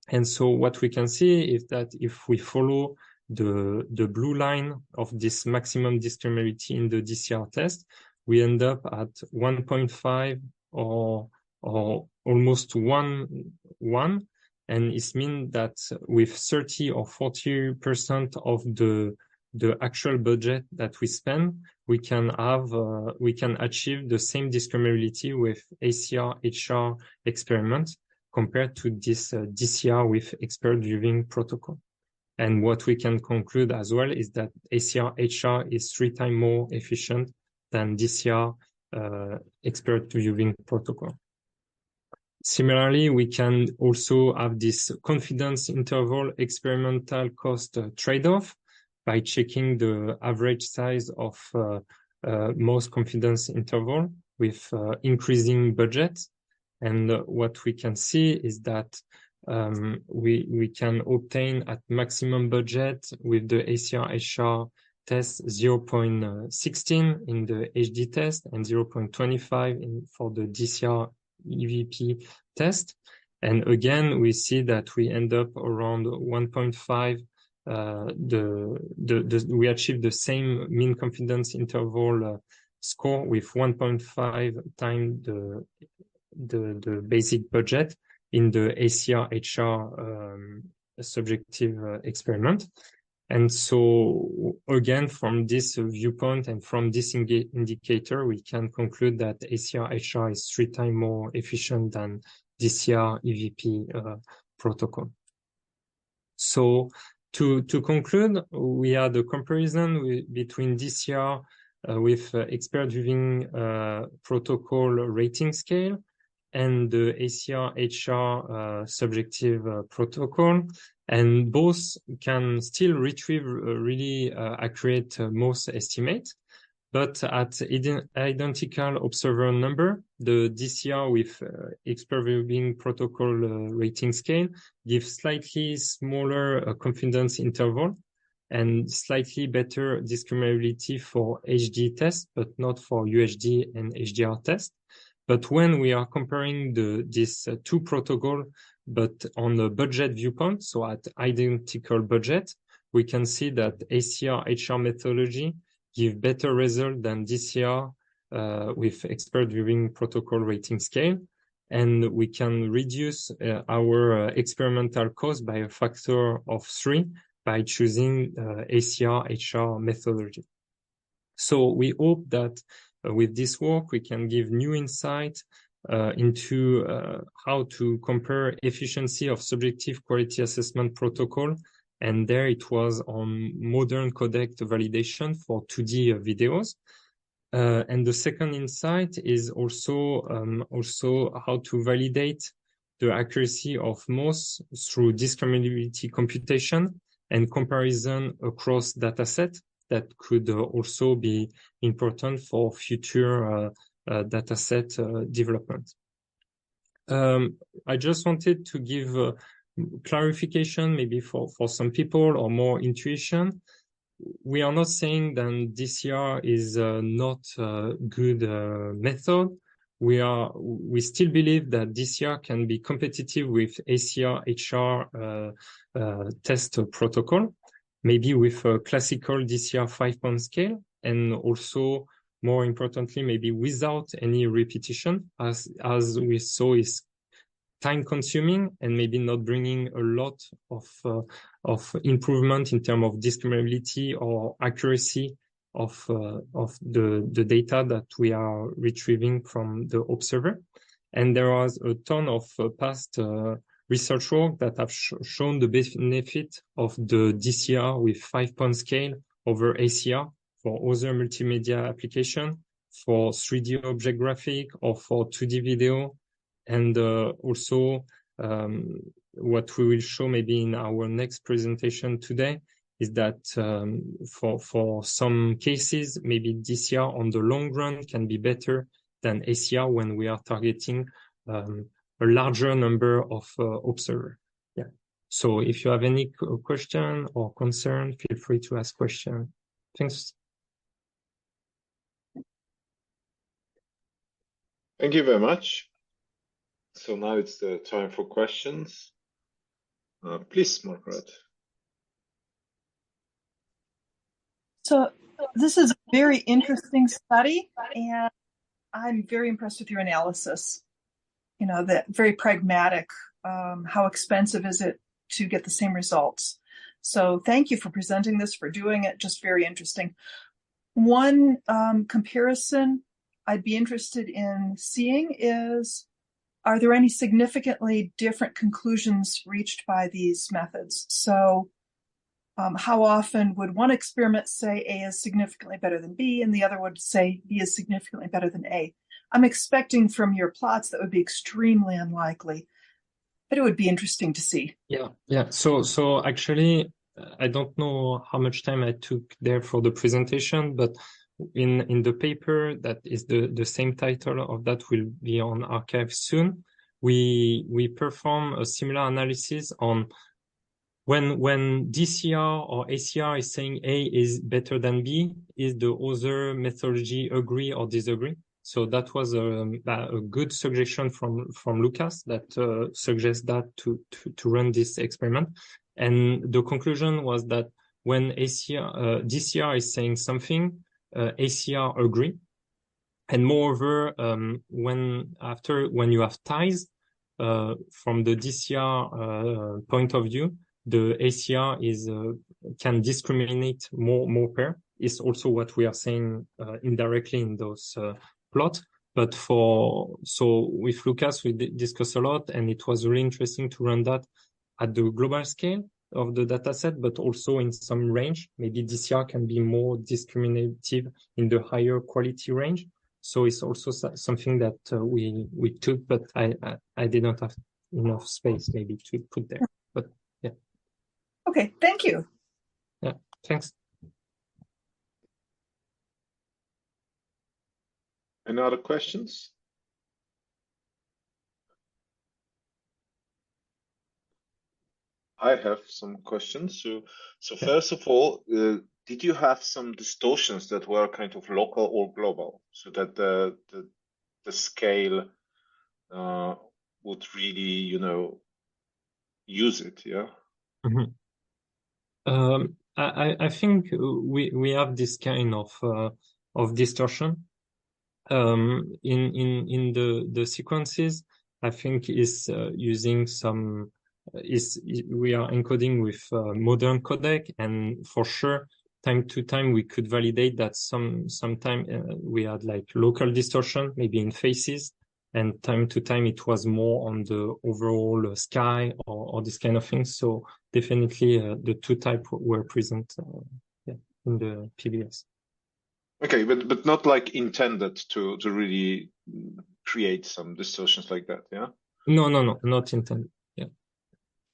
And so what we can see is that if we follow the blue line of this maximum discriminability in the DCR test, we end up at 1.5 or almost 1. And it means that with 30 or 40% of the actual budget that we spend, we can achieve the same discriminability with ACR-HR experiment compared to this DCR with expert viewing protocol. And what we can conclude as well is that ACR-HR is 3 times more efficient than DCR expert viewing protocol. Similarly, we can also have this confidence interval experimental cost trade-off by checking the average size of most confidence interval with increasing budget. And what we can see is that we can obtain at maximum budget with the ACR-HR test 0.16 in the HD test and 0.25 for the DCR EVP test. And again, we see that we end up around 1.5. We achieve the same mean confidence interval score with 1.5 times the basic budget in the ACR-HR subjective experiment. And so again, from this viewpoint and from this indicator, we can conclude that ACR-HR is 3 times more efficient than DCR EVP protocol. So to conclude, we had a comparison between DCR with expert viewing protocol rating scale and the ACR-HR subjective protocol. And both can still retrieve really accurate Mohs estimate. But at identical observer number, the DCR with expert viewing protocol rating scale gives slightly smaller confidence interval and slightly better discriminability for HD test, but not for UHD and HDR test. But when we are comparing these 2 protocols, but on the budget viewpoint, so at identical budget, we can see that ACR-HR methodology give better result than DCR with expert viewing protocol rating scale. And we can reduce our experimental cost by a factor of 3 by choosing ACR-HR methodology. So we hope that with this work, we can give new insight into how to compare efficiency of subjective quality assessment protocol. And there it was on modern codec validation for 2D videos. And the second insight is also how to validate the accuracy of Mohs through discriminability computation and comparison across dataset that could also be important for future dataset development. I just wanted to give clarification maybe for some people or more intuition. We are not saying that DCR is not a good method. We still believe that DCR can be competitive with ACR-HR test protocol, maybe with a classical DCR 5-point scale, and also more importantly, maybe without any repetition, as we saw is time consuming and maybe not bringing a lot of improvement in terms of discriminability or accuracy of the data that we are retrieving from the observer. And there was a ton of past research work that have shown the benefit of the DCR with 5-point scale over ACR for other multimedia application, for 3D object graphic or for 2D video. And also what we will show maybe in our next presentation today is that for some cases, maybe DCR on the long run can be better than ACR when we are targeting a larger number of observers. Yeah. So if you have any question or concern, feel free to ask questions. Thanks. Thank you very much. So now it's the time for questions. Please, Margaret. So this is a very interesting study, and I'm very impressed with your analysis. You know, that very pragmatic, how expensive is it to get the same results? So thank you for presenting this, for doing it, just very interesting. One comparison I'd be interested in seeing is, are there any significantly different conclusions reached by these methods? So how often would one experiment say A is significantly better than B, and the other would say B is significantly better than A? I'm expecting from your plots that would be extremely unlikely, but it would be interesting to see. Yeah. So actually, I don't know how much time I took there for the presentation, but in the paper that is the same title of that will be on arXiv soon. We perform a similar analysis on when DCR or ACR is saying A is better than B, is the other methodology agree or disagree? So that was a good suggestion from Lucas that suggests that to run this experiment. And the conclusion was that when DCR is saying something, ACR agree. And moreover, when you have ties, from the DCR point of view, the ACR can discriminate more pair. Is also what we are saying indirectly in those plot. But with Lucas, we discussed a lot, and it was really interesting to run that at the global scale of the data set, but also in some range. Maybe DCR can be more discriminative in the higher quality range. So it's also something that we took, but I did not have enough space maybe to put there. But yeah. Okay, thank you. Yeah, thanks. Any other questions? I have some questions. So first of all, did you have some distortions that were kind of local or global, so that the scale would really, use it? Yeah. Mm-hmm. I think we have this kind of distortion. In the sequences, I think is using some we are encoding with modern codec, and for sure time to time we could validate that sometime we had like local distortion maybe in faces, and time to time it was more on the overall sky or this kind of thing. So definitely the two types were present in the PBS. Okay, but not like intended to really create some distortions like that, yeah? No, not intended.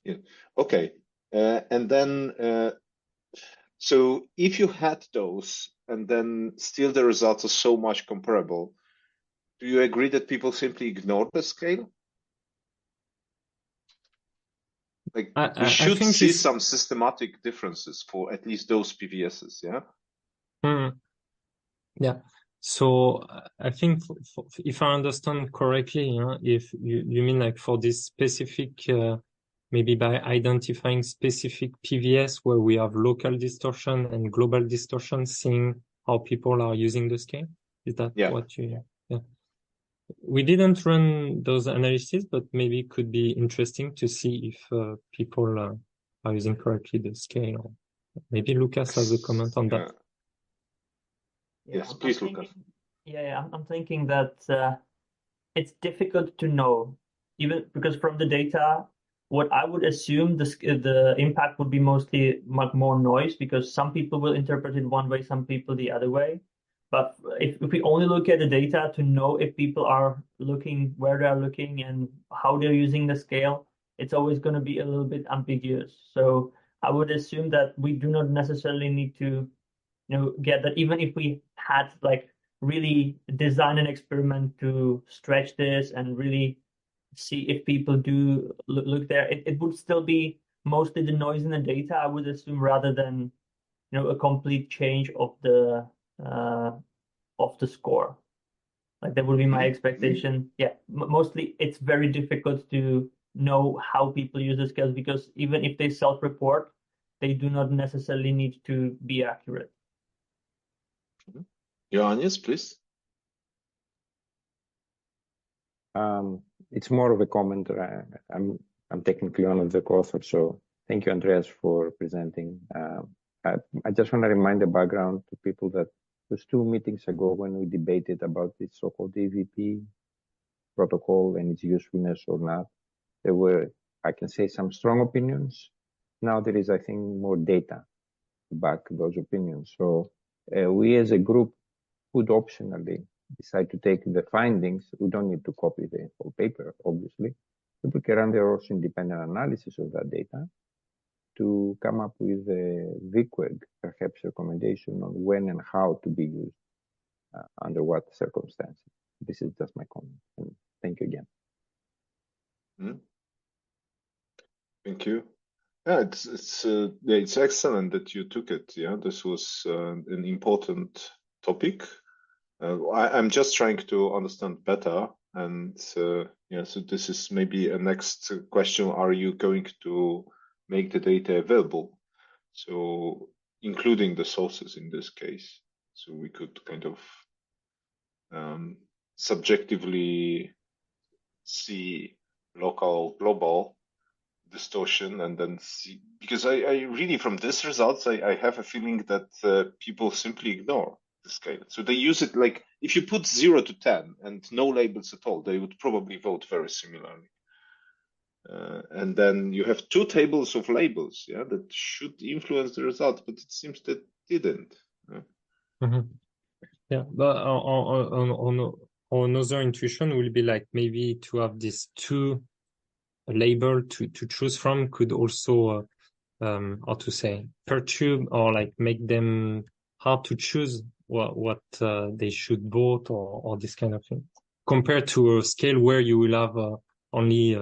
Yeah. Okay. And then, so if you had those and then still the results are so much comparable, do you agree that people simply ignore the scale? Like we should see some systematic differences for at least those PVSs, yeah? Yeah. So I think if I understand correctly, if you mean like for this specific, maybe by identifying specific PVS where we have local distortion and global distortion, seeing how people are using the scale. Is that what you? Yeah. We didn't run those analyses, but maybe it could be interesting to see if people are using correctly the scale. Maybe Lucas has a comment on that. Yes, please, Lucas. I'm thinking that it's difficult to know, even because from the data, what I would assume the impact would be mostly much more noise, because some people will interpret it one way, some people the other way. But if we only look at the data to know if people are looking, where they are looking and how they're using the scale, it's always going to be a little bit ambiguous. So I would assume that we do not necessarily need to get that, even if we had like really design an experiment to stretch this and really see if people do look there, it would still be mostly the noise in the data, I would assume, rather than a complete change of the score. Like that would be my expectation. Yeah, mostly it's very difficult to know how people use the scales, because even if they self-report, they do not necessarily need to be accurate. Ioannis, please. It's more of a comment. I'm technically one of the co-authors, so thank you, Andreas, for presenting. I just want to remind the background to people that was 2 meetings ago when we debated about this so-called EVP protocol and its usefulness or not. There were, I can say, some strong opinions. Now there is, I think, more data to back those opinions. So we as a group could optionally decide to take the findings. We don't need to copy the whole paper, obviously. But we can run the also independent analysis of that data to come up with a VQEG, perhaps recommendation on when and how to be used, under what circumstances. This is just my comment. And thank you again. Thank you. Yeah, it's excellent that you took it. Yeah, this was an important topic. I'm just trying to understand better, and yeah, so this is maybe a next question: are you going to make the data available? So including the sources in this case, so we could kind of subjectively see local, global distortion, and then see, because I really, from these results, I have a feeling that people simply ignore the scale. So they use it like, if you put 0 to 10 and no labels at all, they would probably vote very similarly. And then you have 2 tables of labels, yeah, that should influence the result, but it seems that didn't. Yeah, but on another intuition will be like maybe to have these 2 label to choose from could also how to say, perturb or like make them hard to choose what they should vote or this kind of thing, compared to a scale where you will have only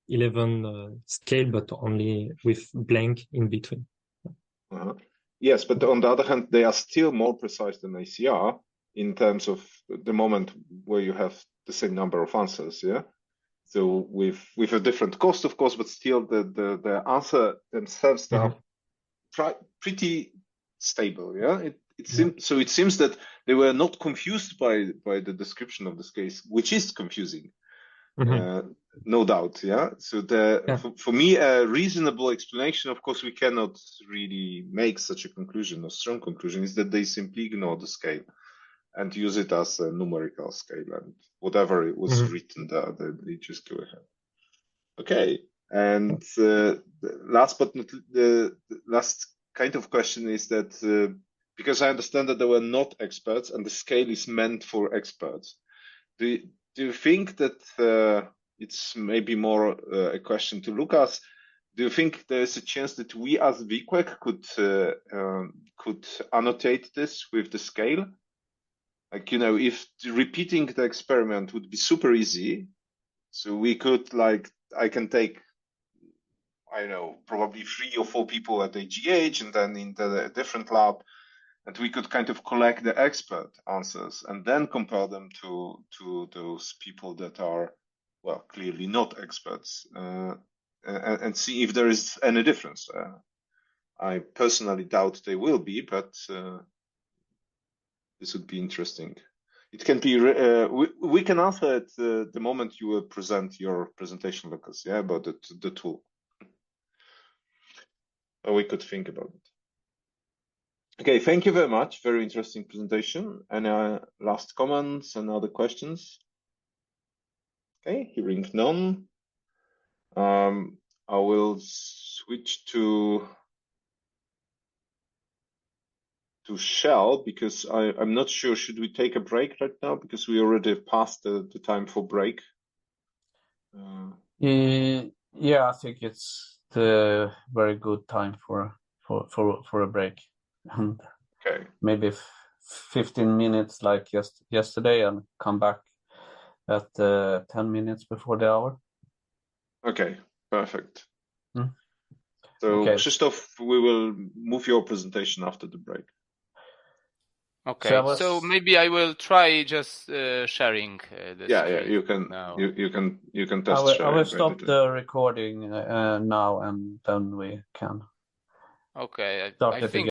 11 scale, but only with blank in between. Yes, but on the other hand, they are still more precise than ACR in terms of the moment where you have the same number of answers, yeah? So with a different cost, of course, but still the answer themselves, they are pretty stable, yeah? It seems that they were not confused by the description of this case, which is confusing. No doubt, yeah. So for me, a reasonable explanation, of course, we cannot really make such a conclusion, a strong conclusion, is that they simply ignore the scale and use it as a numerical scale, and whatever it was written there, they just go ahead. Okay, and the last but not the last kind of question is that because I understand that there were not experts and the scale is meant for experts, do you think that it's maybe more a question to Lucas? Do you think there is a chance that we as VQEG could annotate this with the scale? Like, you know, if repeating the experiment would be super easy, so we could, like, I can take, I don't know, probably 3 or 4 people at AGH and then in the different lab, and we could kind of collect the expert answers and then compare them to those people that are, well, clearly not experts, and see if there is any difference. I personally doubt they will be, but this would be interesting. It can be, we can answer it the moment you will present your presentation, Lucas, yeah, about the tool. Or we could think about it. Okay, thank you very much. Very interesting presentation. Any last comments and other questions? Okay, hearing none. I will switch to Shell, because I'm not sure, should we take a break right now, because we already passed the time for break? Yeah, I think it's the very good time for a break, and maybe 15 minutes like yesterday, and come back at 10 minutes before the hour. Okay, perfect. So Krzysztof, we will move your presentation after the break. Okay, so maybe I will try just sharing the screen. Yeah, you can now. You can test sharing. I will stop the recording now, and then we can. Okay, start I it think